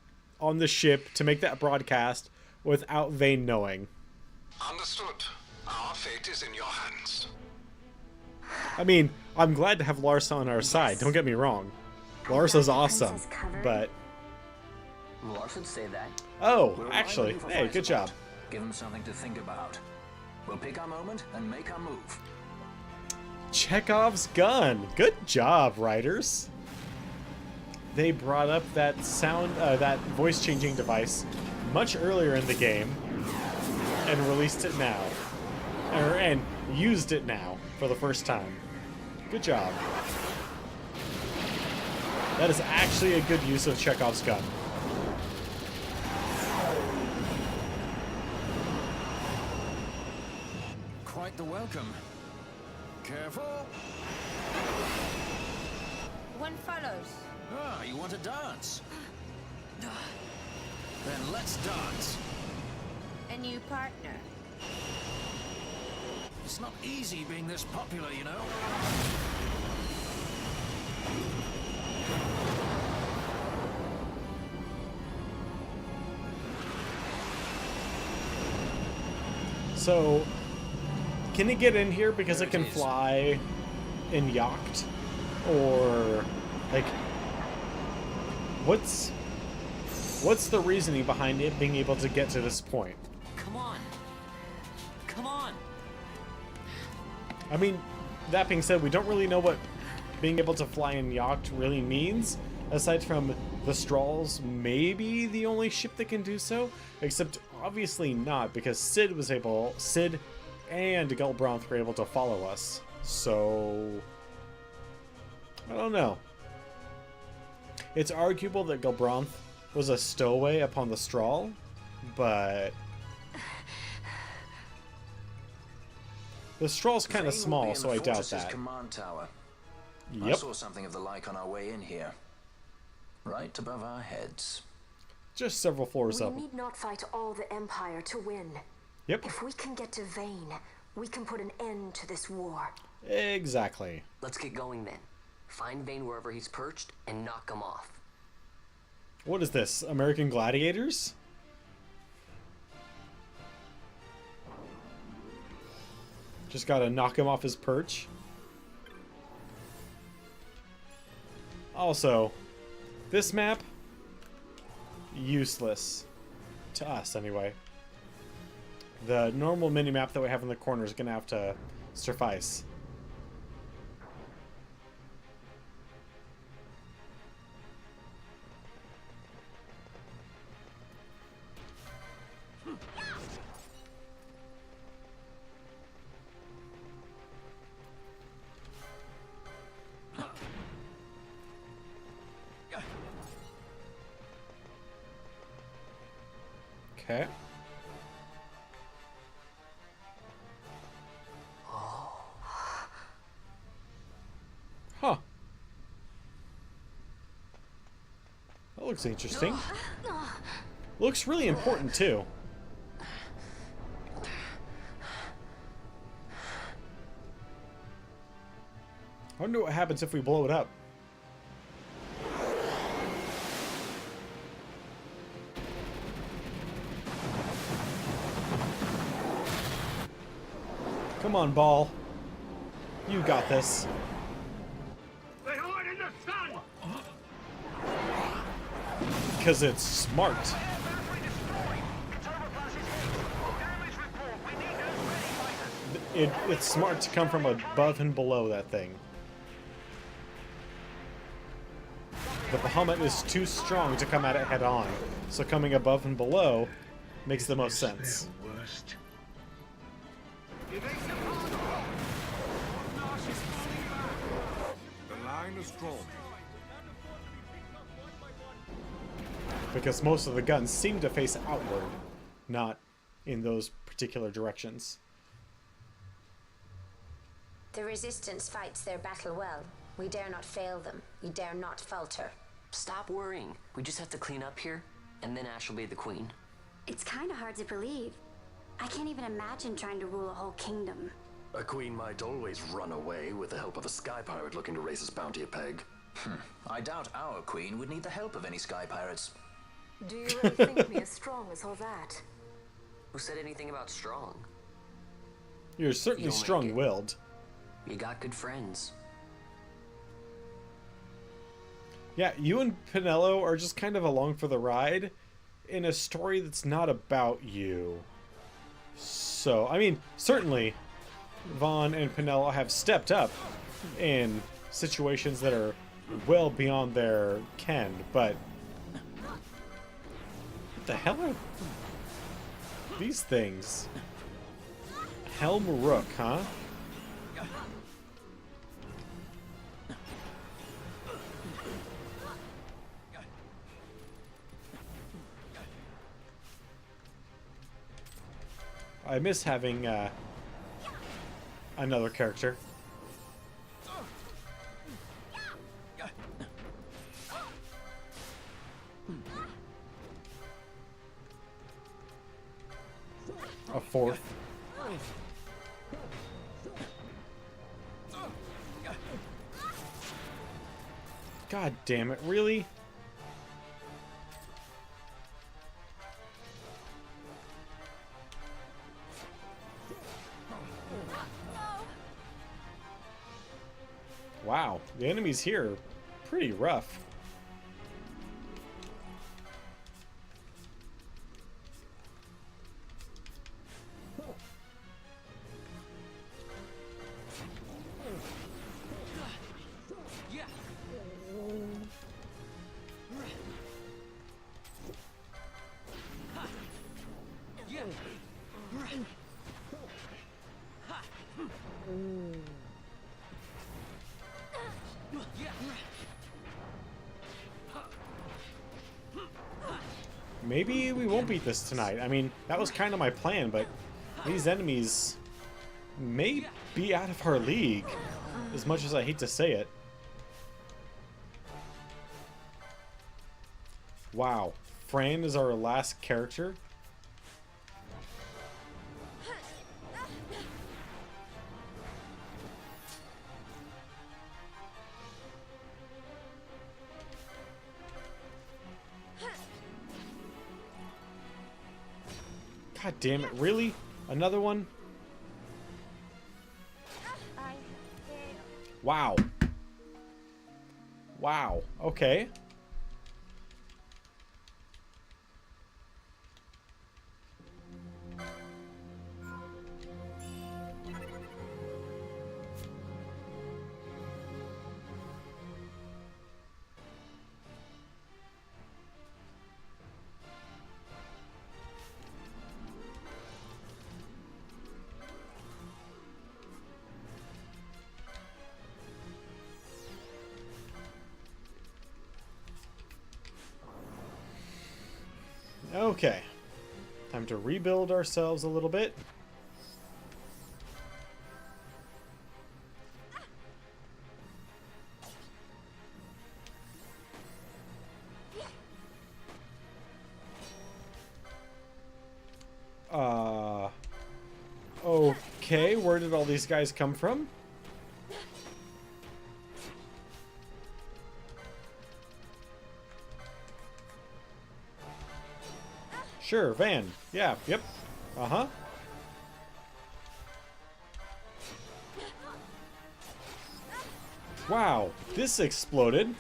on the ship to make that broadcast without Vayne knowing? Understood. Our fate is in your hands. I mean, I'm glad to have Larsa on our side. Don't get me wrong. Larsa's awesome, but... Lars would say that. Oh, We're actually, arriving for hey, flight good job. support. Give them something to think about. We'll pick our moment and make our move. Chekhov's gun. Good job, writers. They brought up that sound, that voice-changing device much earlier in the game, and released it now, and used it now for the first time. Good job. That is actually a good use of Chekhov's gun. Quite the welcome. Careful. One follows. Ah, you want to dance? Then let's dance. A new partner. It's not easy being this popular, you know. So, can it get in here because it can fly in yacht? Or, like, what's the reasoning behind it being able to get to this point? Come on. Come on. I mean, that being said, we don't really know what being able to fly in yacht really means, aside from the Strahls maybe the only ship that can do so, except obviously not, because Sid and Gelbronth were able to follow us, so I don't know. It's arguable that Gelbronth was a stowaway upon the Strahl, but the Strahl's kind of small, so I doubt that. Command tower. I Yep. saw something of the like on our way in here. Right above our heads. Just several floors We up. need not fight all the Empire to win. Yep. If we can get to Vane, we can put an end to this war. Exactly. Let's get going then. Find Vane wherever he's perched and knock him off. What is this? American Gladiators? Just gotta knock him off his perch. Also, this map, useless. To us, anyway. The normal mini-map that we have in the corner is gonna have to suffice. Okay. Huh. That looks interesting. Looks really important, too. I wonder what happens if we blow it up. Come on, Ball. You got this. They hide in the sun! Because it's smart. It's smart to come from above and below that thing. The Bahamut is too strong to come at it head on, so coming above and below makes the most sense. The line is drawn. Because most of the guns seem to face outward, not in those particular directions. The Resistance fights their battle well. We dare not fail them. We dare not falter. Stop worrying. We just have to clean up here, and then Ash will be the queen. It's kind of hard to believe. I can't even imagine trying to rule a whole kingdom. A queen might always run away with the help of a sky pirate looking to raise his bounty a peg. I doubt our queen would need the help of any sky pirates. Do you really think me as strong as all that? Who said anything about strong? You're certainly You'll make strong-willed. You got good friends. Yeah, you and Pinello are just kind of along for the ride in a story that's not about you. So, I mean, certainly Vaughn and Pinello have stepped up in situations that are well beyond their ken, but what the hell are these things? Helm Rook, huh? I miss having another character. A fourth. God damn it, really? Wow, the enemies here are pretty rough. Maybe we won't beat this tonight. I mean, that was kind of my plan, but these enemies may be out of our league, as much as I hate to say it. Wow, Fran is our last character? God damn it, really? Another one? Wow. Wow, okay. Okay. Time to rebuild ourselves a little bit. Okay, where did all these guys come from? Sure, Van. Yeah, yep. Uh-huh. Wow, this exploded.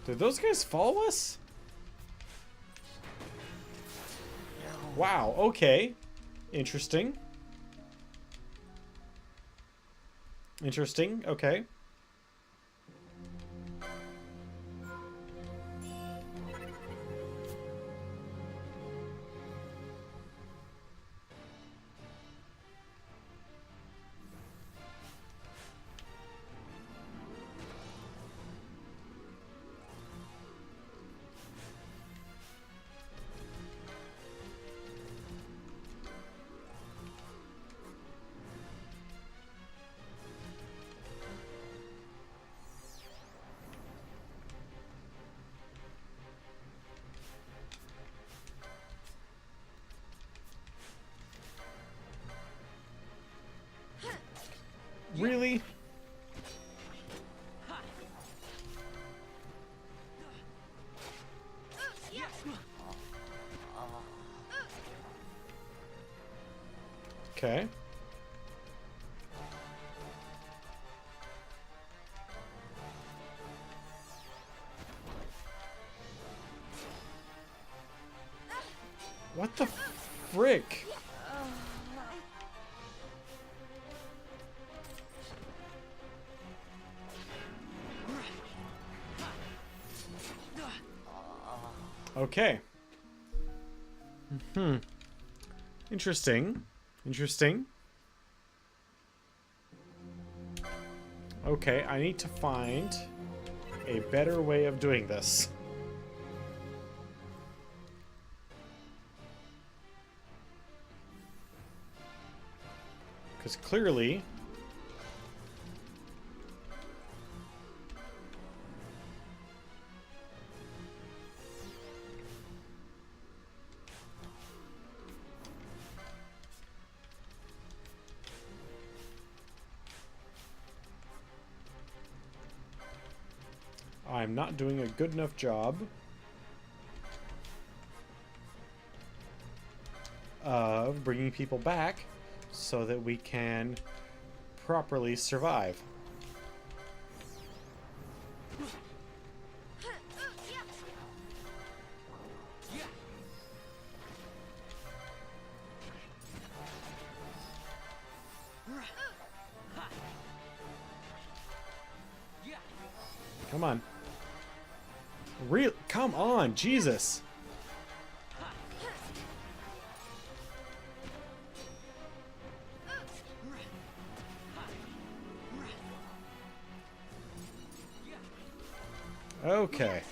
Did those guys follow us? Wow, okay. Interesting. Interesting, okay. Really? What the frick? Okay. Interesting. Interesting. Okay, I need to find a better way of doing this. Because clearly... I'm not doing a good enough job of bringing people back so that we can properly survive. Come on. Come on, Jesus. Okay.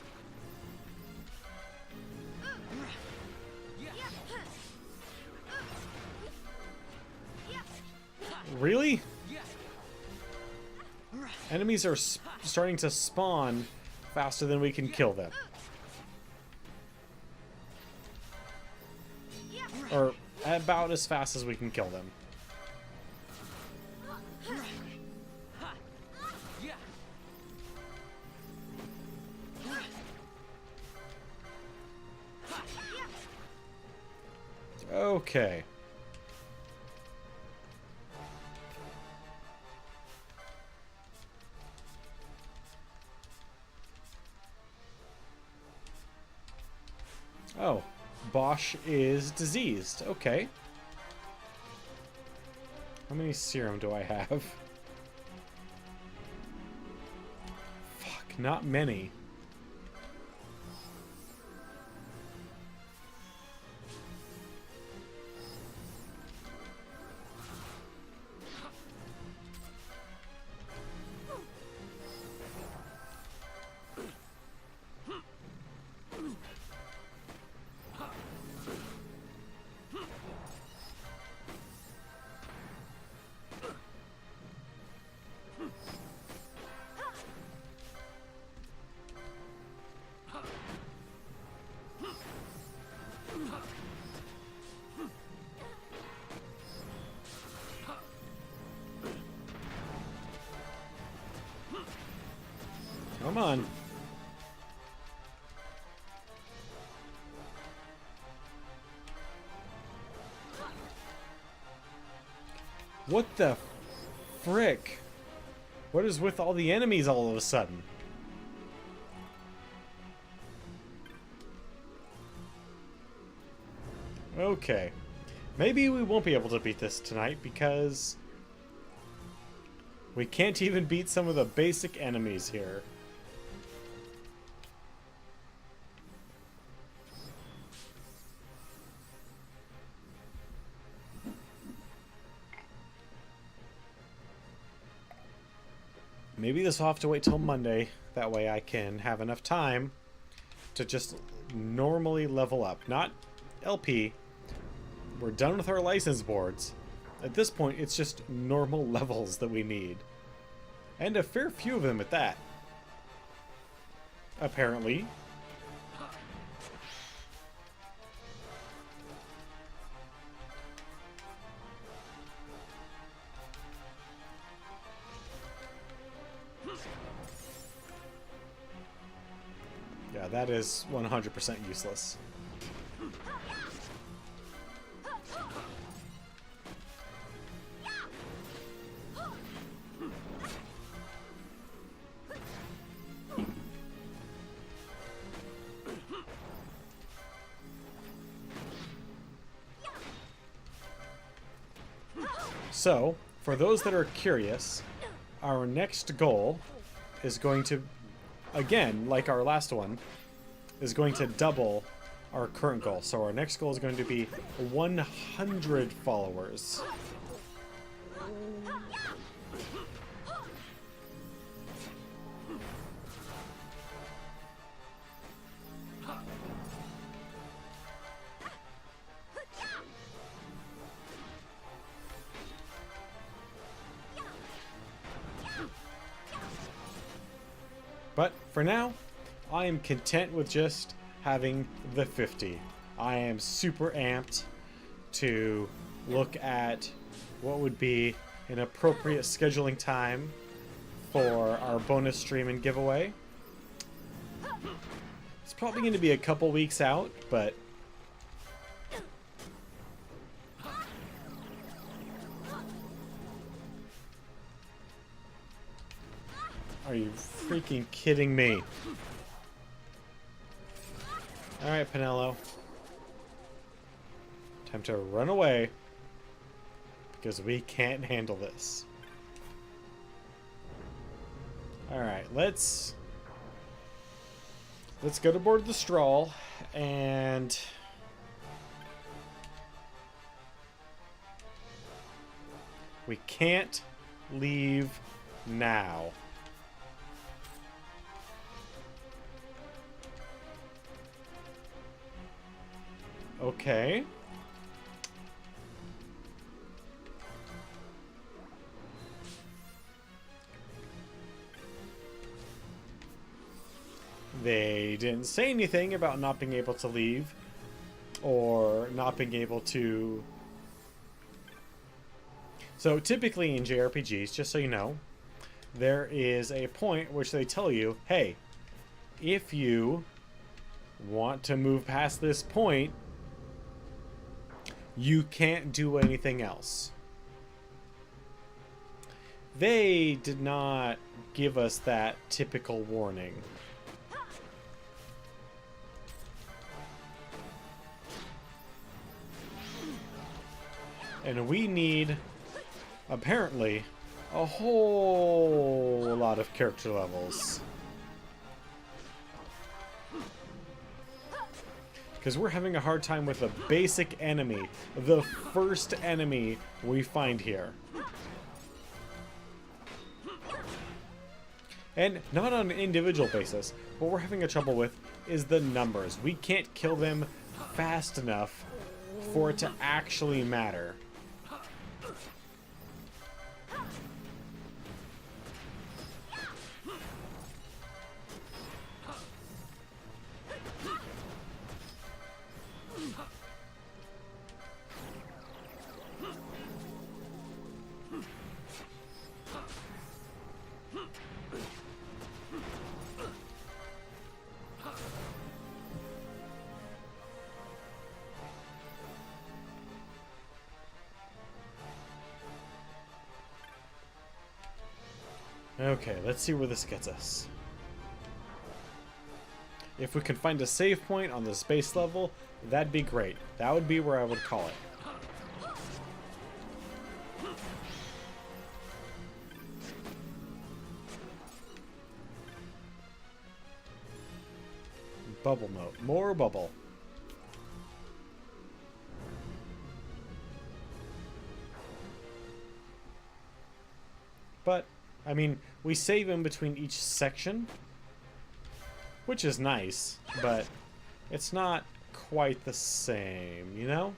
Really? Enemies are starting to spawn faster than we can kill them. Or about as fast as we can kill them. Okay. Oh, Bosch is diseased. Okay. How many serum do I have? Fuck, not many. Come on. What the frick? What is with all the enemies all of a sudden? Okay. Maybe we won't be able to beat this tonight because we can't even beat some of the basic enemies here. Maybe this will have to wait till Monday. That way I can have enough time to just normally level up. Not LP. We're done with our license boards. At this point, it's just normal levels that we need. And a fair few of them at that. Apparently. Yeah, that is 100% useless. So, for those that are curious, our next goal is going to, again, like our last one, is going to double our current goal. So our next goal is going to be 100 followers. But for now, I am content with just having the 50. I am super amped to look at what would be an appropriate scheduling time for our bonus stream and giveaway. It's probably going to be a couple weeks out, but are you freaking kidding me? Alright, Pinello. Time to run away, because we can't handle this. Alright, let's go to board the Stroll, and we can't leave now. Okay. They didn't say anything about not being able to leave or not being able to... So typically in JRPGs, just so you know, there is a point which they tell you, hey, if you want to move past this point, you can't do anything else. They did not give us that typical warning. And we need, apparently, a whole lot of character levels. Because we're having a hard time with a basic enemy. The first enemy we find here. And not on an individual basis. What we're having a trouble with is the numbers. We can't kill them fast enough for it to actually matter. Okay, let's see where this gets us. If we can find a save point on this base level, that'd be great. That would be where I would call it. Bubble mode. More bubble. But, I mean, we save in between each section, which is nice, but it's not quite the same, you know?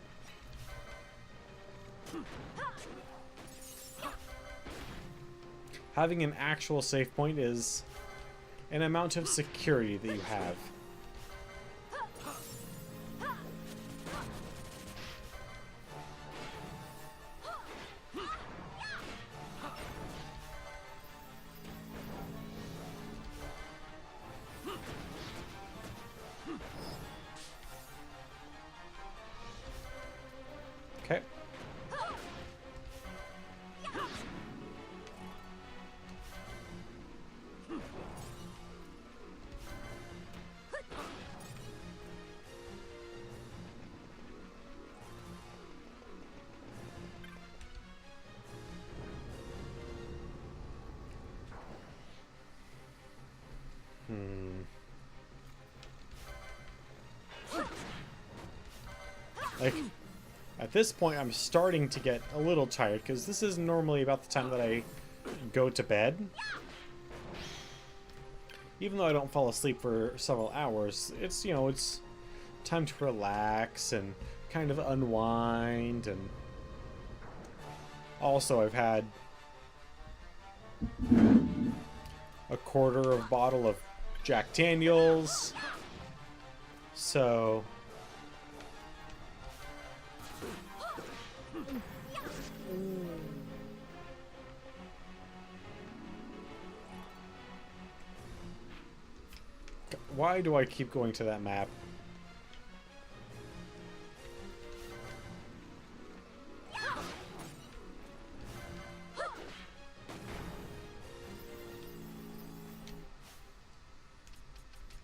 Having an actual save point is an amount of security that you have. Okay. this point, I'm starting to get a little tired, because this is normally about the time that I go to bed. Even though I don't fall asleep for several hours, it's, you know, it's time to relax and kind of unwind. And also, I've had a quarter of a bottle of Jack Daniels, so why do I keep going to that map?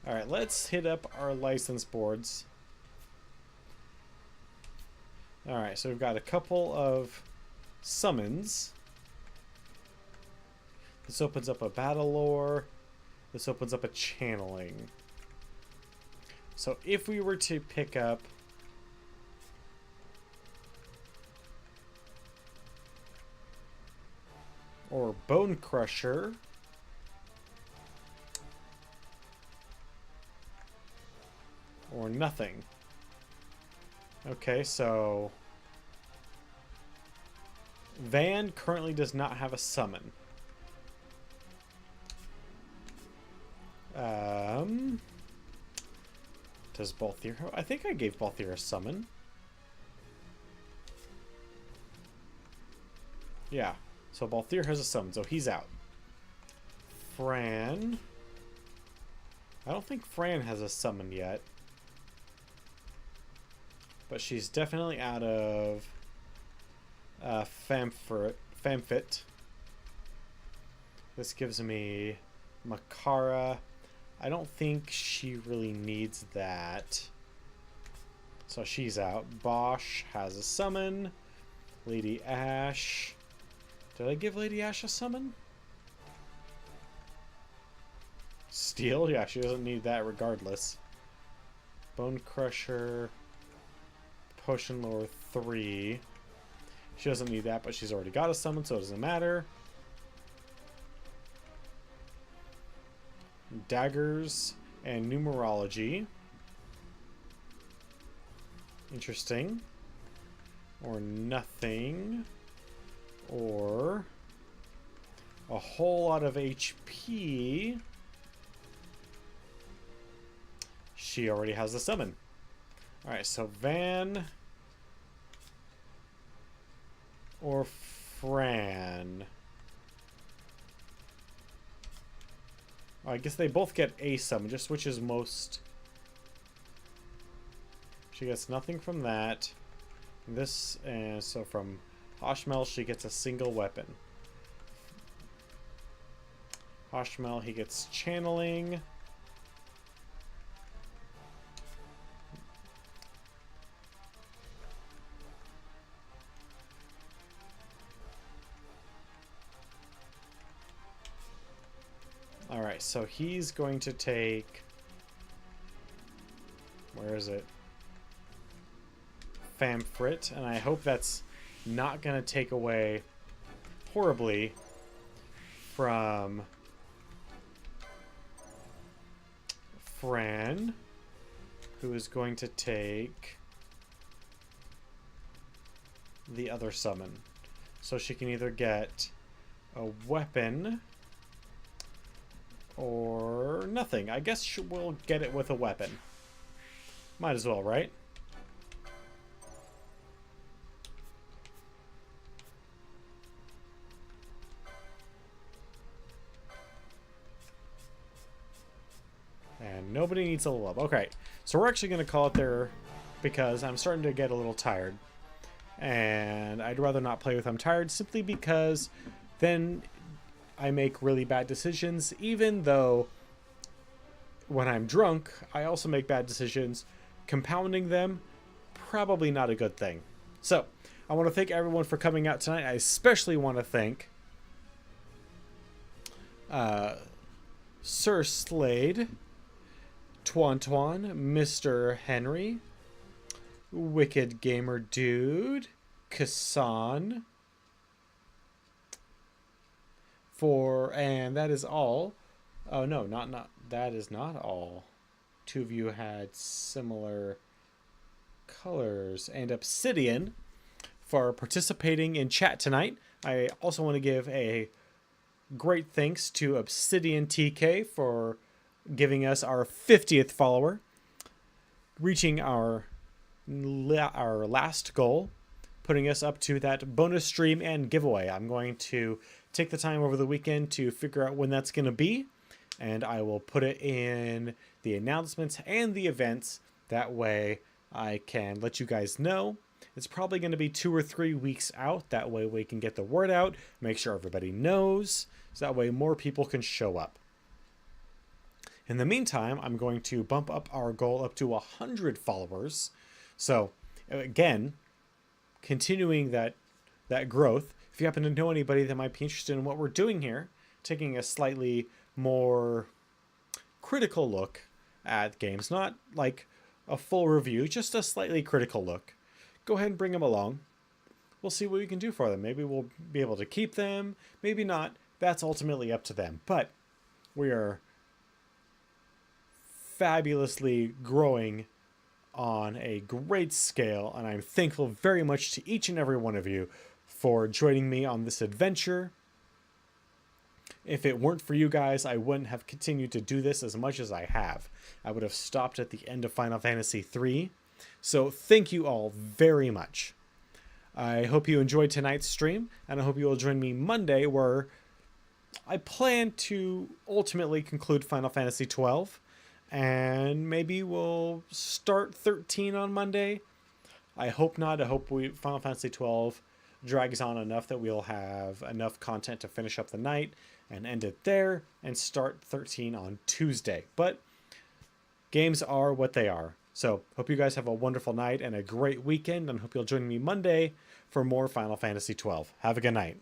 Alright, let's hit up our license boards. Alright, so we've got a couple of summons. This opens up a battle lore. This opens up a channeling. So if we were to pick up or Bone Crusher, or nothing. Okay, so Van currently does not have a summon. Does Balthier? I think I gave Balthier a summon. Yeah, so Balthier has a summon, so he's out. Fran. I don't think Fran has a summon yet. But she's definitely out of Famfit. This gives me Makara. I don't think she really needs that. So she's out. Bosch has a summon. Lady Ash. Did I give Lady Ash a summon? Steel? Yeah, she doesn't need that regardless. Bone Crusher. Potion Lore 3. She doesn't need that, but she's already got a summon, so it doesn't matter. Daggers and Numerology. Interesting. Or nothing. Or a whole lot of HP. She already has the summon. Alright, so Van or Fran. I guess they both get a summon, just which is most. She gets nothing from that. This, and so from Hoshmel, she gets a single weapon. Hoshmel, he gets channeling. Alright, so he's going to take... Where is it? Famfrit, and I hope that's not going to take away horribly from Fran, who is going to take the other summon. So she can either get a weapon or nothing. I guess we'll get it with a weapon. Might as well, right? And nobody needs a level up. Okay, so we're actually going to call it there because I'm starting to get a little tired. And I'd rather not play with I'm tired simply because then I make really bad decisions, even though when I'm drunk, I also make bad decisions. Compounding them, probably not a good thing. So, I want to thank everyone for coming out tonight. I especially want to thank Sir Slade, Twan, Mr. Henry, Wicked Gamer Dude, Kasan, and that is all. Oh no, not that is not all. Two of you had similar colors, and Obsidian for participating in chat tonight. I also want to give a great thanks to Obsidian TK for giving us our 50th follower, reaching our last goal, putting us up to that bonus stream and giveaway. I'm going to take the time over the weekend to figure out when that's going to be, and I will put it in the announcements and the events. That way I can let you guys know. It's probably going to be 2 or 3 weeks out. That way we can get the word out, make sure everybody knows, so that way more people can show up. In the meantime, I'm going to bump up our goal up to 100 followers. So again, continuing that growth. If you happen to know anybody that might be interested in what we're doing here, taking a slightly more critical look at games, not like a full review, just a slightly critical look, go ahead and bring them along. We'll see what we can do for them. Maybe we'll be able to keep them, maybe not. That's ultimately up to them. But we are fabulously growing on a great scale, and I'm thankful very much to each and every one of you for joining me on this adventure. If it weren't for you guys, I wouldn't have continued to do this as much as I have. I would have stopped at the end of Final Fantasy III. So thank you all very much. I hope you enjoyed tonight's stream, and I hope you will join me Monday, where I plan to ultimately conclude Final Fantasy XII, and maybe we'll start 13 on Monday. I hope not. I hope Final Fantasy XII drags on enough that we'll have enough content to finish up the night and end it there and start 13 on Tuesday. But games are what they are. So hope you guys have a wonderful night and a great weekend, and hope you'll join me Monday for more Final Fantasy XII. Have a good night.